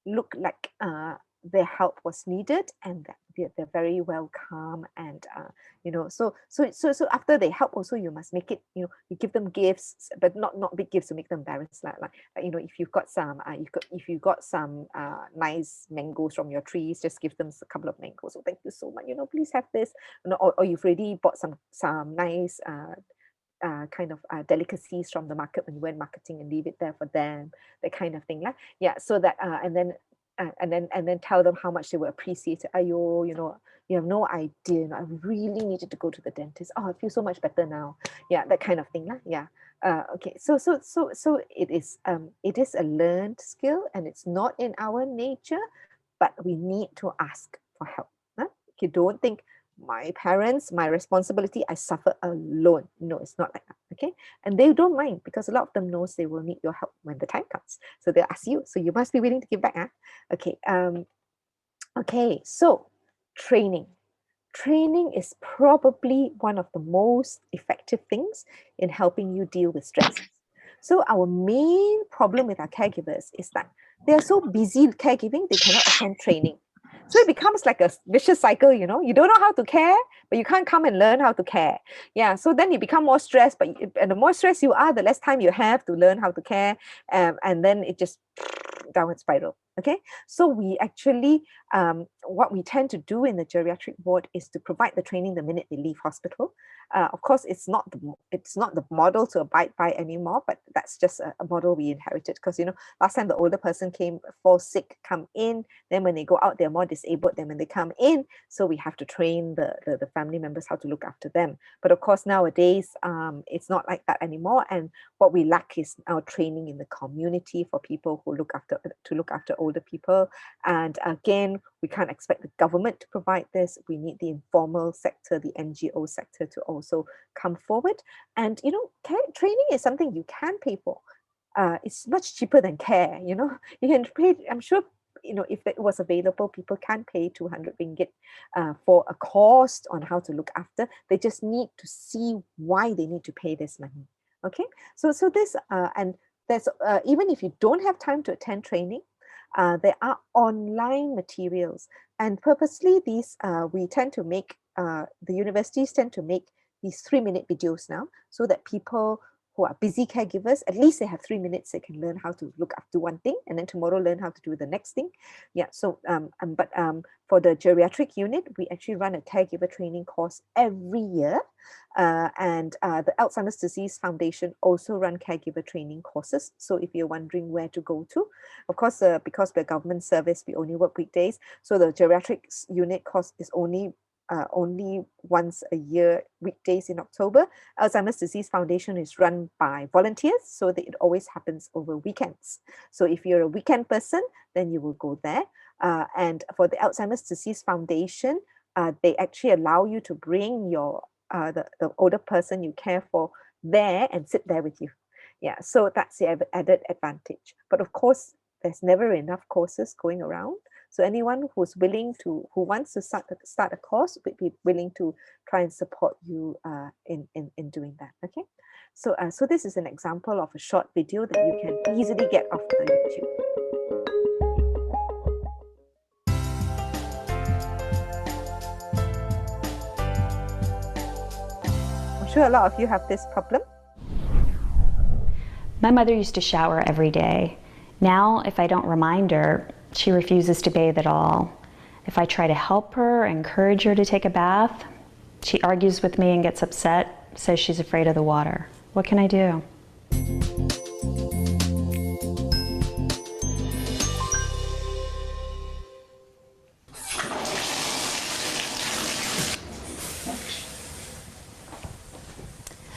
Speaker 2: look like their help was needed, and that they're very welcome, and you know, so after they help also, you must make it, you know, you give them gifts, but not big gifts to make them embarrassed, like you know, if you've got some nice mangoes from your trees, just give them a couple of mangoes. "Oh, thank you so much, you know, please have this," you know, or you've already bought some nice kind of delicacies from the market when you went marketing, and leave it there for them, that kind of thing. Yeah, so that and then tell them how much they will appreciate it. "Ayo, you know, you have no idea. You know, I really needed to go to the dentist. Oh, I feel so much better now." Yeah, that kind of thing. Yeah. Okay. So it is a learned skill, and it's not in our nature, but we need to ask for help. Okay, don't think my parents, my responsibility, I suffer alone. No, it's not like that. Okay, and they don't mind, because a lot of them knows they will need your help when the time comes. So they'll ask you. So you must be willing to give back. Okay. Okay, so training. Training is probably one of the most effective things in helping you deal with stress. So our main problem with our caregivers is that they are so busy caregiving, they cannot attend training. So it becomes like a vicious cycle, you know. You don't know how to care, but you can't come and learn how to care. Yeah, so then you become more stressed, and the more stressed you are, the less time you have to learn how to care, and then it just downward spiral. Okay, so we actually, what we tend to do in the geriatric ward is to provide the training the minute they leave hospital. Of course, it's not the model to abide by anymore, but that's just a model we inherited, because last time the older person fall sick, come in, then when they go out they're more disabled than when they come in, so we have to train the family members how to look after them. But of course nowadays it's not like that anymore, and what we lack is our training in the community for people who look after older people. And again, we can't expect the government to provide this. We need the informal sector, the NGO sector, to also come forward. And training is something you can pay for. It's much cheaper than care. You can pay. I'm sure if it was available, people can pay 200 ringgit for a course on how to look after. They just need to see why they need to pay this money. Okay, so this and there's even if you don't have time to attend training, there are online materials, and purposely these we tend to make the universities tend to make these 3-minute videos now, so that people who are busy caregivers, at least they have 3 minutes, they can learn how to look after one thing, and then tomorrow learn how to do the next thing. Yeah, so but for the geriatric unit, we actually run a caregiver training course every year, and the Alzheimer's Disease Foundation also run caregiver training courses. So if you're wondering where to go to, of course, because we're government service, we only work weekdays, so the geriatrics unit course is only once a year, weekdays in October. Alzheimer's Disease Foundation is run by volunteers, so that it always happens over weekends. So if you're a weekend person, then you will go there. And for the Alzheimer's Disease Foundation, they actually allow you to bring your the older person you care for there and sit there with you. Yeah, so that's the added advantage. But of course, there's never enough courses going around. So anyone who wants to start a course, would be willing to try and support you in doing that. Okay, so so this is an example of a short video that you can easily get off the YouTube. I'm sure a lot of you have this problem.
Speaker 5: My mother used to shower every day. Now, if I don't remind her, she refuses to bathe at all. If I try to help her, encourage her to take a bath, she argues with me and gets upset, says she's afraid of the water. What can I do?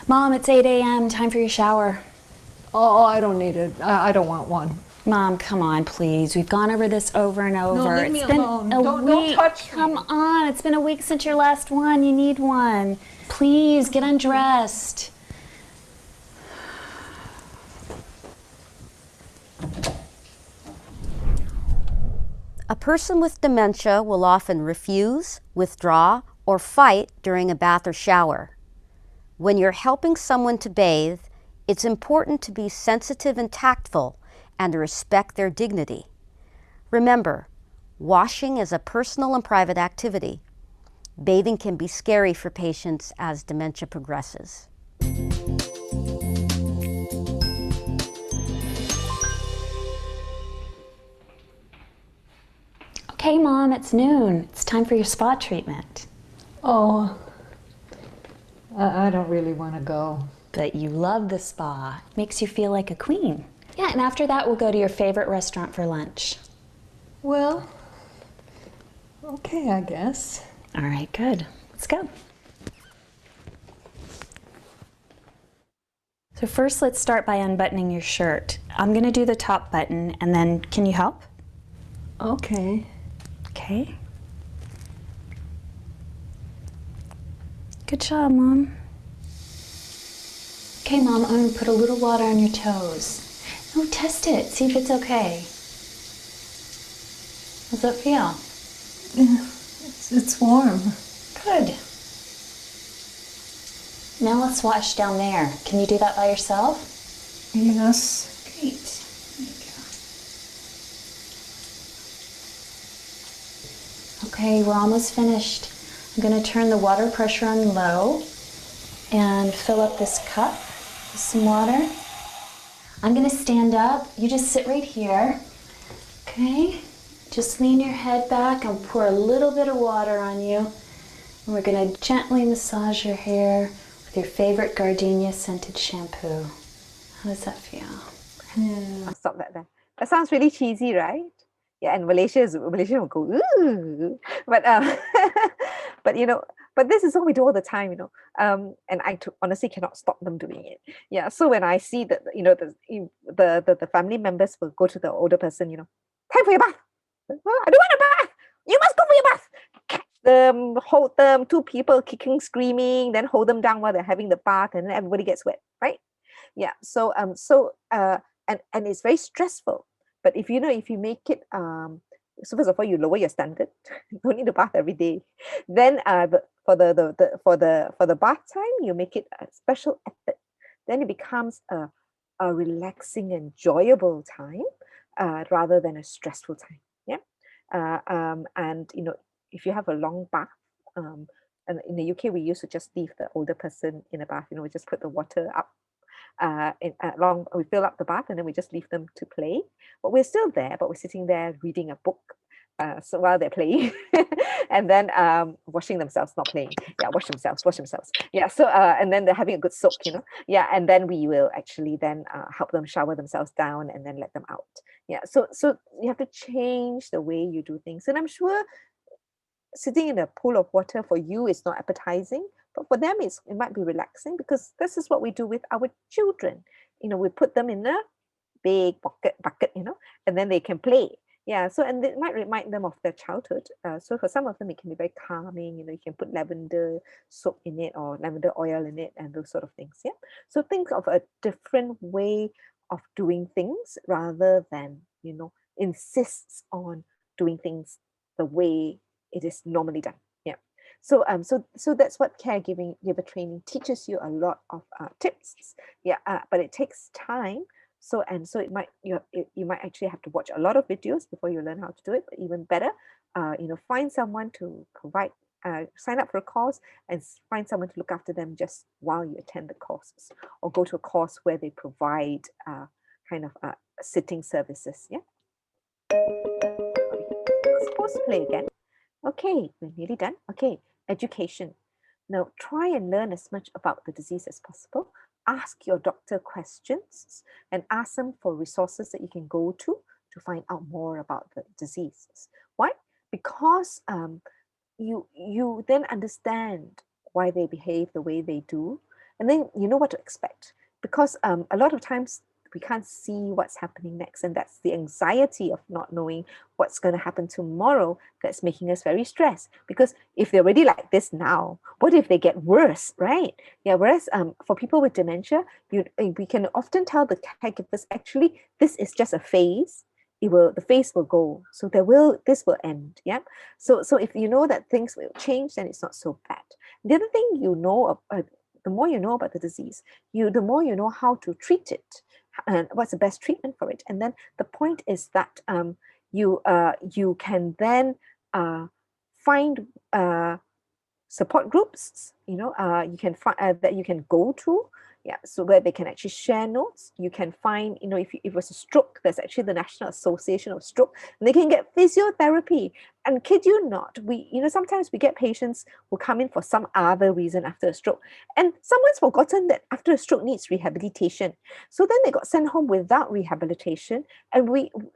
Speaker 5: Mom, it's 8 a.m., time for your shower.
Speaker 6: Oh, I don't need it. I don't want one.
Speaker 5: Mom, come on, please. We've gone over this over and over.
Speaker 6: No, leave me alone. Don't touch me.
Speaker 5: Come on, it's been a week since your last one. You need one. Please, get undressed.
Speaker 7: A person with dementia will often refuse, withdraw, or fight during a bath or shower. When you're helping someone to bathe, it's important to be sensitive and tactful and to respect their dignity. Remember, washing is a personal and private activity. Bathing can be scary for patients as dementia progresses.
Speaker 5: Okay, Mom, it's noon. It's time for your spa treatment.
Speaker 6: Oh, I don't really want to go.
Speaker 5: But you love the spa. It makes you feel like a queen. Yeah, and after that, we'll go to your favorite restaurant for lunch.
Speaker 6: Well, okay, I guess.
Speaker 5: All right, good. Let's go. So first, let's start by unbuttoning your shirt. I'm gonna do the top button, and then can you help?
Speaker 6: Okay.
Speaker 5: Okay. Good job, Mom. Okay, Mom, I'm gonna put a little water on your toes. No, test it, see if it's okay. How's that feel?
Speaker 6: It's warm.
Speaker 5: Good. Now let's wash down there. Can you do that by yourself?
Speaker 6: Yes.
Speaker 5: Great. There you go. Okay, we're almost finished. I'm going to turn the water pressure on low and fill up this cup with some water. I'm going to stand up. You just sit right here. Okay? Just lean your head back and pour a little bit of water on you. And we're going to gently massage your hair with your favorite gardenia scented shampoo. How does that feel?
Speaker 6: Yeah.
Speaker 2: I'll stop that there. That sounds really cheesy, right? Yeah, and Malaysia will go, ooh. But but you know, but this is what we do all the time, you know. And I honestly cannot stop them doing it. Yeah. So when I see that, you know, the family members will go to the older person, you know, time for your bath. I don't want a bath. You must go for your bath. Catch them, hold them, two people kicking, screaming, then hold them down while they're having the bath, and then everybody gets wet, right? Yeah. So and it's very stressful. But if you know, if you make it so first of all, you lower your standard. You don't need to bath every day. Then for the bath time, you make it a special effort. Then it becomes a relaxing, enjoyable time rather than a stressful time. Yeah. And you know, if you have a long bath, and in the UK we used to just leave the older person in a bath. You know, we just put the water up we fill up the bath and then we just leave them to play. But we're still there, but we're sitting there reading a book. So while they're playing, and then washing themselves, not playing. Yeah, wash themselves. Yeah. So and then they're having a good soak, you know. Yeah, and then we will actually then help them shower themselves down and then let them out. Yeah. So you have to change the way you do things, and I'm sure sitting in a pool of water for you is not appetizing, but for them it might be relaxing, because this is what we do with our children. You know, we put them in a big bucket, you know, and then they can play. Yeah, so and it might remind them of their childhood. So for some of them, it can be very calming. You know, you can put lavender soap in it or lavender oil in it, and those sort of things. Yeah. So think of a different way of doing things rather than, you know, insists on doing things the way it is normally done. Yeah. So so that's what caregiving giver training teaches you, a lot of tips. Yeah, but it takes time. So it might you might actually have to watch a lot of videos before you learn how to do it. But even better, you know, find someone to provide. Sign up for a course and find someone to look after them just while you attend the courses, or go to a course where they provide kind of sitting services. Yeah. Let's pause play again. Okay, we're nearly done. Okay, education. Now try and learn as much about the disease as possible. Ask your doctor questions and ask them for resources that you can go to find out more about the diseases. Why? Because you then understand why they behave the way they do, and then you know what to expect. Because a lot of times we can't see what's happening next, and that's the anxiety of not knowing what's going to happen tomorrow that's making us very stressed. Because if they're already like this now, what if they get worse, right? Yeah. Whereas for people with dementia, we can often tell the caregivers, actually this is just a phase. The phase will go, so this will end. Yeah. So if you know that things will change, then it's not so bad. The other thing, you know, the more you know about the disease, the more you know how to treat it and what's the best treatment for it. And then the point is that you can then find support groups, you know, you can find that you can go to. Yeah, so where they can actually share notes. You can find, you know, if it was a stroke, there's actually the National Association of Stroke, and they can get physiotherapy. And kid you not, sometimes we get patients who come in for some other reason after a stroke, and someone's forgotten that after a stroke needs rehabilitation. So then they got sent home without rehabilitation, and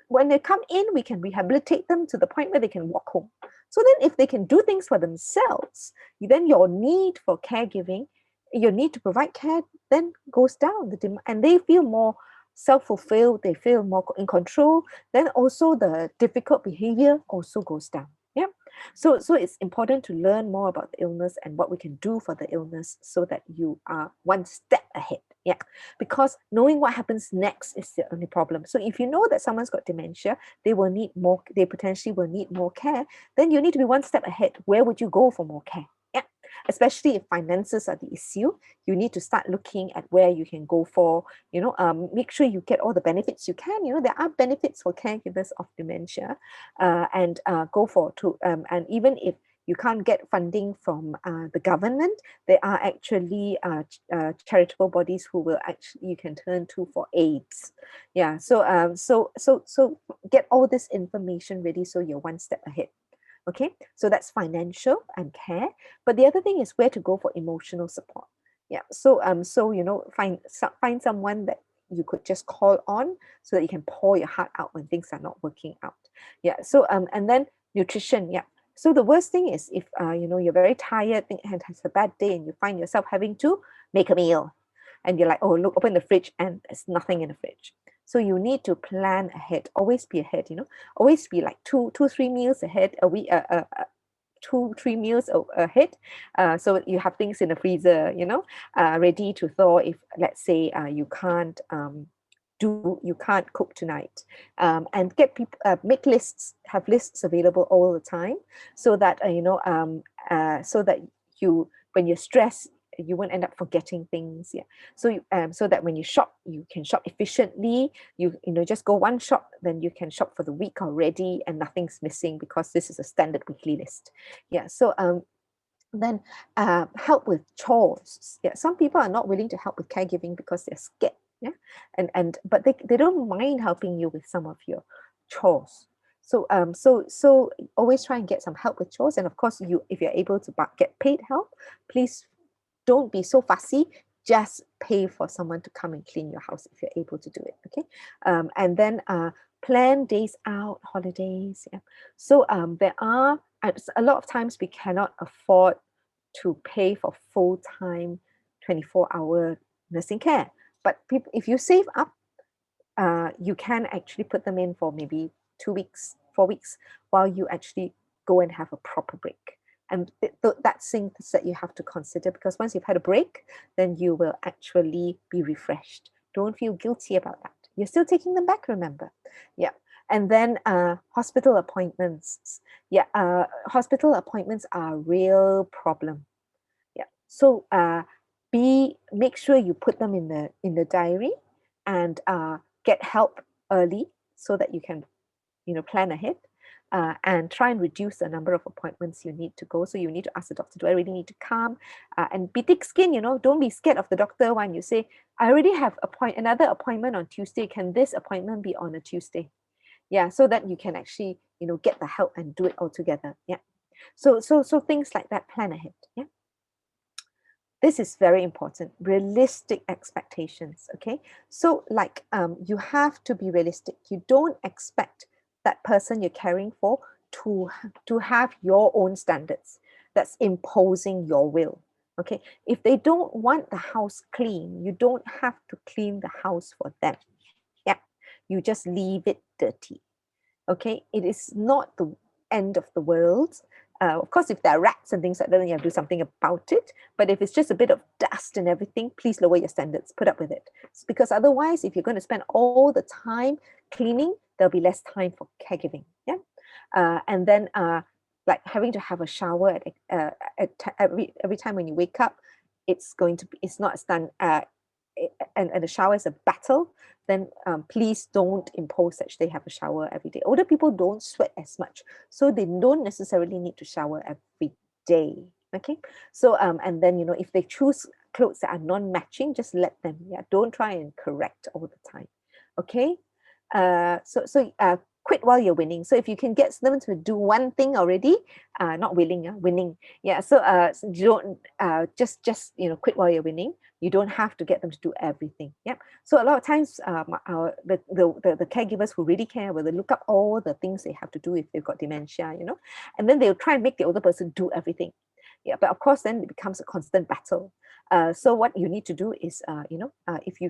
Speaker 2: when they come in, we can rehabilitate them to the point where they can walk home. So then if they can do things for themselves, then your need for caregiving, your need to provide care, then goes down, and they feel more self-fulfilled, they feel more in control, then also the difficult behavior also goes down. Yeah. So it's important to learn more about the illness and what we can do for the illness, so that you are one step ahead. Yeah, because knowing what happens next is the only problem. So if you know that someone's got dementia, they potentially will need more care, then you need to be one step ahead. Where would you go for more care? Yeah, especially if finances are the issue, you need to start looking at where you can go for, make sure you get all the benefits you can. There are benefits for caregivers of dementia, and go for and even if you can't get funding from the government, there are actually charitable bodies who will actually you can turn to for aids. Yeah, so get all this information ready so you're one step ahead. Okay, so that's financial and care. But the other thing is where to go for emotional support. Yeah, so find someone that you could just call on so that you can pour your heart out when things are not working out. Yeah, so and then nutrition. Yeah. So the worst thing is if you're very tired and has a bad day and you find yourself having to make a meal, and you're like, oh look, open the fridge and there's nothing in the fridge. So you need to plan ahead. Always be ahead. Always be like 3 meals ahead a week. 2-3 meals ahead, so you have things in the freezer, ready to thaw if let's say you can't cook tonight, and get people make lists, have lists available all the time, so that so that when you're stressed, you won't end up forgetting things. Yeah, so so that when you shop, you can shop efficiently. Just go one shop, then you can shop for the week already and nothing's missing because this is a standard weekly list. Yeah, so then help with chores. Yeah, some people are not willing to help with caregiving because they're scared. Yeah, but they don't mind helping you with some of your chores. So so always try and get some help with chores. And of course, if you're able to get paid help, please don't be so fussy. Just pay for someone to come and clean your house if you're able to do it. Okay, and then plan days out, holidays. Yeah, so there are a lot of times we cannot afford to pay for full-time 24-hour nursing care. But if you save up, you can actually put them in for maybe 2 weeks, 4 weeks, while you actually go and have a proper break. And that's things that you have to consider, because once you've had a break, then you will actually be refreshed. Don't feel guilty about that. You're still taking them back, remember? Yeah. And then hospital appointments. Yeah, hospital appointments are a real problem. Yeah. So make sure you put them in the diary, and get help early so that you can plan ahead, and try and reduce the number of appointments you need to go. So you need to ask the doctor, do I really need to come? And be thick skin, don't be scared of the doctor when you say, I already have another appointment on Tuesday. Can this appointment be on a Tuesday? Yeah, so that you can actually, get the help and do it all together. Yeah. So things like that, plan ahead. Yeah. This is very important. Realistic expectations. Okay. So like you have to be realistic. You don't expect that person you're caring for to have your own standards. That's imposing your will. Okay. If they don't want the house clean, you don't have to clean the house for them. Yeah. You just leave it dirty. Okay. It is not the end of the world. Of course, if there are rats and things like that, then you have to do something about it. But if it's just a bit of dust and everything, please lower your standards, put up with it. Because otherwise, if you're going to spend all the time cleaning, there'll be less time for caregiving. Yeah, and then like having to have a shower every time when you wake up, it's not as done. And the shower is a battle, then please don't impose that they have a shower every day. Older people don't sweat as much, so they don't necessarily need to shower every day. Okay, so and then if they choose clothes that are non-matching, just let them. Yeah, don't try and correct all the time. Okay, quit while you're winning. So if you can get them to do one thing already, not willing, winning. Yeah, so don't just quit while you're winning. You don't have to get them to do everything. Yep. So a lot of times, the caregivers who really care will look up all the things they have to do if they've got dementia, and then they'll try and make the older person do everything. Yeah, but of course, then it becomes a constant battle. So what you need to do is, if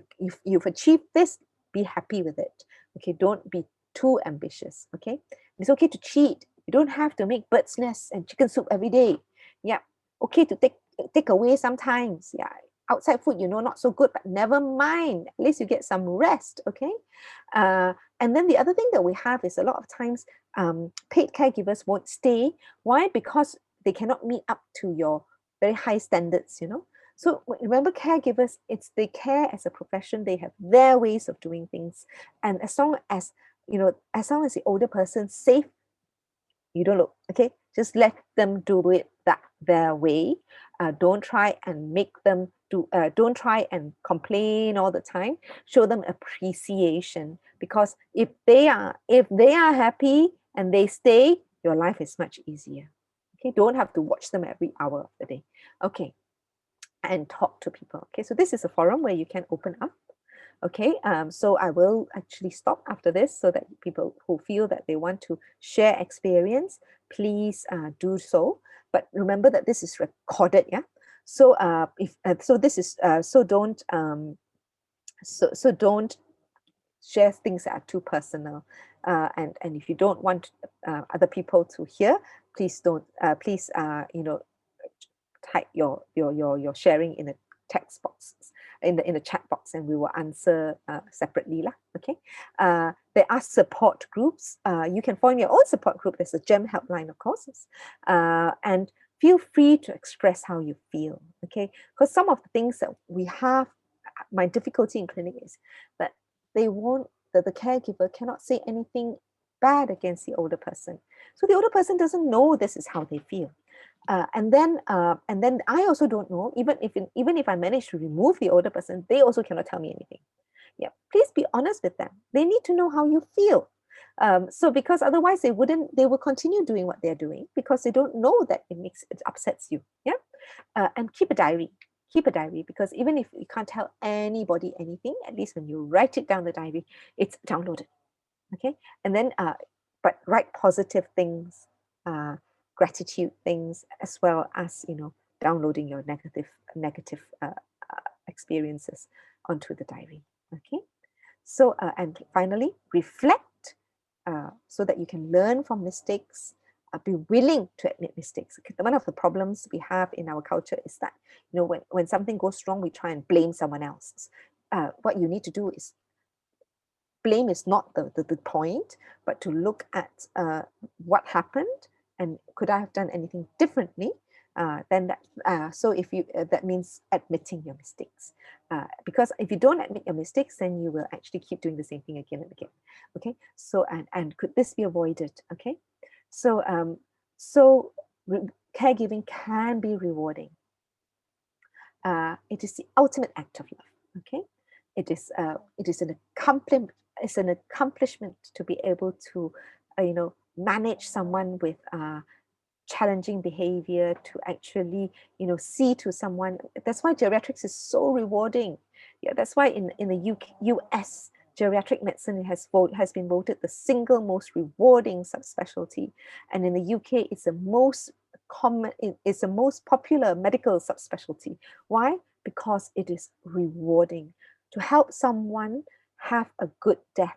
Speaker 2: you've achieved this, be happy with it. Okay, don't be too ambitious. Okay, it's okay to cheat. You don't have to make bird's nest and chicken soup every day. Yeah, okay to take away sometimes. Yeah, outside food, not so good, but never mind. At least you get some rest, okay? And then the other thing that we have is a lot of times paid caregivers won't stay. Why? Because they cannot meet up to your very high standards, So remember, caregivers, they care as a profession. They have their ways of doing things. And as long as the older person's safe, you don't look, okay? Just let them do it their way. Don't try and make them don't try and complain all the time. Show them appreciation, because if they are happy and they stay, your life is much easier. Okay, don't have to watch them every hour of the day. Okay, and talk to people. Okay, so this is a forum where you can open up. Okay, so I will actually stop after this so that people who feel that they want to share experience, please do so. But remember that this is recorded, yeah. So don't share things that are too personal, and if you don't want other people to hear, please don't. Type your sharing in the text box, in the chat box, and we will answer separately lah. Okay. There are support groups. You can form your own support group. There's a GEM helpline, of course, and feel free to express how you feel. Okay, because some of the things that we have, my difficulty in clinic is that the caregiver cannot say anything bad against the older person. So the older person doesn't know this is how they feel. And then I also don't know, even if I manage to remove the older person, they also cannot tell me anything. Yeah, please be honest with them. They need to know how you feel. So because otherwise they will continue doing what they're doing, because they don't know that it upsets you. Yeah, and keep a diary. Keep a diary, because even if you can't tell anybody anything, at least when you write it down the diary, it's downloaded. Okay, and then but write positive things, gratitude things, as well as downloading your negative experiences onto the diary. Okay, so and finally, reflect so that you can learn from mistakes. Be willing to admit mistakes. Okay? One of the problems we have in our culture is that when something goes wrong, we try and blame someone else. What you need to do is, blame is not the point, but to look at what happened and could I have done anything differently. Then so if you that means admitting your mistakes, because if you don't admit your mistakes, then you will actually keep doing the same thing again and again. Okay, so and could this be avoided? Okay, so caregiving can be rewarding. It is the ultimate act of love. Okay, it is an accomplishment to be able to manage someone with challenging behavior, to actually see to someone. That's why geriatrics is so rewarding. Yeah, that's why in the US, geriatric medicine has been voted the single most rewarding subspecialty, and in the UK it's the most popular medical subspecialty. Why? Because it is rewarding to help someone have a good death,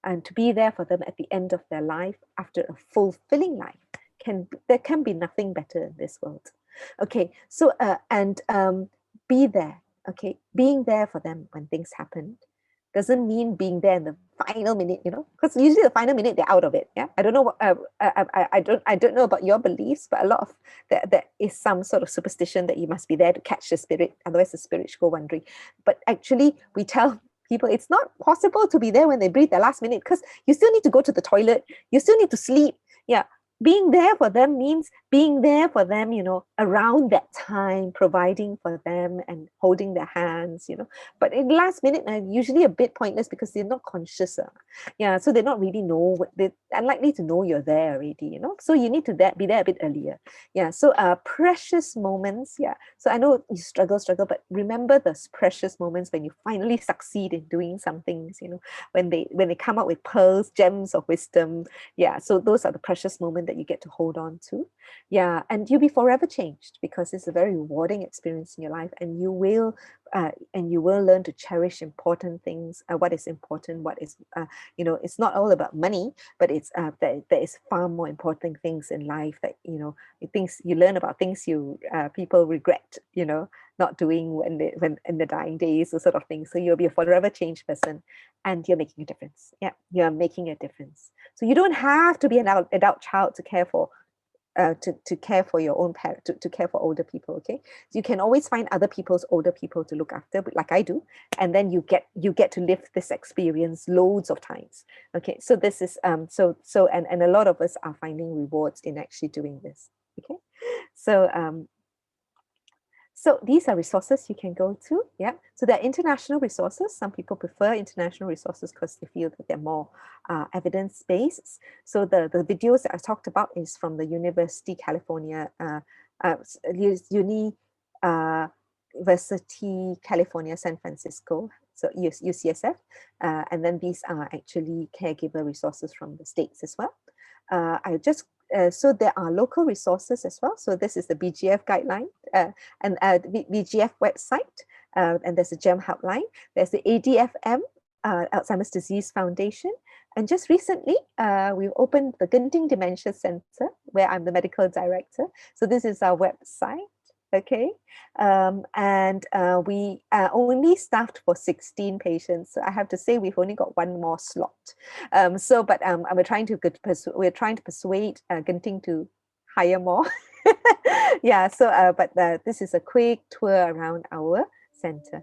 Speaker 2: and to be there for them at the end of their life after a fulfilling life. There can be nothing better in this world. Okay, so be there. Okay, being there for them when things happen doesn't mean being there in the final minute, because usually the final minute they're out of it. Yeah, I don't know what I don't know about your beliefs, but a lot of there is some sort of superstition that you must be there to catch the spirit, otherwise the spirit should go wandering. But actually, we tell people it's not possible to be there when they breathe their last minute, because you still need to go to the toilet, you still need to sleep. Yeah, being there for them means being there for them, around that time, providing for them and holding their hands, But in the last minute, usually a bit pointless because they're not conscious. Yeah, so they don't really know they're unlikely to know you're there already, So you need to be there a bit earlier. Yeah, so precious moments. Yeah, so I know you struggle, but remember those precious moments when you finally succeed in doing some things, when they come up with pearls, gems of wisdom. Yeah, so those are the precious moments that you get to hold on to. Yeah, and you'll be forever changed, because it's a very rewarding experience in your life, and you will learn to cherish important things. What is important? What is it's not all about money, but it's there is far more important things in life that things you learn about, things you people regret. not doing when in the dying days, or sort of thing. So you'll be a forever changed person, and you're making a difference. Yeah, you're making a difference. So you don't have to be an adult child to care for. To care for your own parent, to care for older people. Okay, you can always find other people's older people to look after, but like I do, and then you get to live this experience loads of times. Okay, so this is and a lot of us are finding rewards in actually doing this. Okay, so these are resources you can go to. Yeah. So there are international resources. Some people prefer international resources because they feel that they're more evidence-based. So the videos that I talked about is from the University California, University California, San Francisco. So UCSF. And then these are actually caregiver resources from the States as well. So there are local resources as well. So this is the BGF guideline and the BGF website, and there's a GEM helpline. There's the ADFM, Alzheimer's Disease Foundation. And just recently, we've opened the Genting Dementia Center, where I'm the medical director. So this is our website. Okay, and we are only staffed for 16 patients. So I have to say we've only got one more slot. But we're trying to persuade Genting to hire more. Yeah. So but this is a quick tour around our center.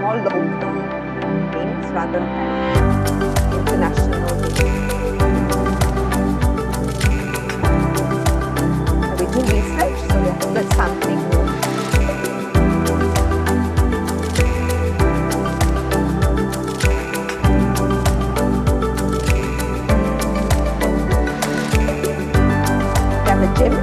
Speaker 2: More local names rather than international names. We do research, so we have good sampling. We have a gym.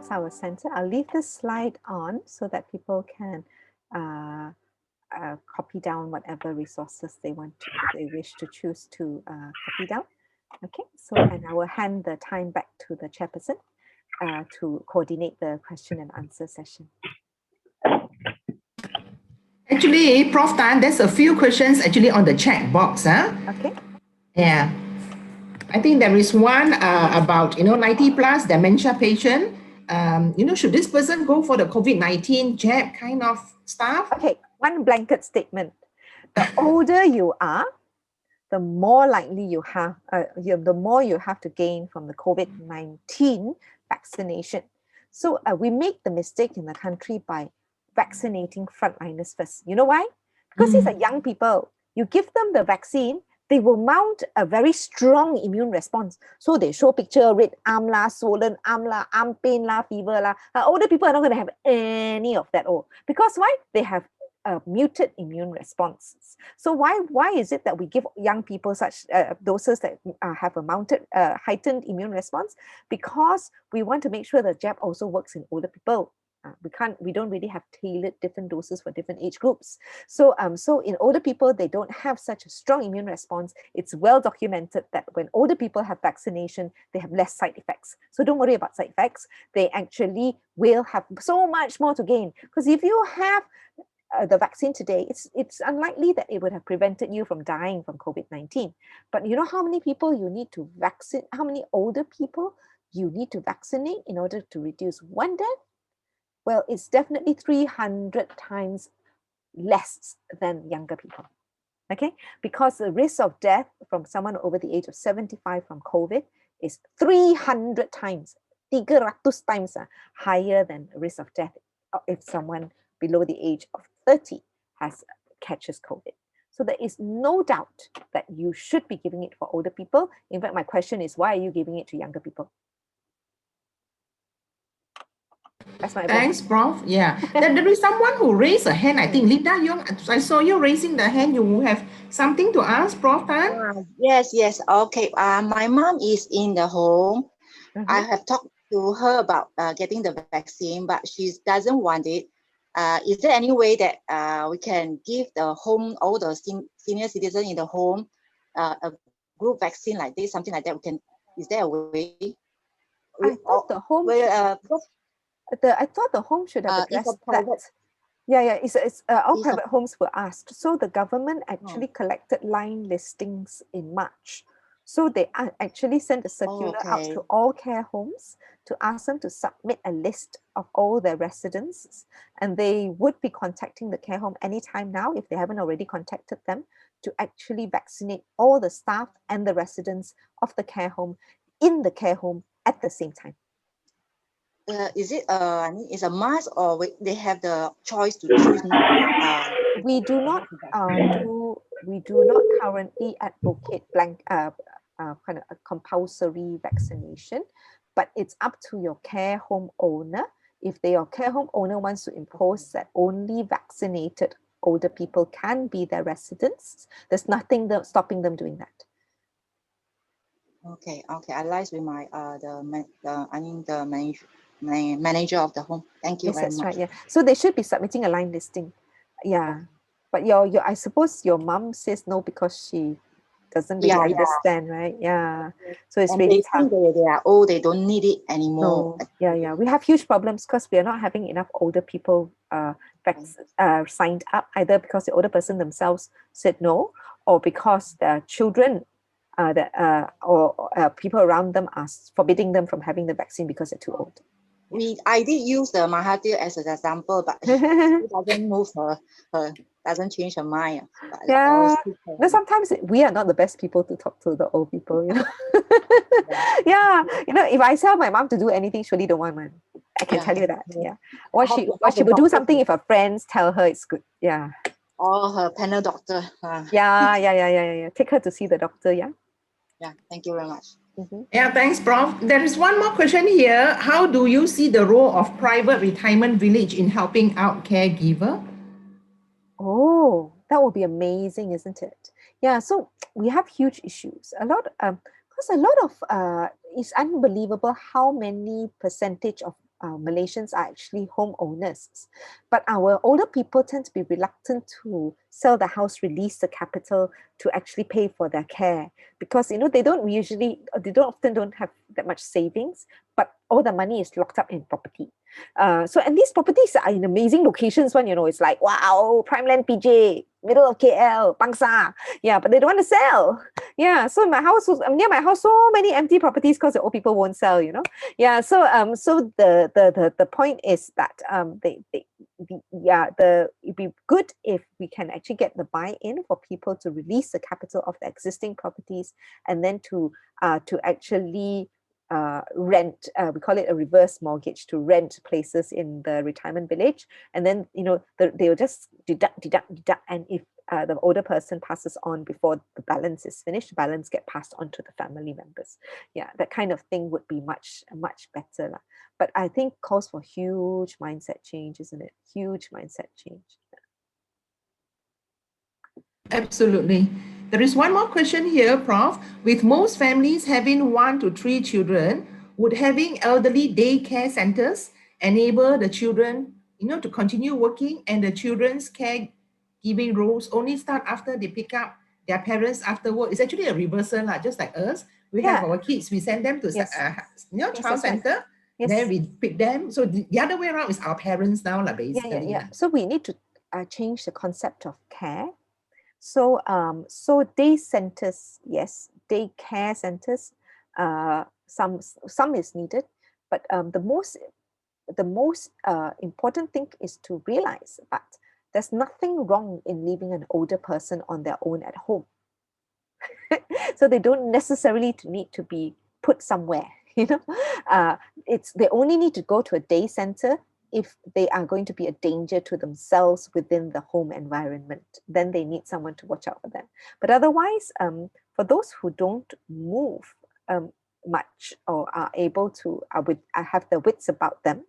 Speaker 2: that's our center. I'll leave this slide on so that people can copy down whatever resources they wish to choose to copy down. Okay, so and I will hand the time back to the chairperson to coordinate the question and answer session.
Speaker 3: Actually, Prof. Tan, there's a few questions actually on the chat box.
Speaker 2: Okay.
Speaker 3: Yeah. I think there is one about, 90 plus dementia patient. Should this person go for the COVID-19 jab kind of stuff?
Speaker 2: Okay, one blanket statement. The older you are, the more likely you have, the more you have to gain from the COVID-19 vaccination. So we make the mistake in the country by vaccinating frontliners first. You know why? Because these are young people. You give them the vaccine, they will mount a very strong immune response. So they show picture, red arm la, swollen arm la, arm pain la, fever la. Older people are not going to have any of that all. Because why? They have muted immune responses. So why is it that we give young people such doses that have a mounted heightened immune response? Because we want to make sure the jab also works in older people. We don't really have tailored different doses for different age groups. So in older people, they don't have such a strong immune response. It's well documented that when older people have vaccination, they have less side effects. So don't worry about side effects. They actually will have so much more to gain. Because if you have the vaccine today, it's unlikely that it would have prevented you from dying from COVID-19. But you know how many people you need to vaccinate, how many older people you need to vaccinate in order to reduce one death? Well, it's definitely 300 times less than younger people, okay? Because the risk of death from someone over the age of 75 from COVID is 300 times, 300 times higher than the risk of death if someone below the age of 30 catches COVID. So there is no doubt that you should be giving it for older people. In fact, my question is, why are you giving it to younger people?
Speaker 3: Thanks, Prof. Yeah. There is someone who raised a hand. I think, Linda Young, I saw you raising the hand. You have something to ask, Prof. Tan?
Speaker 8: Yes. Okay. My mom is in the home. I have talked to her about getting the vaccine, but she doesn't want it. Is there any way that we can give the home, all the senior citizens in the home, a group vaccine like this, something like that? Is there a way?
Speaker 2: I thought the home. I thought the home should have addressed that. Yeah. It's all private homes were asked. So the government actually collected line listings in March. So they actually sent a circular out to all care homes to ask them to submit a list of all their residents, and they would be contacting the care home anytime now if they haven't already contacted them to actually vaccinate all the staff and the residents of the care home in the care home at the same time.
Speaker 8: Is it is a must, or they have the choice to choose?
Speaker 2: We do not currently advocate kind of a compulsory vaccination, but it's up to your care home owner. If your care home owner wants to impose that only vaccinated older people can be their residents, there's nothing stopping them doing that.
Speaker 8: Okay. I liaise with my manager of the home. Thank you very much.
Speaker 2: That's right. Yeah. So they should be submitting a line listing. Yeah. But I suppose your mom says no because she doesn't really understand, right? Yeah. So it's really tough.
Speaker 8: They are old, they don't need it anymore.
Speaker 2: No. Yeah. We have huge problems because we are not having enough older people signed up, either because the older person themselves said no, or because the children or people around them are forbidding them from having the vaccine because they're too old.
Speaker 8: I did use the Mahathir as an example, but she doesn't move doesn't change her mind.
Speaker 2: Yeah, sometimes we are not the best people to talk to the old people, Yeah, if I tell my mom to do anything, she really don't want one. I can tell you that. Yeah, or she will do something if her friends tell her it's good. Yeah.
Speaker 8: Or her panel doctor.
Speaker 2: Yeah. Take her to see the doctor. Yeah.
Speaker 8: Yeah. Thank you very much.
Speaker 3: Yeah, thanks, Prof. There is one more question here. How do you see the role of private retirement village in helping out caregiver?
Speaker 2: Oh, that would be amazing, isn't it? Yeah, so we have huge issues. It's unbelievable how many percentage of Malaysians are actually homeowners. But our older people tend to be reluctant to sell the house, release the capital to actually pay for their care, because they often don't have that much savings, but all the money is locked up in property. And these properties are in amazing locations. It's like, wow, prime land PJ, middle of KL, Bangsa. Yeah, but they don't want to sell. Yeah, so near my house, so many empty properties because the old people won't sell. Yeah, so the point is that it'd be good if we can actually get the buy-in for people to release the capital of the existing properties, and then to actually rent. We call it a reverse mortgage, to rent places in the retirement village, and then they'll just deduct, and if the older person passes on before the balance is finished, the balance get passed on to the family members. Yeah, that kind of thing would be much better. But I think calls for huge mindset change, isn't it? Huge mindset change.
Speaker 3: Absolutely. There is one more question here, Prof. With most families having 1 to 3 children, would having elderly daycare centers enable the children, to continue working, and the children's caregiving roles only start after they pick up their parents after work? It's actually a reversal, just like us. We have our kids, we send them to child center, then we pick them. So the other way around is our parents now, basically.
Speaker 2: Yeah. So we need to change the concept of care. So day centers, yes, day care centers, some is needed, but the most important thing is to realize that there's nothing wrong in leaving an older person on their own at home. So they don't necessarily need to be put somewhere. They only need to go to a day center if they are going to be a danger to themselves within the home environment. Then they need someone to watch out for them. But otherwise, for those who don't move much, or are able to have the wits about them,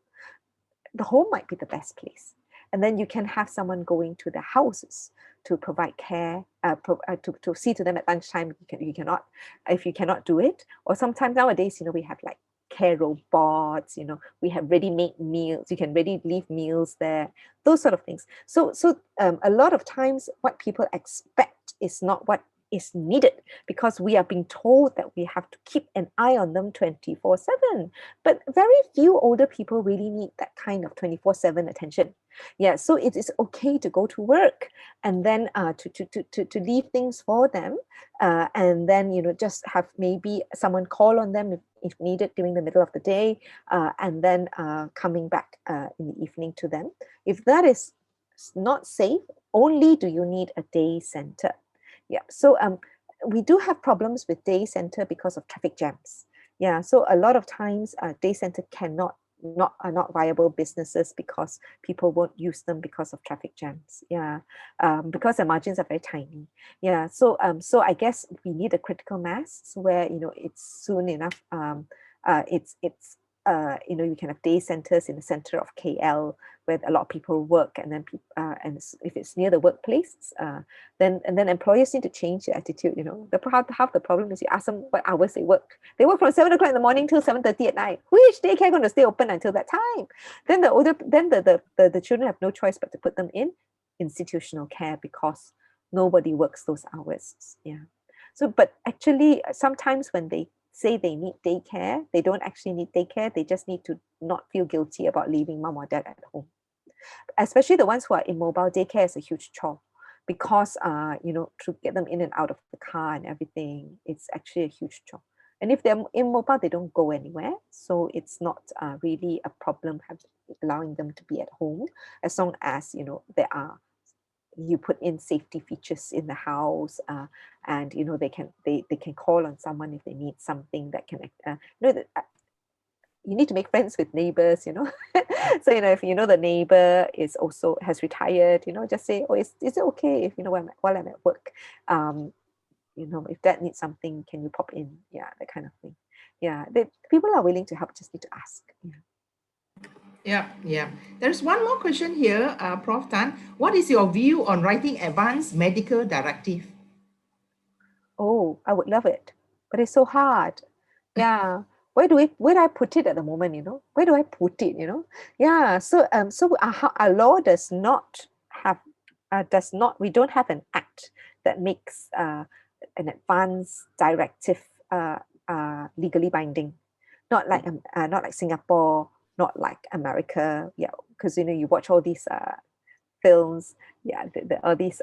Speaker 2: the home might be the best place. And then you can have someone going to the houses to provide care, to see to them at lunchtime. If you cannot do it, or sometimes nowadays, we have like care robots, we have ready-made meals, you can ready leave meals there, those sort of things. So a lot of times what people expect is not what is needed, because we are being told that we have to keep an eye on them 24/7. But very few older people really need that kind of 24/7 attention. Yeah, so it is okay to go to work, and then to leave things for them, and then just have maybe someone call on them if needed during the middle of the day, and then coming back in the evening to them. If that is not safe, only do you need a day center. Yeah, so we do have problems with day center because of traffic jams. Yeah, so a lot of times day center are not viable businesses because people won't use them because of traffic jams. Yeah, because the margins are very tiny. Yeah, so I guess we need a critical mass where it's soon enough. You can have day centers in the center of KL where a lot of people work, and then and if it's near the workplace, then employers need to change their attitude. Half the problem is you ask them what hours they work. They work from 7 o'clock in the morning till 7:30 at night. Which daycare going to stay open until that time? Then the children have no choice but to put them in institutional care because nobody works those hours. Yeah. So, but actually, sometimes when they say they need daycare, they don't actually need daycare. They just need to not feel guilty about leaving mom or dad at home. Especially the ones who are immobile, daycare is a huge chore because to get them in and out of the car and everything, it's actually a huge chore. And if they're immobile, they don't go anywhere, so it's not really a problem allowing them to be at home, as long as you put in safety features in the house, and they can call on someone if they need something that can you need to make friends with neighbors. So if the neighbor has retired, just say, oh, is it okay if while I'm at work, if dad needs something, can you pop in? Yeah, that kind of thing. Yeah, people are willing to help, just need to ask.
Speaker 3: Yeah. There's one more question here, Prof. Tan. What is your view on writing advanced medical directive?
Speaker 2: Oh, I would love it, but it's so hard. Yeah. where do I put it at the moment, where do I put it, yeah. So our law does not have we don't have an act that makes an advance directive legally binding, not like Singapore, not like America. Yeah, because you watch all these films, yeah, all these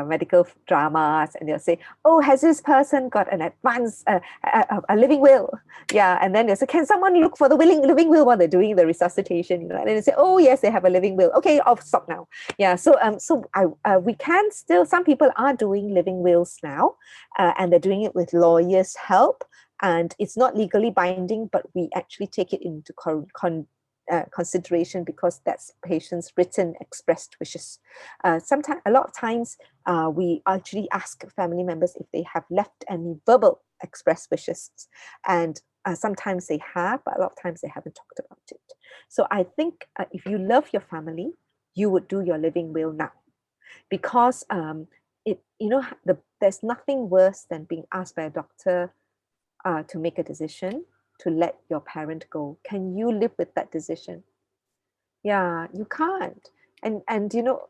Speaker 2: medical dramas, and they'll say, oh, has this person got an advanced a living will? Yeah, and then they'll say, can someone look for the living will while they're doing the resuscitation? And then they say, oh yes, they have a living will. Okay, I'll stop now. Yeah, so we can still, some people are doing living wills now, and they're doing it with lawyers' help, and it's not legally binding, but we actually take it into consideration because that's patient's written expressed wishes. Sometimes, a lot of times, we actually ask family members if they have left any verbal expressed wishes, and sometimes they have, but a lot of times they haven't talked about it. So I think if you love your family, you would do your living will now, because there's nothing worse than being asked by a doctor to make a decision to let your parent go. Can you live with that decision? Yeah, you can't. And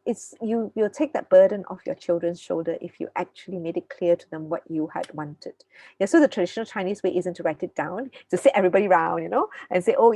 Speaker 2: it's you'll take that burden off your children's shoulder if you actually made it clear to them what you had wanted. Yeah, so the traditional Chinese way isn't to write it down, to sit everybody around, and say, oh,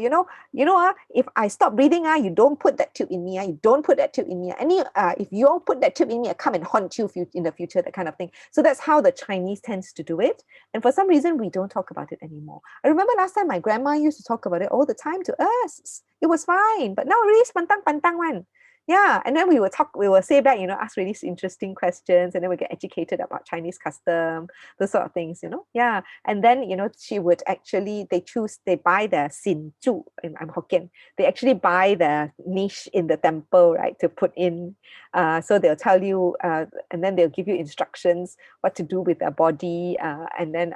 Speaker 2: if I stop breathing, you don't put that tube in me, you don't put that tube in me. If you don't put that tube in me, I come and haunt you in the future, that kind of thing. So that's how the Chinese tends to do it. And for some reason, we don't talk about it anymore. I remember last time my grandma used to talk about it all the time to us. It was fine, but now really pantang one. Yeah, and then we will say back, ask really interesting questions, and then we get educated about Chinese custom, those sort of things, Yeah, and then she would actually they buy the sin zhu, I'm Hokkien. They actually buy the niche in the temple, right, to put in. So they'll tell you, and then they'll give you instructions what to do with their body, and then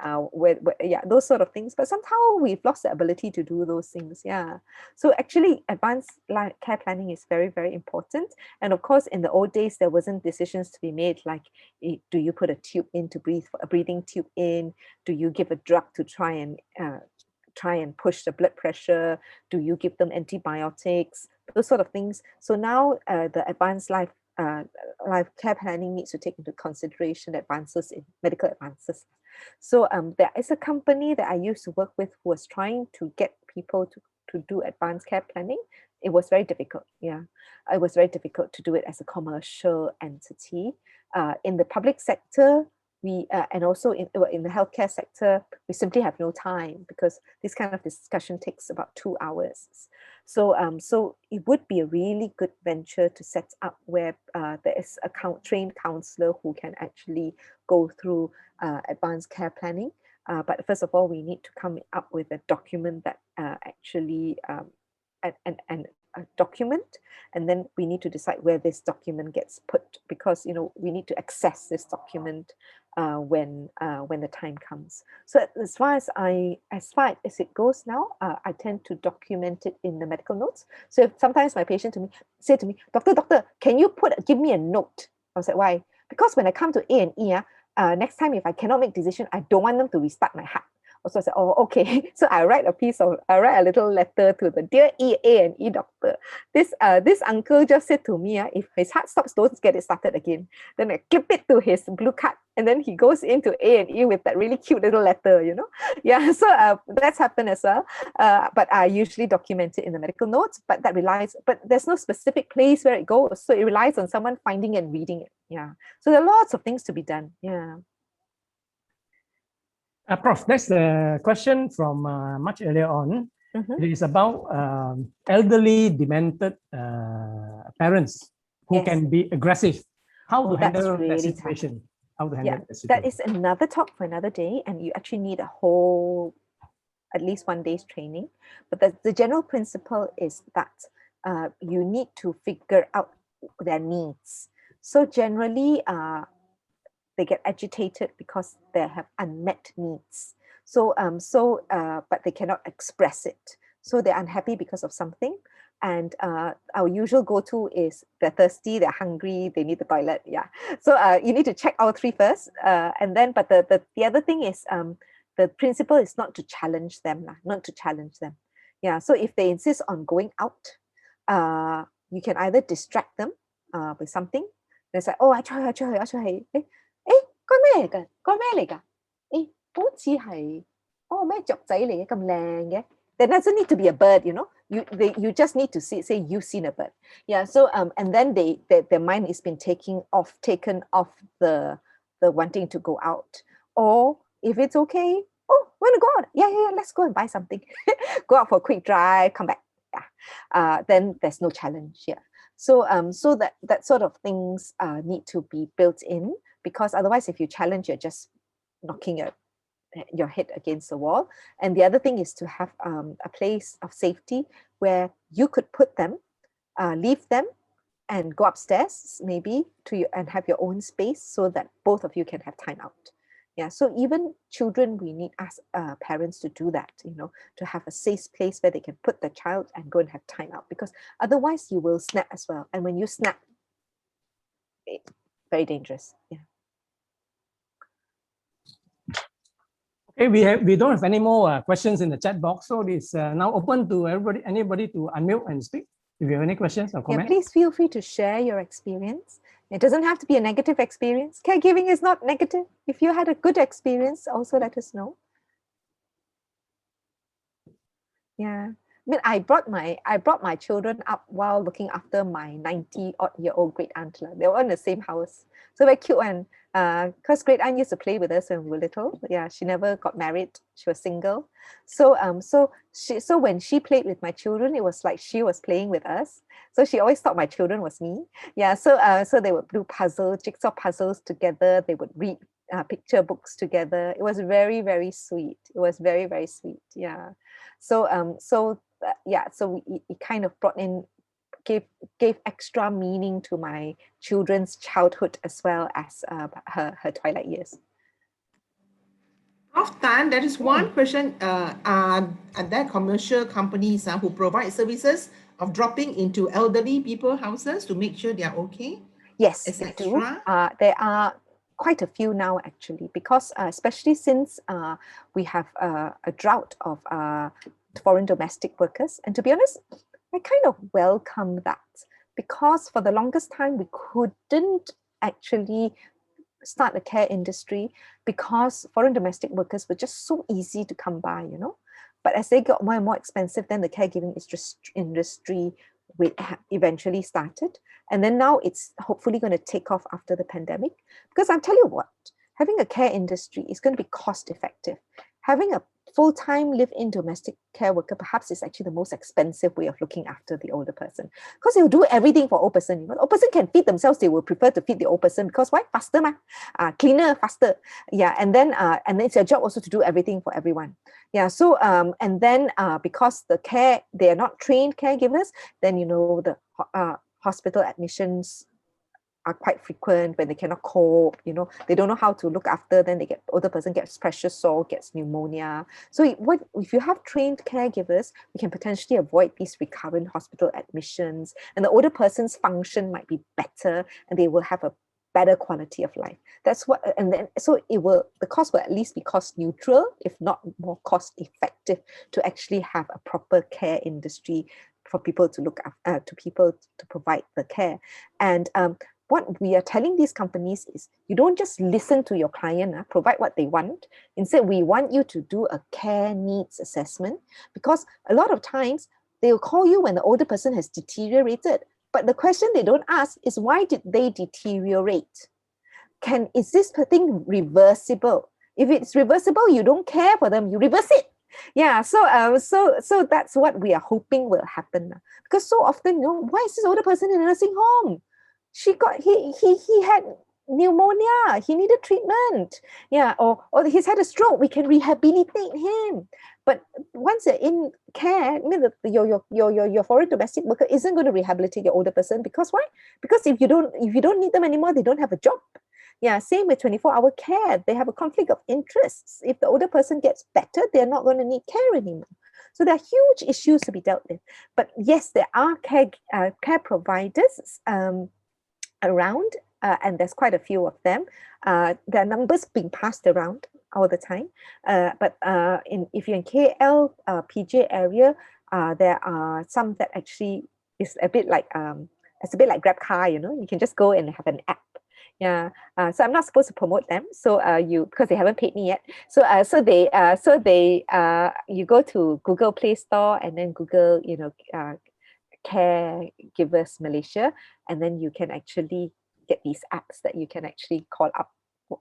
Speaker 2: those sort of things. But somehow we've lost the ability to do those things. Yeah, so actually, advanced care planning is very, very important. And of course, in the old days, there wasn't decisions to be made like, do you put a tube in to breathe, a breathing tube in? Do you give a drug to try and push the blood pressure? Do you give them antibiotics? Those sort of things. So now the advanced life care planning needs to take into consideration advances in medical advances. So there is a company that I used to work with who was trying to get people to do advanced care planning. It was very difficult. Yeah, it was very difficult to do it as a commercial entity. In the public sector, we and also in the healthcare sector, we simply have no time because this kind of discussion takes about 2 hours. So it would be a really good venture to set up where there is a trained counselor who can actually go through advanced care planning. But first of all, we need to come up with a document that actually and a document, and then we need to decide where this document gets put, because we need to access this document when the time comes. So as far as it goes now, I tend to document it in the medical notes. So if sometimes my patient say to me, doctor, can you give me a note? I was like, why? Because when I come to A&E, next time if I cannot make decision, I don't want them to restart my heart. So I said, oh, okay. So I write a little letter to the dear A&E doctor. This uncle just said to me, if his heart stops, don't get it started again. Then I give it to his blue card, and then he goes into A&E with that really cute little letter, Yeah, so that's happened as well. But I usually document it in the medical notes, but there's no specific place where it goes. So it relies on someone finding and reading it. Yeah. So there are lots of things to be done. Yeah.
Speaker 1: Prof, that's the question from much earlier on. It is about elderly, demented parents who can be aggressive. How to handle that situation? How to handle that situation?
Speaker 2: That is another talk for another day, and you actually need a whole, at least 1 day's training. But the general principle is that you need to figure out their needs. So generally, they get agitated because they have unmet needs. But they cannot express it. So they're unhappy because of something. And our usual go-to is they're thirsty, they're hungry, they need the toilet. Yeah. So you need to check all three first. And then, but the other thing is the principle is not to challenge them, not to challenge them. Yeah, so if they insist on going out, you can either distract them with something. It's like, oh, I try. Con咩嚟㗎？con咩嚟㗎？好似係咩雀仔嚟嘅咁靚嘅。There doesn't need to be a bird, you know. You just need to say you've seen a bird. Yeah. So and then their mind has been taken off the wanting to go out. Or if it's okay, oh, want to go out? Yeah, let's go and buy something. Go out for a quick drive, come back. Yeah. Then there's no challenge here. So so that sort of things need to be built in, because otherwise if you challenge, you're just knocking your head against the wall. And the other thing is to have a place of safety where you could put them, leave them, and go upstairs maybe and have your own space so that both of you can have time out. Yeah, so even children, we need as parents to do that, you know, to have a safe place where they can put the child and go and have time out, because otherwise you will snap as well. And when you snap, very dangerous. Yeah.
Speaker 1: Okay, we don't have any more questions in the chat box, so it's now open to anybody to unmute and speak. If you have any questions or comments.
Speaker 2: Yeah, please feel free to share your experience. It doesn't have to be a negative experience. Caregiving is not negative. If you had a good experience, also let us know. Yeah. I mean, I brought my children up while looking after my 90-odd-year-old great aunt. They were in the same house. So very cute one. Because great aunt used to play with us when we were little. Yeah, she never got married. She was single. So so when she played with my children, it was like she was playing with us. So she always thought my children was me. Yeah. So they would do jigsaw puzzles together. They would read picture books together. It was very, very sweet. It was very, very sweet. Yeah. So so it kind of brought in, gave extra meaning to my children's childhood as well as her twilight years.
Speaker 3: Prof Tan, there is one question. Are there commercial companies who provide services of dropping into elderly people's houses to make sure they are okay?
Speaker 2: Yes, they do. There are quite a few now actually, because especially since we have a drought of foreign domestic workers. And to be honest, I kind of welcome that, because for the longest time we couldn't actually start a care industry because foreign domestic workers were just so easy to come by, you know. But as they got more and more expensive, then the caregiving industry eventually started. And then now it's hopefully going to take off after the pandemic. Because I'll tell you what, having a care industry is going to be cost effective. Having a full-time live-in domestic care worker perhaps is actually the most expensive way of looking after the older person, because they will do everything for old person. You know, old person can feed themselves, they will prefer to feed the old person because why? Faster, cleaner, faster. Yeah, and then it's your job also to do everything for everyone. Yeah, so and then because they are not trained caregivers, then you know the hospital admissions are quite frequent when they cannot cope, you know, they don't know how to look after, then older person gets pressure sore, gets pneumonia. So if you have trained caregivers, we can potentially avoid these recurrent hospital admissions, and the older person's function might be better, and they will have a better quality of life. That's what, and then so the cost will at least be cost neutral, if not more cost effective, to actually have a proper care industry for people to look after, to people to provide the care. And what we are telling these companies is, you don't just listen to your client, provide what they want. Instead, we want you to do a care needs assessment, because a lot of times they will call you when the older person has deteriorated. But the question they don't ask is, why did they deteriorate? Is this thing reversible? If it's reversible, you don't care for them, you reverse it. Yeah, so that's what we are hoping will happen. Because so often, you know, why is this older person in a nursing home? He had pneumonia, he needed treatment. Yeah, or he's had a stroke, we can rehabilitate him. But once you're in care, I mean, your foreign domestic worker isn't going to rehabilitate your older person, because why? Because if you don't need them anymore, they don't have a job. Yeah, same with 24-hour care. They have a conflict of interests. If the older person gets better, they're not going to need care anymore. So there are huge issues to be dealt with. But yes, there are care providers around, and there's quite a few of them. There are numbers being passed around all the time. But if you're in KL, PJ area, there are some that actually is a bit like it's a bit like Grab car, you know, you can just go and have an app. Yeah, so I'm not supposed to promote them. So because they haven't paid me yet. So you go to Google Play Store and then Google, you know, Caregivers Malaysia, and then you can actually get these apps that you can actually call up,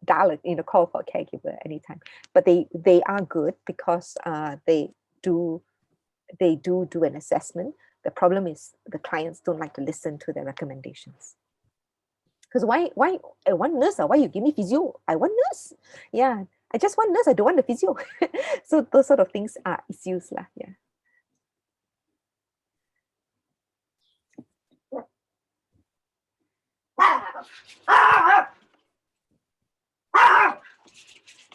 Speaker 2: dial it, you know, call for a caregiver anytime. But they are good because they do an assessment. The problem is the clients don't like to listen to their recommendations. Because why I want nurse, why you give me physio? I want nurse. Yeah, I just want nurse, I don't want the physio. So those sort of things are issues lah. Yeah.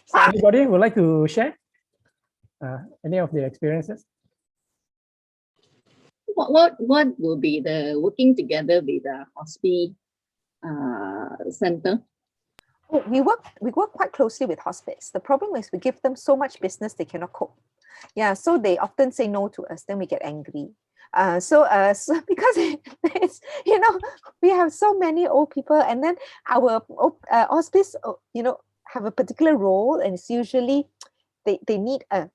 Speaker 1: So anybody would like to share any of the experiences?
Speaker 9: What will be the working together with the hospice center?
Speaker 2: Oh, we work quite closely with hospice. The problem is we give them so much business they cannot cope. Yeah, so they often say no to us. Then we get angry. So because it's, you know, we have so many old people, and then our hospice, you know, have a particular role, and it's usually they need a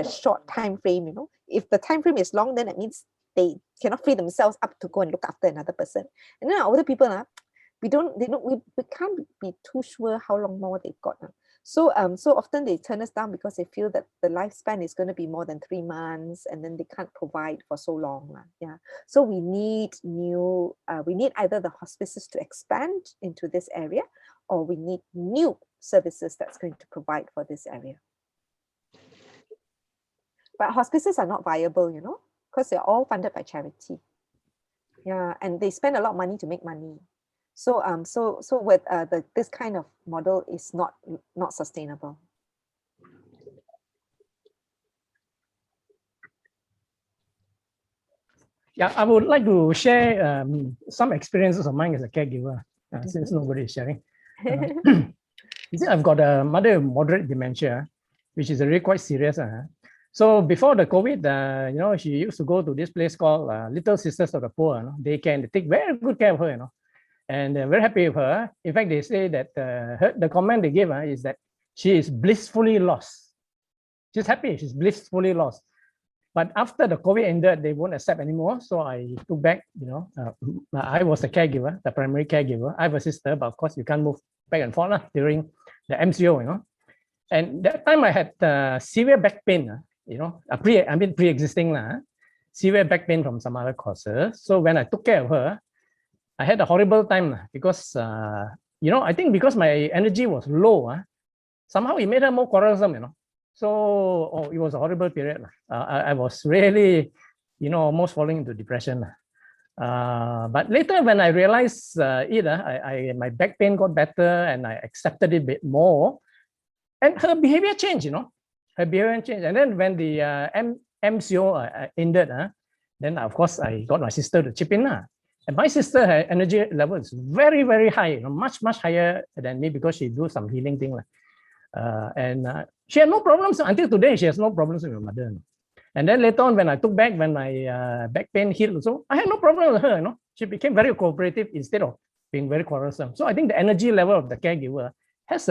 Speaker 2: short time frame. You know, if the time frame is long, then it means they cannot free themselves up to go and look after another person. And then our older people, we can't be too sure how long more they've got. So often they turn us down because they feel that the lifespan is going to be more than 3 months, and then they can't provide for so long. Yeah. So we need either the hospices to expand into this area, or we need new services that's going to provide for this area. But hospices are not viable, you know, because they're all funded by charity. Yeah, and they spend a lot of money to make money. So with this kind of model is not sustainable.
Speaker 1: Yeah, I would like to share some experiences of mine as a caregiver, since nobody is sharing. You see, I've got a mother with moderate dementia, which is really quite serious. So before the COVID, you know, she used to go to this place called Little Sisters of the Poor. You know? They take very good care of her, you know, and they're very happy with her. In fact, they say that the comment they give is that she is blissfully lost. She's happy, she's blissfully lost. But after the COVID ended, they won't accept anymore. So I took back, you know, I was the caregiver, the primary caregiver. I have a sister, but of course you can't move back and forth during the MCO, you know. And that time I had severe back pain, you know, pre-existing severe back pain from some other causes. So when I took care of her, I had a horrible time because, you know, I think because my energy was low, somehow it made her more quarrelsome, you know. So it was a horrible period. I was really, you know, almost falling into depression. But later when I realized my back pain got better and I accepted it a bit more, and her behavior changed, you know, her behavior changed. And then when the MCO ended, then of course I got my sister to chip in. And my sister, her energy level is very, very high, you know, much higher than me because she do some healing thing. And she had no problems until today. She has no problems with my mother. And then later on, when I took back, when my back pain hit also, I had no problem with her. You know, she became very cooperative instead of being very quarrelsome. So I think the energy level of the caregiver has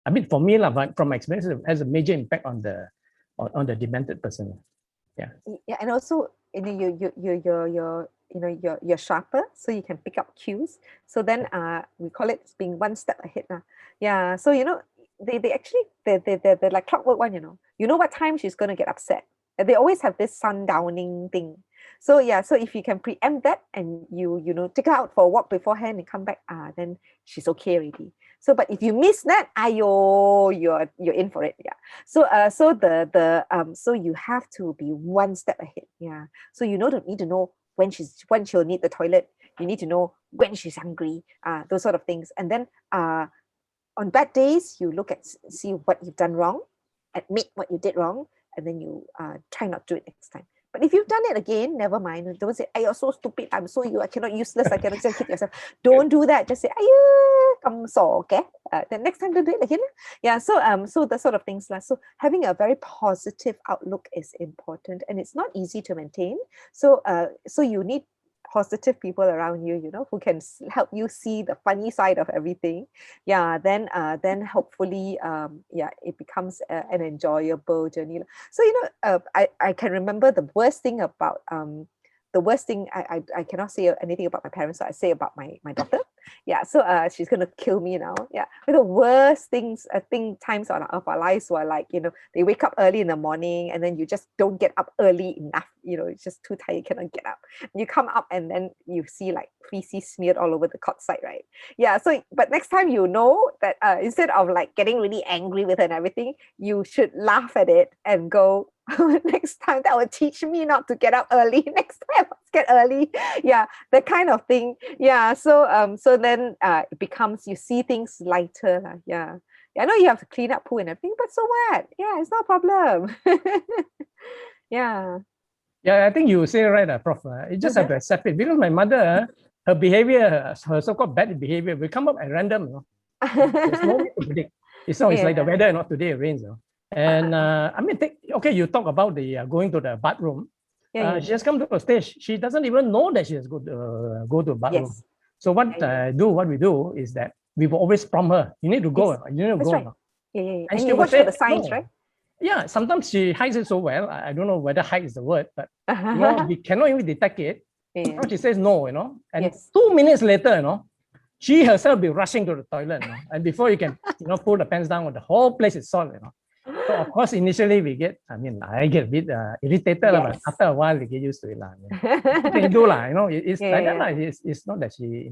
Speaker 1: I mean, for me, from my experience, it has a major impact on the demented person. Yeah.
Speaker 2: Yeah, and also, you know, you're sharper, so you can pick up cues. So then we call it being one step ahead. Yeah. So you know, they're like clockwork one, you know what time she's going to get upset. And they always have this sundowning thing. So yeah, so if you can preempt that and you know, take her out for a walk beforehand and come back, then she's okay already. So but if you miss that, you're in for it. Yeah. So so you have to be one step ahead. Yeah. So you need to know when she'll need the toilet. You need to know when she's hungry, those sort of things. And then on bad days, you see what you've done wrong, admit what you did wrong, and then you try not to do it next time. But if you've done it again, never mind. Don't say, "You're so stupid. I'm so I cannot useless. I cannot just hit yourself." Don't do that. Just say, "Ayo, come so okay." Then next time, don't do it again. Yeah. So the sort of things like so having a very positive outlook is important, and it's not easy to maintain. So you need positive people around you, who can help you see the funny side of everything. Yeah, then hopefully, it becomes an enjoyable journey. So I can remember the worst thing about the worst thing I cannot say anything about my parents, so I say about my daughter. Yeah, so she's gonna kill me now. Yeah, but the worst things I think times of our lives were like, they wake up early in the morning and then you just don't get up early enough. It's just too tired, you cannot get up. You come up and then you see like feces smeared all over the cot side, right? Yeah, so but next time that instead of like getting really angry with it and everything, you should laugh at it and go, next time that will teach me not to get up early. Next time let's get early. Yeah, that kind of thing. Yeah, so then it becomes, you see things lighter. Yeah. I know you have to clean up poo and everything, but so what? Yeah, it's not a problem. Yeah.
Speaker 1: Yeah, I think you say right, Prof. You just have to accept it, because my mother, her behavior, her so-called bad behavior will come up at random. There's no way to predict. It's like the weather, today it rains. And I mean, you talk about the going to the bathroom. She has come to a stage, she doesn't even know that she has go to a bathroom.
Speaker 2: Yes.
Speaker 1: So what we do is that we will always prompt her, you need to go.
Speaker 2: Yes.
Speaker 1: You need to
Speaker 2: That's
Speaker 1: go.
Speaker 2: right. Yeah.
Speaker 1: And
Speaker 2: you
Speaker 1: she will
Speaker 2: watch
Speaker 1: say,
Speaker 2: for the signs,
Speaker 1: no.
Speaker 2: right?
Speaker 1: Yeah, sometimes she hides it so well. I don't know whether hide is the word, but we cannot even detect it.
Speaker 2: Yeah.
Speaker 1: Now she says no, and
Speaker 2: Yes.
Speaker 1: 2 minutes later, she herself be rushing to the toilet, and before you can, pull the pants down, the whole place is soiled, So of course, initially I get a bit irritated, but after a while we get used to it, What can you do, It's like that, It's not that she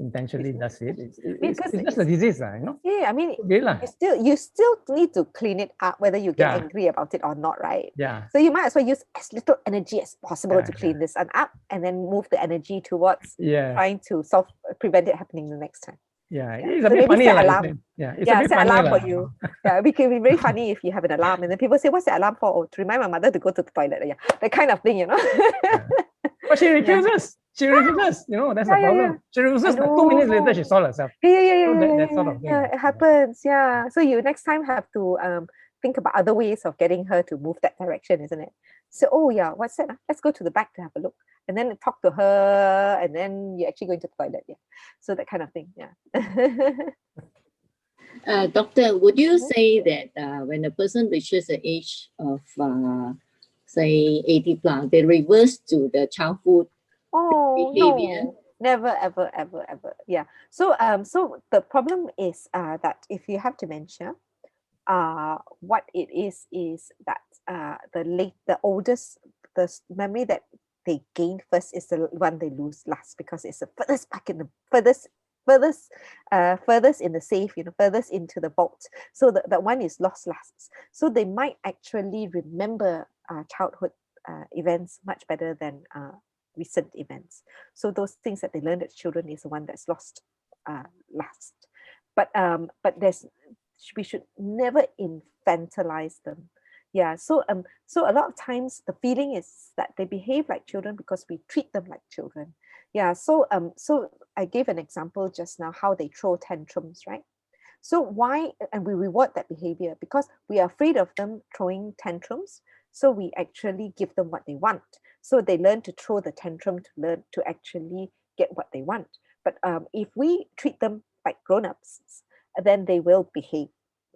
Speaker 1: intentionally does it. It's just a disease,
Speaker 2: Yeah, I mean, you still need to clean it up, whether you get angry about it or not, right?
Speaker 1: Yeah.
Speaker 2: So you might as well use as little energy as possible to clean this one up, and then move the energy towards trying to prevent it happening the next time.
Speaker 1: Yeah, it's a bit funny.
Speaker 2: Set alarm.
Speaker 1: It's a bit
Speaker 2: set
Speaker 1: funny
Speaker 2: alarm for you. Yeah, it can be very funny if you have an alarm, and then people say, "What's the alarm for?" Oh, to remind my mother to go to the toilet. Yeah, that kind of thing,
Speaker 1: But she refuses. She refuses. That's the problem. She refuses. But 2 minutes later, she saw herself. That sort of thing.
Speaker 2: Yeah, it happens. Yeah. So you next time have to think about other ways of getting her to move that direction, isn't it? So, what's that? Let's go to the back to have a look, and then talk to her, and then you're actually going to the toilet. Yeah. So that kind of thing. Yeah.
Speaker 9: Doctor, would you say that when a person reaches the age of say 80 plus, they reverse to the childhood behavior?
Speaker 2: No, never, ever, ever, ever. Yeah. So the problem is that if you have dementia, what it is that the oldest, the memory that they gain first is the one they lose last, because it's the furthest back in the furthest in the safe, furthest into the vault. So that one is lost last. So they might actually remember childhood events much better than recent events. So those things that they learned as children is the one that's lost last. But we should never infantilize them. Yeah. So a lot of times the feeling is that they behave like children because we treat them like children. Yeah. So I gave an example just now how they throw tantrums, right? So why, and we reward that behavior because we are afraid of them throwing tantrums. So we actually give them what they want. So they learn to throw the tantrum to learn to actually get what they want. But if we treat them like grown-ups, then they will behave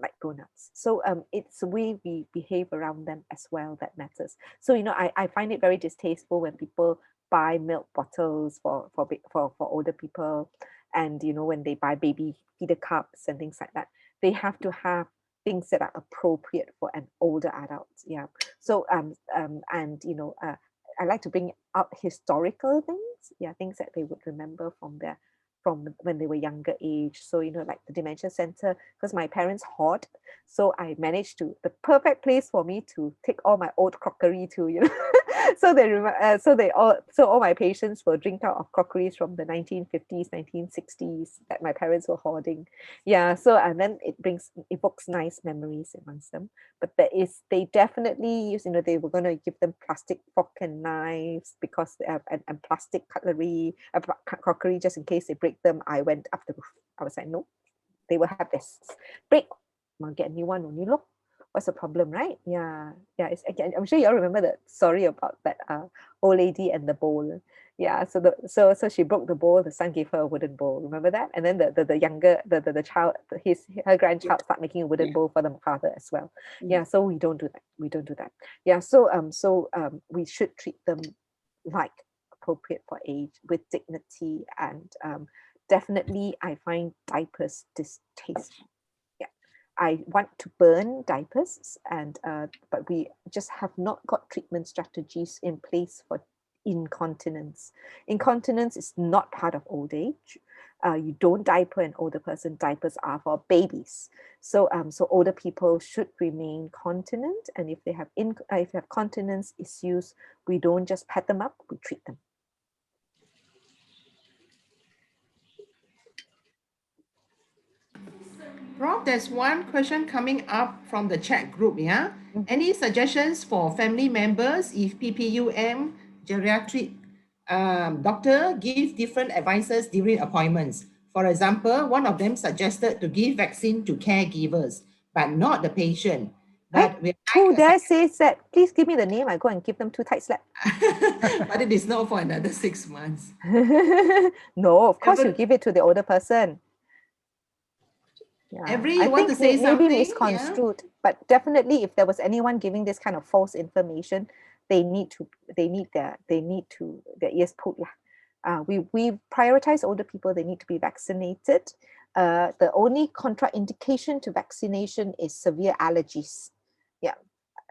Speaker 2: like grown-ups. So it's the way we behave around them as well that matters. So I find it very distasteful when people buy milk bottles for older people, and when they buy baby feeder cups and things like that, they have to have things that are appropriate for an older adult. Yeah. So I like to bring out historical things. Yeah, things that they would remember from when they were younger age. So like the dementia center, because my parents hoard, so I managed to the perfect place for me to take all my old crockery to So all my patients will drink out of crockeries from the 1950s, 1960s that my parents were hoarding. Yeah. So and then it evokes nice memories amongst them. But they definitely use, they were going to give them plastic fork and knives because and plastic cutlery, crockery, just in case they break them. I went up the roof. I was like, no, they will have this break. I'll get a new one only. Look, what's the problem, right? Yeah. It's, again, I'm sure you all remember the story about that old lady and the bowl. Yeah. So she broke the bowl. The son gave her a wooden bowl. Remember that? And then the younger the child, her grandchild, start making a wooden bowl for the father as well. Yeah. So we don't do that. Yeah. So we should treat them like appropriate for age, with dignity, and definitely I find diapers distasteful. I want to burn diapers, and but we just have not got treatment strategies in place for incontinence. Incontinence is not part of old age. You don't diaper an older person. Diapers are for babies. So older people should remain continent, and if they have continence issues, we don't just pat them up, we treat them.
Speaker 3: Prof, there's one question coming up from the chat group, yeah? Any suggestions for family members if PPUM geriatric doctor give different advices during appointments? For example, one of them suggested to give vaccine to caregivers, but not the patient. But
Speaker 2: who dare says that? Please give me the name. I go and give them 2 tight slaps.
Speaker 3: But it is not for another 6 months.
Speaker 2: No, of course you give it to the older person. Yeah.
Speaker 3: I want to say something,
Speaker 2: maybe misconstrued, but definitely if there was anyone giving this kind of false information, they need their ears pulled. We prioritize older people. They need to be vaccinated. The only contraindication to vaccination is severe allergies. Yeah,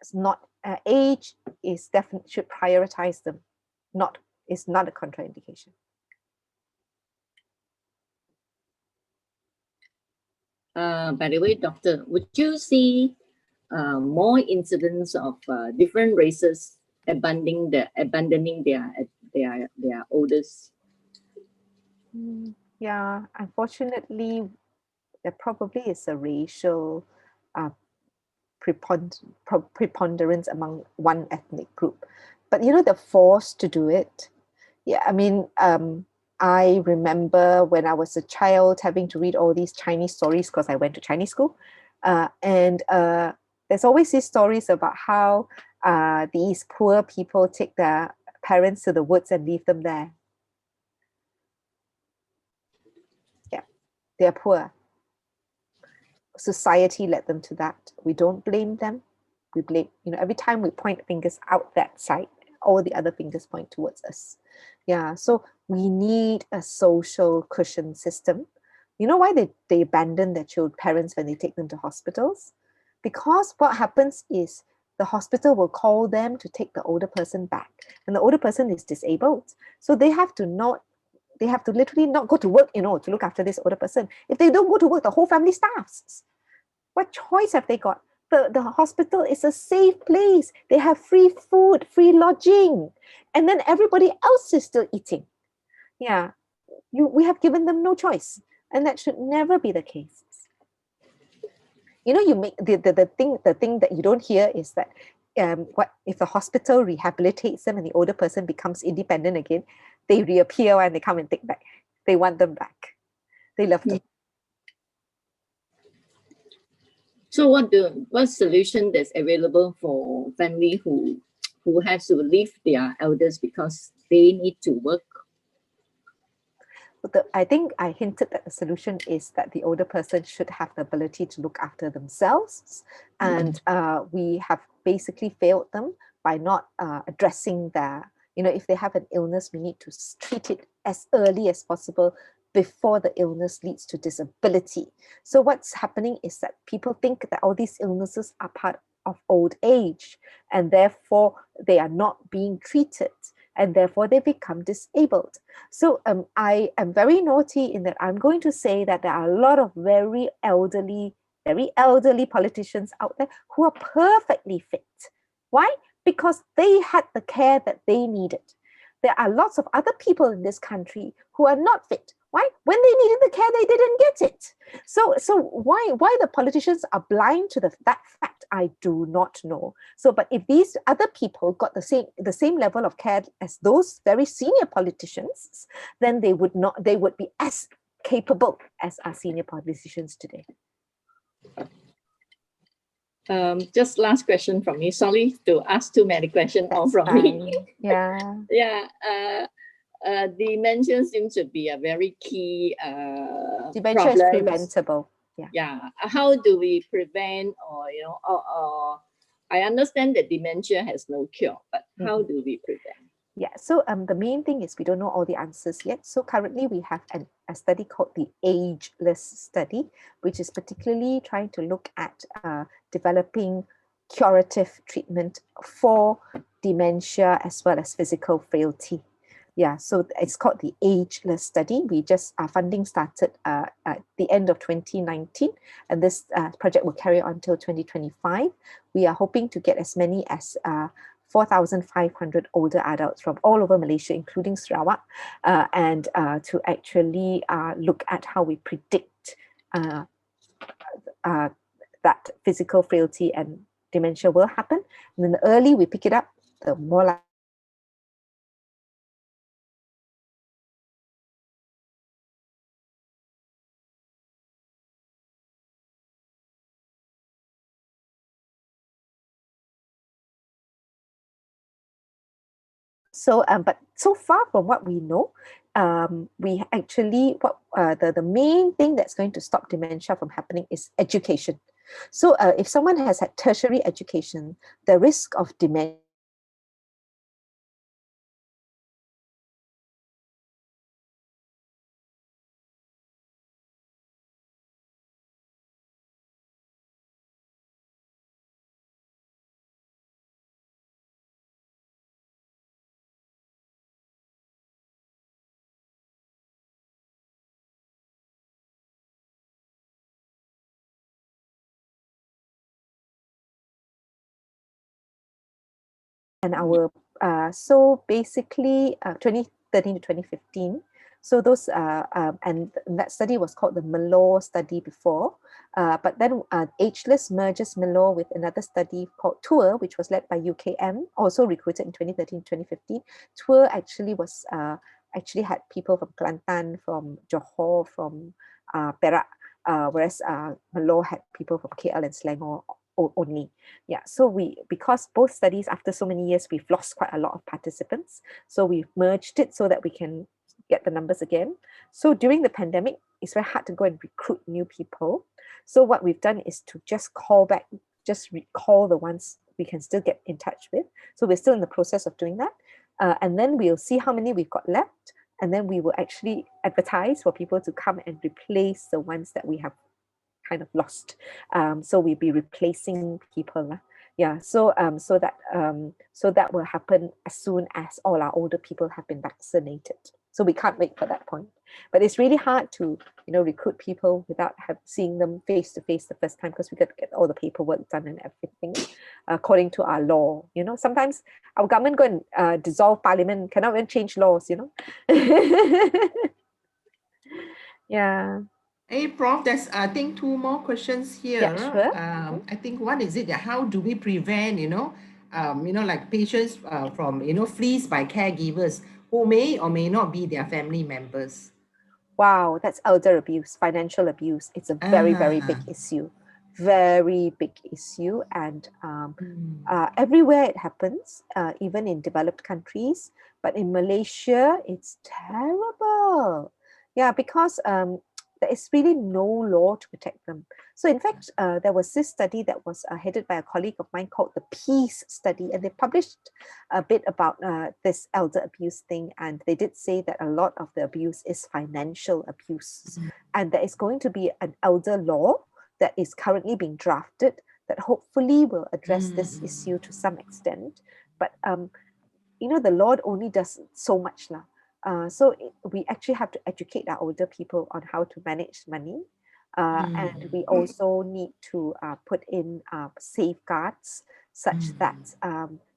Speaker 2: it's not age is definitely should prioritize them. It's not a contraindication.
Speaker 9: By the way, doctor, would you see more incidents of different races abandoning their oldest?
Speaker 2: Yeah, unfortunately, there probably is a racial preponderance among one ethnic group, but they're forced to do it. Yeah, I mean, I remember when I was a child having to read all these Chinese stories because I went to Chinese school. And there's always these stories about how these poor people take their parents to the woods and leave them there. Yeah, they're poor. Society led them to that. We don't blame them. We blame, every time we point fingers out that side, all the other fingers point towards us. Yeah, so we need a social cushion system. You know why they abandon their parents when they take them to hospitals? Because what happens is the hospital will call them to take the older person back, and the older person is disabled. So they have to literally not go to work, to look after this older person. If they don't go to work, the whole family starves. What choice have they got? The hospital is a safe place. They have free food, free lodging, and then everybody else is still eating. Yeah, we have given them no choice, and that should never be the case. You make the thing that you don't hear is that what if the hospital rehabilitates them and the older person becomes independent again, they reappear and they come and take back. They want them back. They love them.
Speaker 9: So what solution that's available for family who has to leave their elders because they need to work?
Speaker 2: I think I hinted that the solution is that the older person should have the ability to look after themselves, and we have basically failed them by not addressing their, if they have an illness, we need to treat it as early as possible before the illness leads to disability. So what's happening is that people think that all these illnesses are part of old age, and therefore they are not being treated, and therefore they become disabled. So I am very naughty in that I'm going to say that there are a lot of very elderly politicians out there who are perfectly fit. Why? because they had the care that they needed. There are lots of other people in this country who are not fit. Why? When they needed the care, they didn't get it. So why the politicians are blind to that fact, I do not know. So, but if these other people got the same level of care as those very senior politicians, then they would be as capable as our senior politicians today.
Speaker 9: Just last question from me. Sorry to ask too many questions all from me.
Speaker 2: Yeah.
Speaker 9: Yeah. Dementia seems to be a very key
Speaker 2: dementia is preventable. Yeah.
Speaker 9: Yeah. How do we prevent, or I understand that dementia has no cure, but how do we prevent?
Speaker 2: Yeah, so the main thing is we don't know all the answers yet. So currently we have a study called the Ageless Study, which is particularly trying to look at developing curative treatment for dementia as well as physical frailty. Yeah, so it's called the Ageless Study. Our funding started at the end of 2019, and this project will carry on until 2025. We are hoping to get as many as 4,500 older adults from all over Malaysia, including Sarawak, and to actually look at how we predict that physical frailty and dementia will happen. And then the early we pick it up, the more likely. So, but so far from what we know, we actually, the main thing that's going to stop dementia from happening is education. So if someone has had tertiary education, the risk of dementia and our so basically 2013 to 2015. So those and that study was called the Malore study before, but then Ageless merges Malore with another study called Tour, which was led by UKM, also recruited in 2013 to 2015. Tour actually was actually had people from Kelantan, from Johor, from Perak, whereas Malore had people from KL and Selangor only. Yeah, so because both studies, after so many years, we've lost quite a lot of participants. So we've merged it so that we can get the numbers again. So during the pandemic, it's very hard to go and recruit new people. So what we've done is to just call back, just recall the ones we can still get in touch with. So we're still in the process of doing that. And then we'll see how many we've got left. And then we will actually advertise for people to come and replace the ones that we have kind of lost. So we'll be replacing people. Yeah, so that will happen as soon as all our older people have been vaccinated. So we can't wait for that point. But it's really hard to recruit people without seeing them face to face the first time, because we got to get all the paperwork done and everything according to our law. Sometimes our government go and dissolve parliament, cannot even change laws. Yeah.
Speaker 3: Hey, Prof, there's I think 2 more questions here.
Speaker 2: Yeah, sure.
Speaker 3: I think one is how do we prevent, like patients from, fleas by caregivers who may or may not be their family members?
Speaker 2: Wow, that's elder abuse, financial abuse. It's a very, very big issue. Very big issue. And everywhere it happens, even in developed countries. But in Malaysia, it's terrible. Yeah, because there is really no law to protect them. So in fact, there was this study that was headed by a colleague of mine called the Peace Study, and they published a bit about this elder abuse thing, and they did say that a lot of the abuse is financial abuse. And there is going to be an elder law that is currently being drafted that hopefully will address this issue to some extent. But the law only does so much. So we actually have to educate our older people on how to manage money. And we also need to put in safeguards such that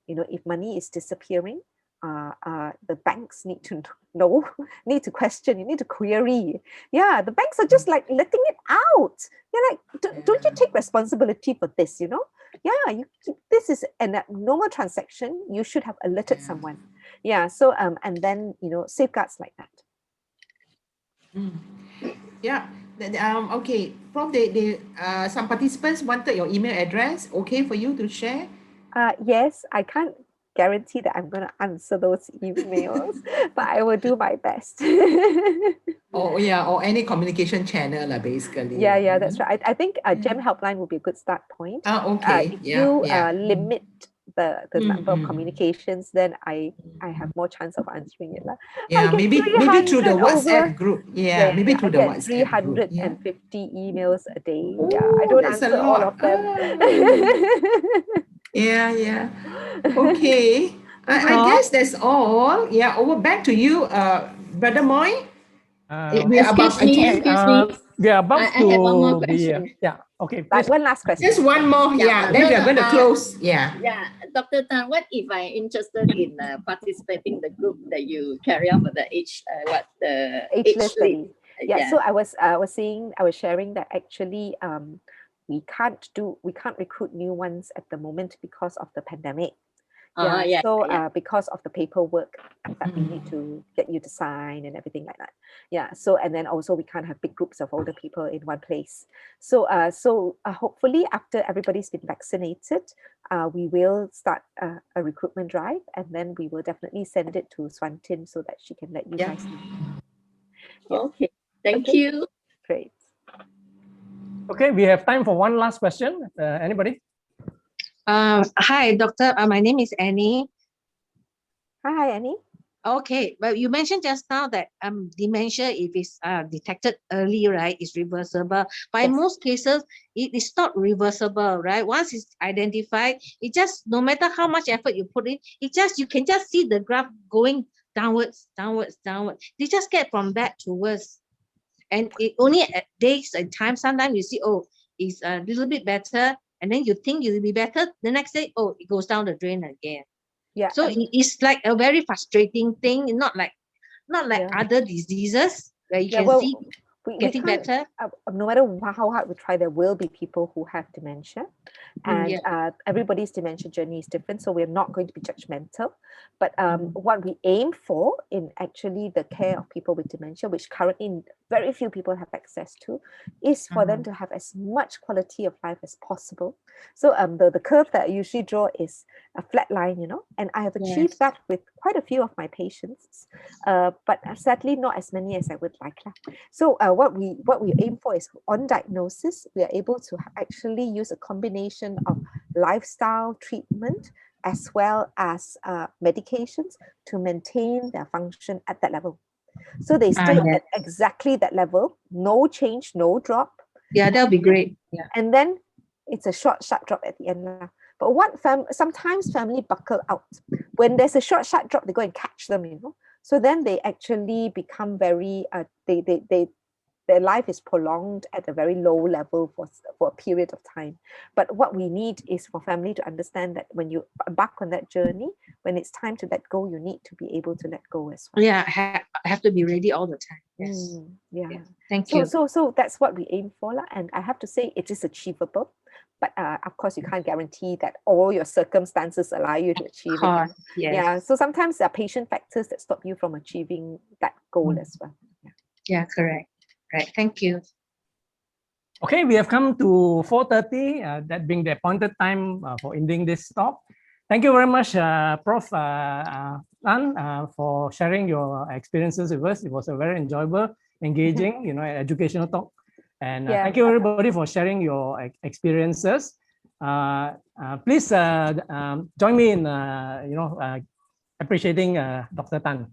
Speaker 2: if money is disappearing, the banks need to know, need to question, you need to query. Yeah, the banks are just like letting it out. You're like, don't you take responsibility for this, Yeah, this is an abnormal transaction. You should have alerted someone. Yeah, so and then safeguards like that.
Speaker 3: Yeah. Okay, Prof, they some participants wanted your email address. Okay for you to share?
Speaker 2: Yes, I can't guarantee that I'm going to answer those emails, but I will do my best.
Speaker 3: Oh yeah, or any communication channel basically.
Speaker 2: Yeah, that's right. I think GEM helpline will be a good start point.
Speaker 3: Okay.
Speaker 2: If you limit the number of communications, then I have more chance of answering it.
Speaker 3: Yeah, maybe through the WhatsApp group. Yeah, maybe through the WhatsApp group.
Speaker 2: 350 emails a day. Yeah, I don't
Speaker 3: that's
Speaker 2: answer
Speaker 3: a
Speaker 2: all
Speaker 3: lot.
Speaker 2: of them.
Speaker 3: Yeah. Okay. I guess that's all. Yeah, over back to you, Brother Moy.
Speaker 9: Excuse me.
Speaker 1: We are about
Speaker 9: I have one more
Speaker 1: to
Speaker 9: question.
Speaker 1: Okay.
Speaker 2: But one last question.
Speaker 3: Just one more. Yeah, then we are going to close. Yeah.
Speaker 9: Yeah, Dr. Tan, what if I'm interested in participating in the group that you carry out for the
Speaker 2: ageless study? Yeah, so I was sharing that actually we can't recruit new ones at the moment because of the pandemic. Because of the paperwork that we need to get you to sign and everything like that. Yeah. So and then also we can't have big groups of older people in one place. So hopefully after everybody's been vaccinated, we will start a recruitment drive, and then we will definitely send it to Swantin so that she can let you guys know.
Speaker 9: Yeah. Okay. Thank you.
Speaker 2: Great.
Speaker 1: Okay, we have time for one last question. Anybody?
Speaker 10: Hi, doctor. My name is Annie.
Speaker 2: Hi, Annie.
Speaker 10: Okay, but you mentioned just now that dementia, if it's detected early, right, is reversible. But in most cases, it is not reversible, right? Once it's identified, it just, no matter how much effort you put in, you can just see the graph going downwards. They just get from bad to worse. And it only at days and time, sometimes you see, it's a little bit better. And then you think you'll be better. The next day, it goes down the drain again.
Speaker 2: Yeah.
Speaker 10: So it's like a very frustrating thing. Not like other diseases where you can see getting better.
Speaker 2: No matter how hard we try, there will be people who have dementia, and everybody's dementia journey is different. So we're not going to be judgmental. But what we aim for in actually the care of people with dementia, which currently very few people have access to, is for them to have as much quality of life as possible. So the curve that I usually draw is a flat line, and I have achieved that with quite a few of my patients, but sadly not as many as I would like. So what we aim for is on diagnosis, we are able to actually use a combination of lifestyle treatment as well as medications to maintain their function at that level. So they stay at exactly that level, no change, no drop.
Speaker 10: Yeah, that'll be great. Yeah.
Speaker 2: And then it's a short, sharp drop at the end. But sometimes family buckle out. When there's a short, sharp drop, they go and catch them, So then they actually become very, their life is prolonged at a very low level for a period of time. But what we need is for family to understand that when you embark on that journey, when it's time to let go, you need to be able to let go as well.
Speaker 10: Yeah, I have to be ready all the time. Yes.
Speaker 2: Yeah.
Speaker 10: Thank you.
Speaker 2: So that's what we aim for. And I have to say it is achievable. But of course, you can't guarantee that all your circumstances allow you to achieve it. Yeah. So sometimes there are patient factors that stop you from achieving that goal as well.
Speaker 10: Yeah, correct. Right. Thank you.
Speaker 1: Okay, we have come to 4:30, that being the appointed time for ending this talk. Thank you very much, Prof. Tan, for sharing your experiences with us. It was a very enjoyable, engaging, educational talk. And thank you everybody for sharing your experiences. Please join me in, appreciating Dr. Tan.